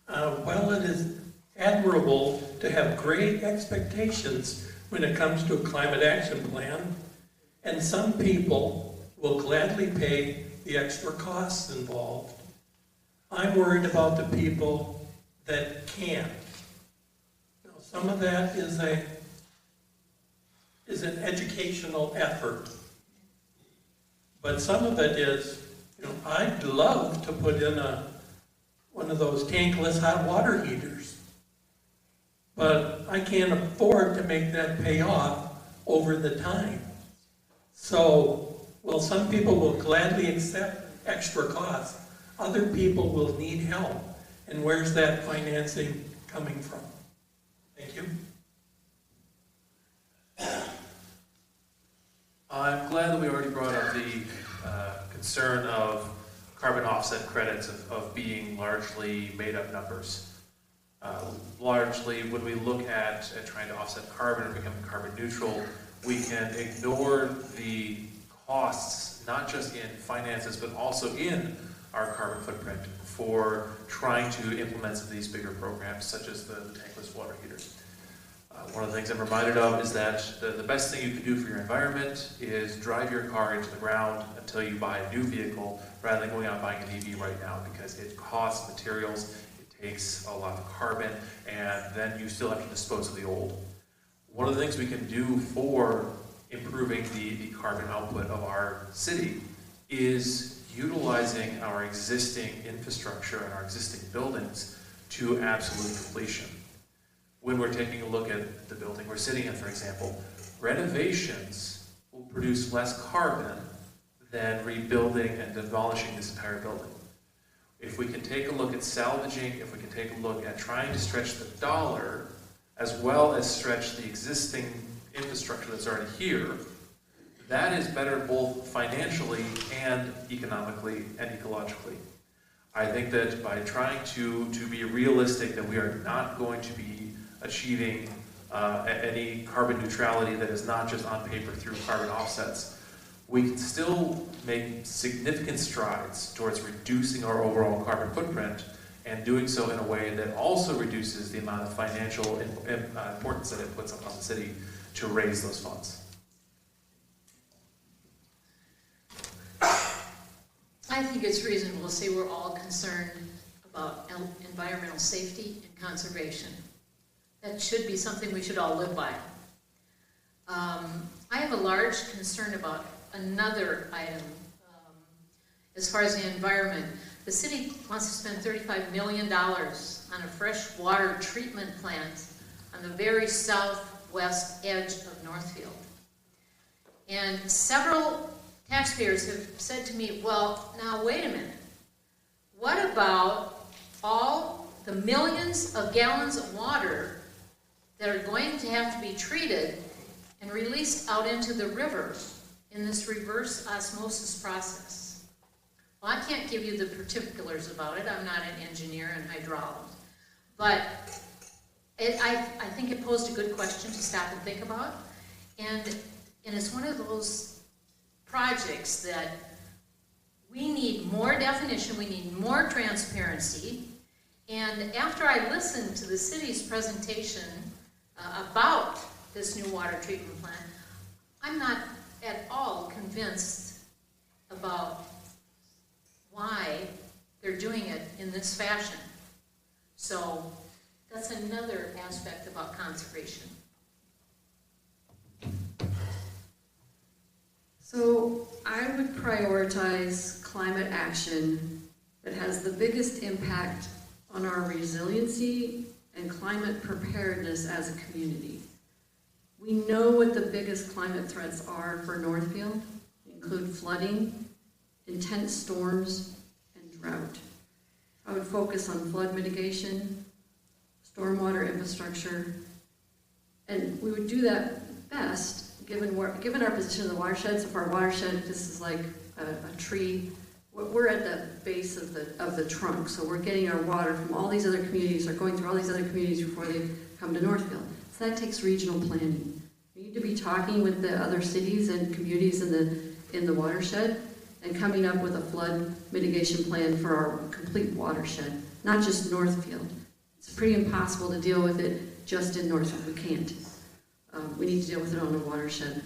Well, it is admirable to have great expectations when it comes to a climate action plan, and some people will gladly pay the extra costs involved. I'm worried about the people that can't. Some of that is an educational effort, but some of it is, I'd love to put in one of those tankless hot water heaters, but I can't afford to make that pay off over the time. So, while some people will gladly accept extra costs, other people will need help. And where's that financing coming from? Thank you. I'm glad that we already brought up the concern of carbon offset credits of being largely made-up numbers. Largely, when we look at trying to offset carbon and become carbon neutral, we can ignore the costs, not just in finances, but also in our carbon footprint for trying to implement some of these bigger programs, such as the tankless water heater. One of the things I'm reminded of is that the best thing you can do for your environment is drive your car into the ground until you buy a new vehicle, rather than going out and buying an EV right now, because it costs materials, it takes a lot of carbon, and then you still have to dispose of the old. One of the things we can do for improving the carbon output of our city is utilizing our existing infrastructure and our existing buildings to absolute completion. When we're taking a look at the building we're sitting in, for example, renovations will produce less carbon than rebuilding and demolishing this entire building. If we can take a look at salvaging, if we can take a look at trying to stretch the dollar, as well as stretch the existing infrastructure that's already here, that is better both financially and economically and ecologically. I think that by trying to be realistic that we are not going to be achieving any carbon neutrality that is not just on paper through carbon offsets, we can still make significant strides towards reducing our overall carbon footprint, and doing so in a way that also reduces the amount of financial importance that it puts upon the city to raise those funds. I think it's reasonable to say we're all concerned about environmental safety and conservation. That should be something we should all live by. I have a large concern about another item as far as the environment. The city wants to spend $35 million on a fresh water treatment plant on the very southwest edge of Northfield. And several taxpayers have said to me, well, now wait a minute. What about all the millions of gallons of water that are going to have to be treated and released out into the river in this reverse osmosis process? Well, I can't give you the particulars about it. I'm not an engineer in hydraulics. But I think it posed a good question to stop and think about. And it's one of those projects that we need more definition, we need more transparency. And after I listened to the city's presentation about this new water treatment plant, I'm not at all convinced about why they're doing it in this fashion. So that's another aspect about conservation. So I would prioritize climate action that has the biggest impact on our resiliency and climate preparedness as a community. We know what the biggest climate threats are for Northfield. They include flooding, intense storms, and drought. I would focus on flood mitigation, stormwater infrastructure, and we would do that best given our position in the watershed. So for our watershed, this is like a tree. We're at the base of the trunk, so we're getting our water from all these other communities, or going through all these other communities before they come to Northfield. So that takes regional planning. We need to be talking with the other cities and communities in the watershed and coming up with a flood mitigation plan for our complete watershed, not just Northfield. It's pretty impossible to deal with it just in Northfield. We can't. We need to deal with it on a watershed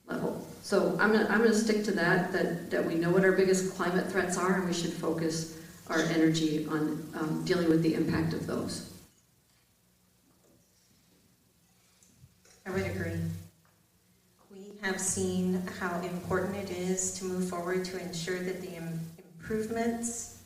level. So I'm gonna stick to that we know what our biggest climate threats are, and we should focus our energy on dealing with the impact of those. I would agree. We have seen how important it is to move forward to ensure that the improvements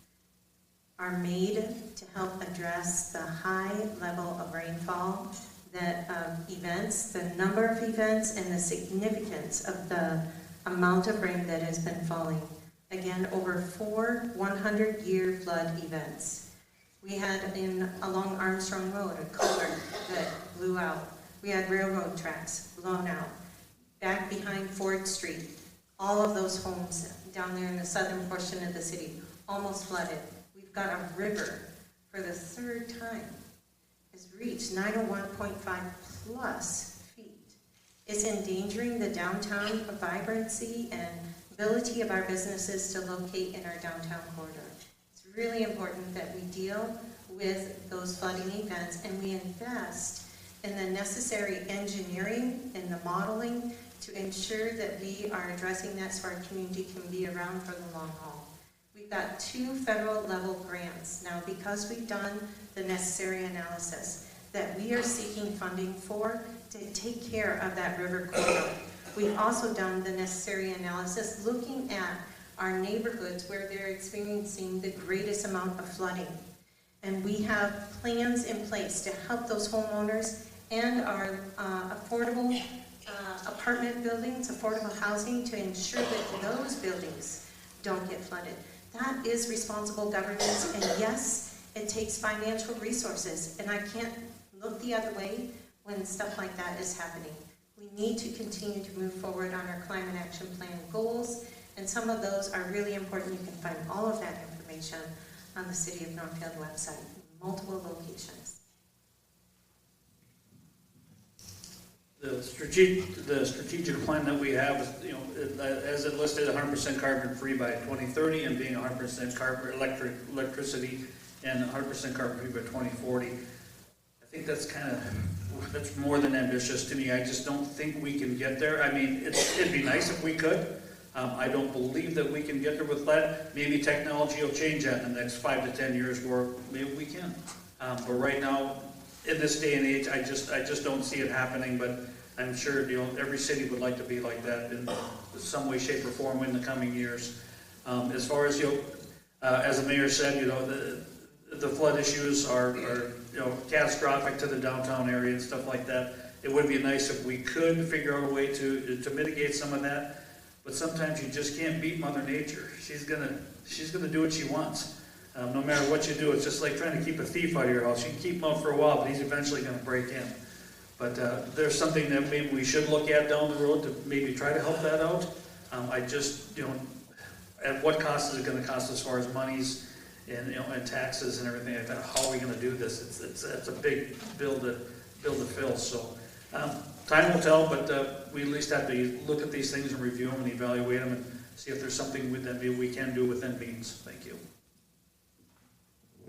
are made to help address the high level of rainfall, that events, the number of events, and the significance of the amount of rain that has been falling. Again, over 4 100-year flood events. We had along Armstrong Road a culvert that blew out. We had railroad tracks blown out. Back behind Ford Street, all of those homes down there in the southern portion of the city almost flooded. We've got a river for the third time has reached 901.5 plus feet. It's endangering the downtown vibrancy and ability of our businesses to locate in our downtown corridor. It's really important that we deal with those flooding events and we invest in the necessary engineering and the modeling to ensure that we are addressing that so our community can be around for the long haul. We've got 2 federal level grants. Now, because we've done the necessary analysis that we are seeking funding for to take care of that river corridor. We've also done the necessary analysis looking at our neighborhoods where they're experiencing the greatest amount of flooding. And we have plans in place to help those homeowners and our affordable apartment buildings, affordable housing, to ensure that those buildings don't get flooded. That is responsible governance, and yes, it takes financial resources, and I can't look the other way when stuff like that is happening. We need to continue to move forward on our climate action plan goals, and some of those are really important. You can find all of that information on the City of Northfield website in multiple locations. The strategic plan that we have is, as it listed, 100% carbon free by 2030 and being 100% carbon electricity and 100% carbon free by 2040. I think that's more than ambitious to me. I just don't think we can get there. I mean, it'd be nice if we could. I don't believe that we can get there with that. Maybe technology will change that in the next 5 to 10 years, where maybe we can. But right now, in this day and age, I just don't see it happening. But I'm sure every city would like to be like that in some way, shape, or form in the coming years. As far as as the mayor said, the flood issues are catastrophic to the downtown area and stuff like that. It would be nice if we could figure out a way to mitigate some of that. But sometimes you just can't beat Mother Nature. She's gonna do what she wants. No matter what you do, it's just like trying to keep a thief out of your house. You can keep him out for a while, but he's eventually going to break in. But there's something that maybe we should look at down the road to maybe try to help that out. I just, at what cost is it going to cost as far as monies and taxes and everything like that? How are we going to do this? It's a big bill to fill. So time will tell, but we at least have to look at these things and review them and evaluate them and see if there's something that we can do within means. Thank you.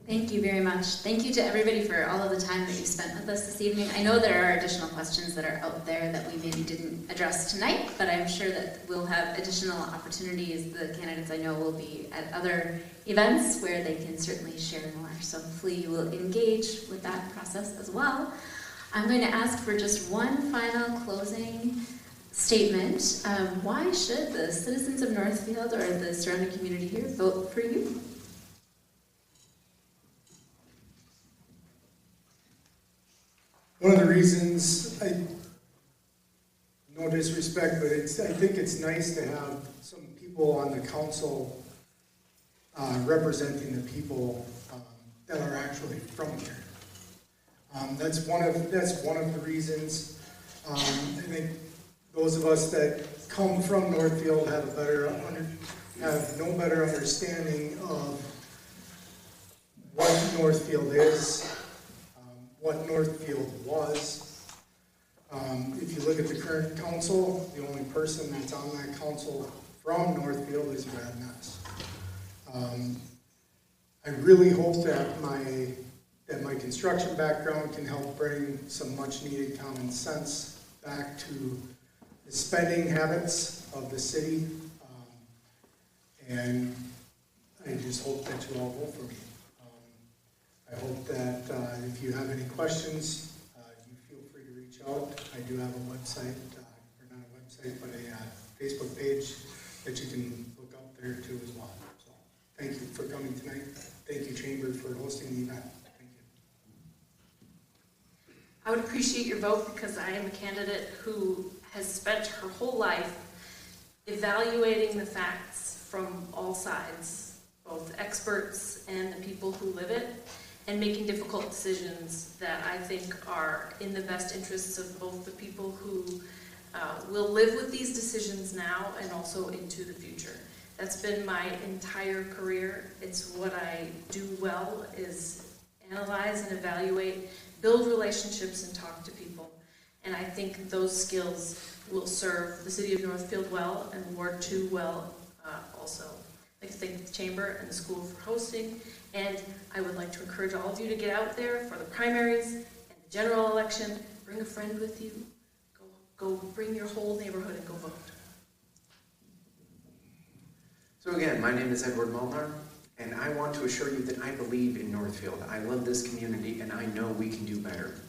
Thank you very much. Thank you to everybody for all of the time that you spent with us this evening. I know there are additional questions that are out there that we maybe didn't address tonight, but I'm sure that we'll have additional opportunities. The candidates I know will be at other events where they can certainly share more. So hopefully you will engage with that process as well. I'm going to ask for just one final closing statement. Why should the citizens of Northfield or the surrounding community here vote for you? One of the reasons, no disrespect, but I think it's nice to have some people on the council representing the people that are actually from here. That's one of the reasons. I think those of us that come from Northfield have no better understanding of what Northfield is, what Northfield was. If you look at the current council, the only person that's on that council from Northfield is Brad Ness. I really hope that my construction background can help bring some much needed common sense back to the spending habits of the city. And I just hope that you all vote for me. I hope that if you have any questions, you feel free to reach out. I do have a website, or not a website, but a Facebook page that you can look up there too as well. So thank you for coming tonight. thank you, Chamber, for hosting the event. Thank you. I would appreciate your vote because I am a candidate who has spent her whole life evaluating the facts from all sides, both experts and the people who live it, and making difficult decisions that I think are in the best interests of both the people who will live with these decisions now and also into the future. That's been my entire career. It's what I do well, is analyze and evaluate, build relationships and talk to people. And I think those skills will serve the city of Northfield well and Ward 2 well also. I'd like to thank the Chamber and the school for hosting, and I would like to encourage all of you to get out there for the primaries and the general election. Bring a friend with you. Go bring your whole neighborhood and go vote. So again, my name is Edward Molnar, and I want to assure you that I believe in Northfield. I love this community, and I know we can do better.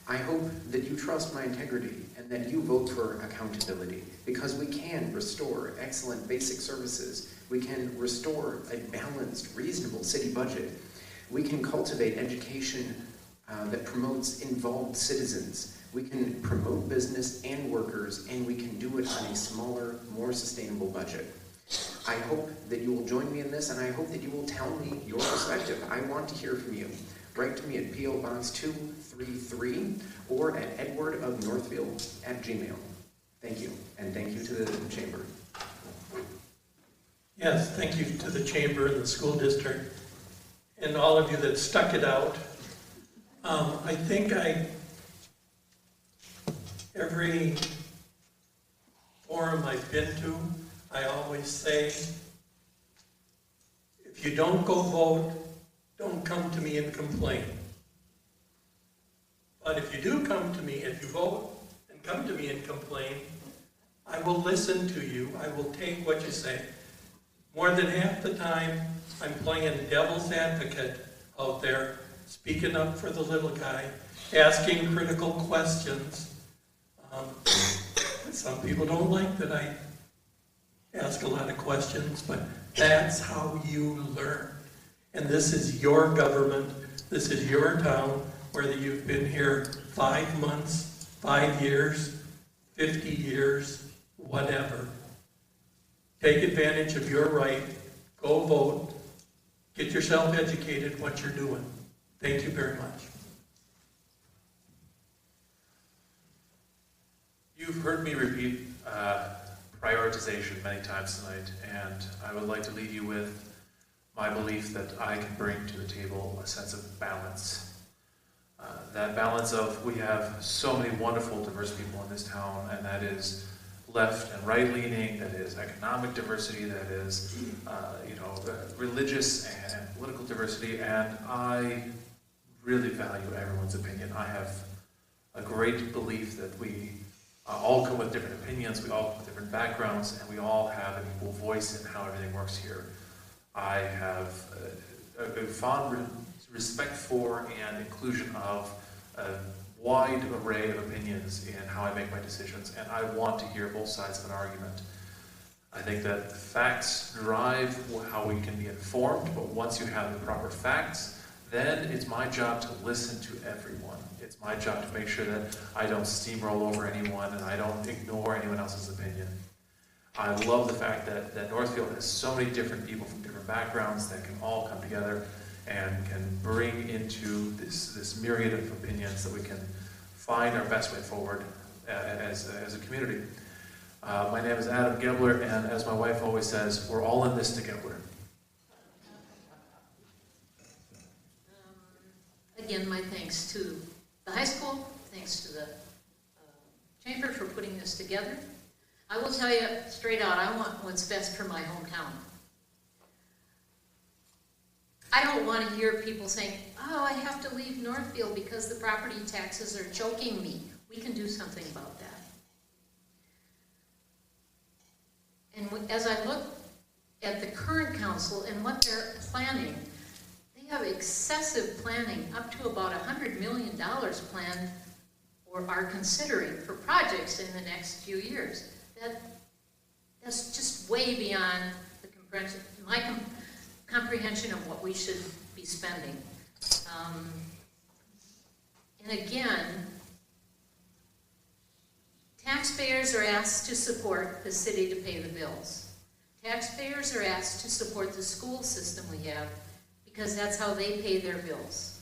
I hope that you trust my integrity and that you vote for accountability, because we can restore excellent basic services. We can restore a balanced, reasonable city budget. We can cultivate education that promotes involved citizens. We can promote business and workers, and we can do it on a smaller, more sustainable budget. I hope that you will join me in this, and I hope that you will tell me your perspective. I want to hear from you. Write to me at P.O. Box 233 or at edwardofnorthfield@gmail.com. Thank you, and thank you to the Chamber. Yes, thank you to the Chamber and the school district and all of you that stuck it out. I think every forum I've been to, I always say, if you don't go vote, don't come to me and complain. But if you do come to me, if you vote and come to me and complain, I will listen to you. I will take what you say. More than half the time, I'm playing devil's advocate out there, speaking up for the little guy, asking critical questions. Some people don't like that I ask a lot of questions, but that's how you learn. And this is your government, this is your town, whether you've been here 5 months, 5 years, 50 years, whatever. Take advantage of your right, go vote, get yourself educated what you're doing. Thank you very much. You've heard me repeat prioritization many times tonight, and I would like to leave you with my belief that I can bring to the table a sense of balance. That balance of, we have so many wonderful, diverse people in this town, and that is left and right-leaning, that is economic diversity, that is religious and political diversity, and I really value everyone's opinion. I have a great belief that we all come with different opinions, we all come with different backgrounds, and we all have an equal voice in how everything works here. I have a fond respect for and inclusion of a wide array of opinions in how I make my decisions, and I want to hear both sides of an argument. I think that the facts drive how we can be informed, but once you have the proper facts, then it's my job to listen to everyone. It's my job to make sure that I don't steamroll over anyone and I don't ignore anyone else's opinion. I love the fact that Northfield has so many different people from different backgrounds that can all come together and can bring into this myriad of opinions that we can find our best way forward as a community. My name is Adam Gebler, and as my wife always says, we're all in this together. Again, my thanks to the high school, thanks to the Chamber for putting this together. I will tell you straight out, I want what's best for my hometown. I don't want to hear people saying, oh, I have to leave Northfield because the property taxes are choking me. We can do something about that. And as I look at the current council and what they're planning, they have excessive planning, up to about $100 million planned or are considering for projects in the next few years. That's just way beyond the my comprehension of what we should be spending. And again, taxpayers are asked to support the city to pay the bills. Taxpayers are asked to support the school system we have because that's how they pay their bills.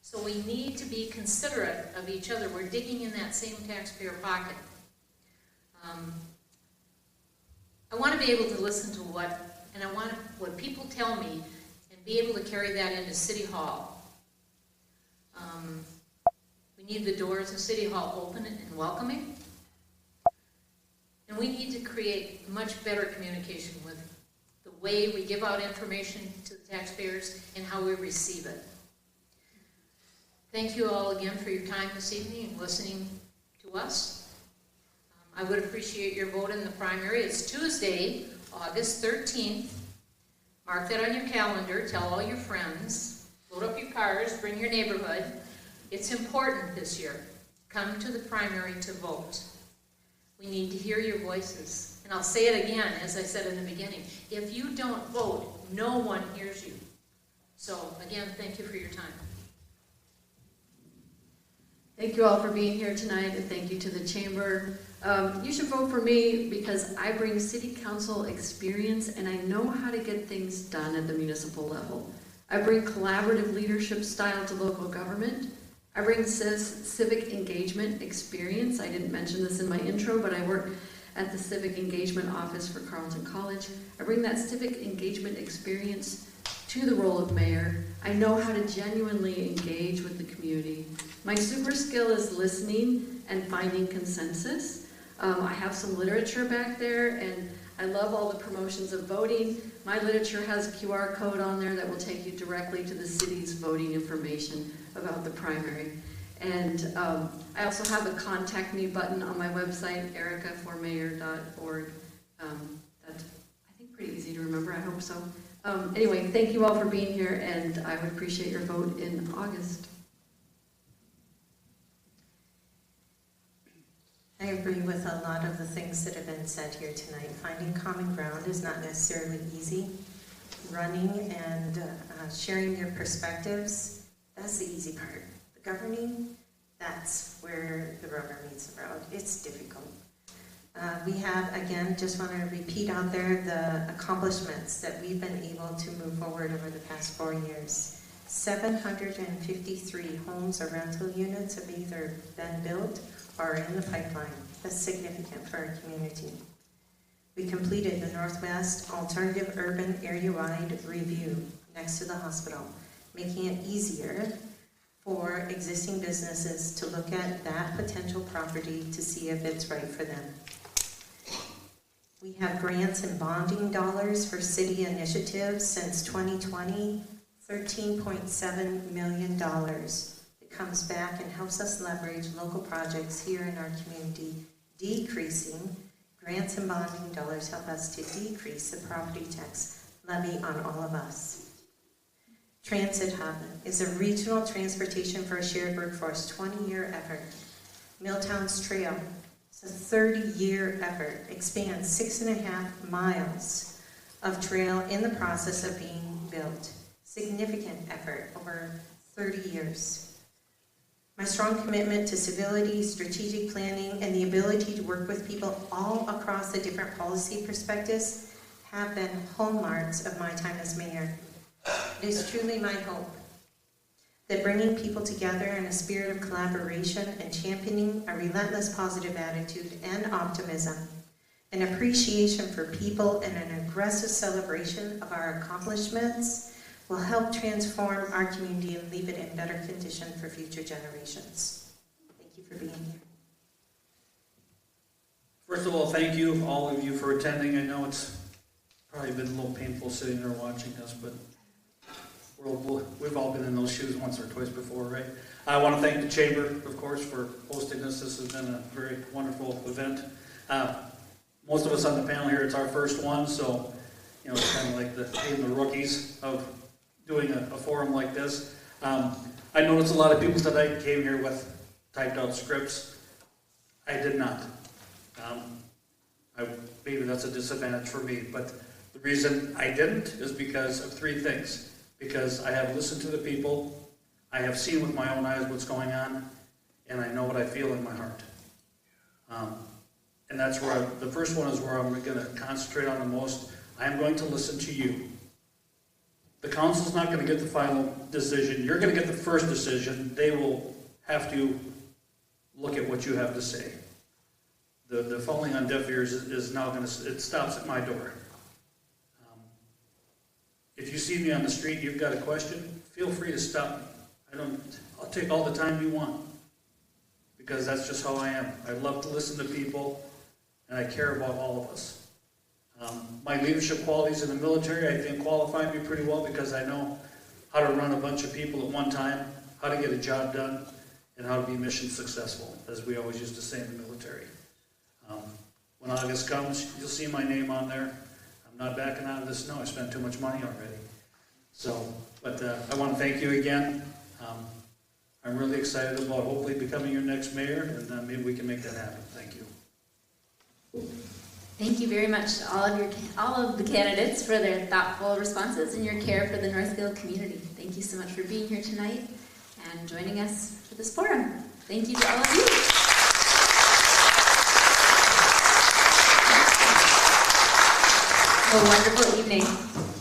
So we need to be considerate of each other. We're digging in that same taxpayer pocket. I want to be able to listen to what people tell me and be able to carry that into City Hall. We need the doors of City Hall open and welcoming. And we need to create much better communication with the way we give out information to the taxpayers and how we receive it. Thank you all again for your time this evening and listening to us. I would appreciate your vote in the primary. It's Tuesday, August 13th. Mark that on your calendar. Tell all your friends. Load up your cars. Bring your neighborhood. It's important this year. Come to the primary to vote. We need to hear your voices. And I'll say it again, as I said in the beginning. If you don't vote, no one hears you. So, again, thank you for your time. Thank you all for being here tonight, and thank you to the Chamber. You should vote for me because I bring City Council experience and I know how to get things done at the municipal level. I bring collaborative leadership style to local government. I bring civic engagement experience. I didn't mention this in my intro, but I work at the Civic Engagement Office for Carleton College. I bring that civic engagement experience to the role of mayor. I know how to genuinely engage with the community. My super skill is listening and finding consensus. I have some literature back there, and I love all the promotions of voting. My literature has a QR code on there that will take you directly to the city's voting information about the primary. And I also have a contact me button on my website, ericaformayor.org. That's, I think, pretty easy to remember. I hope so. Anyway, thank you all for being here, and I would appreciate your vote in August. I agree with a lot of the things that have been said here tonight. Finding common ground is not necessarily easy. Running and sharing your perspectives, that's the easy part. The governing, that's where the rubber meets the road. It's difficult. We have, again, just want to repeat out there the accomplishments that we've been able to move forward over the past 4 years. 753 homes or rental units have either been built or are in the pipeline. That's significant for our community. We completed the Northwest Alternative Urban Area-wide Review next to the hospital, making it easier for existing businesses to look at that potential property to see if it's right for them. We have grants and bonding dollars for city initiatives since 2020, $13.7 million. It comes back and helps us leverage local projects here in our community, decreasing. Grants and bonding dollars help us to decrease the property tax levy on all of us. Transit Hub is a regional transportation for a shared workforce, 20-year effort. Milltown's Trail, it's a 30-year effort, expands 6.5 miles of trail in the process of being built. Significant effort over 30 years. My strong commitment to civility, strategic planning, and the ability to work with people all across the different policy perspectives have been hallmarks of my time as mayor. It is truly my hope that bringing people together in a spirit of collaboration and championing a relentless positive attitude and optimism, an appreciation for people, and an aggressive celebration of our accomplishments will help transform our community and leave it in better condition for future generations. Thank you for being here. First of all, thank you, all of you, for attending. I know it's probably been a little painful sitting there watching us, but we've all been in those shoes once or twice before, right? I want to thank the Chamber, of course, for hosting this. This has been a very wonderful event. Most of us on the panel here, it's our first one, so you know, it's kind of like the rookies of doing a forum like this. I noticed a lot of people tonight came here with typed out scripts. I did not. Maybe that's a disadvantage for me, but the reason I didn't is because of three things. Because I have listened to the people, I have seen with my own eyes what's going on, and I know what I feel in my heart. And that's where the first one is where I'm going to concentrate on the most. I am going to listen to you. The council's not going to get the final decision. You're going to get the first decision. They will have to look at what you have to say. The falling on deaf ears is now going to, it stops at my door. If you see me on the street, you've got a question, feel free to stop me. I'll take all the time you want, because that's just how I am. I love to listen to people, and I care about all of us. My leadership qualities in the military, I think, qualify me pretty well, because I know how to run a bunch of people at one time, how to get a job done, and how to be mission successful, as we always used to say in the military. When August comes, you'll see my name on there. I'm not backing out of this, no, I spent too much money already. So, but I want to thank you again. I'm really excited about hopefully becoming your next mayor, and maybe we can make that happen. Thank you. Thank you very much to all of the candidates for their thoughtful responses and your care for the Northfield community. Thank you so much for being here tonight and joining us for this forum. Thank you to all of you. Have a wonderful evening.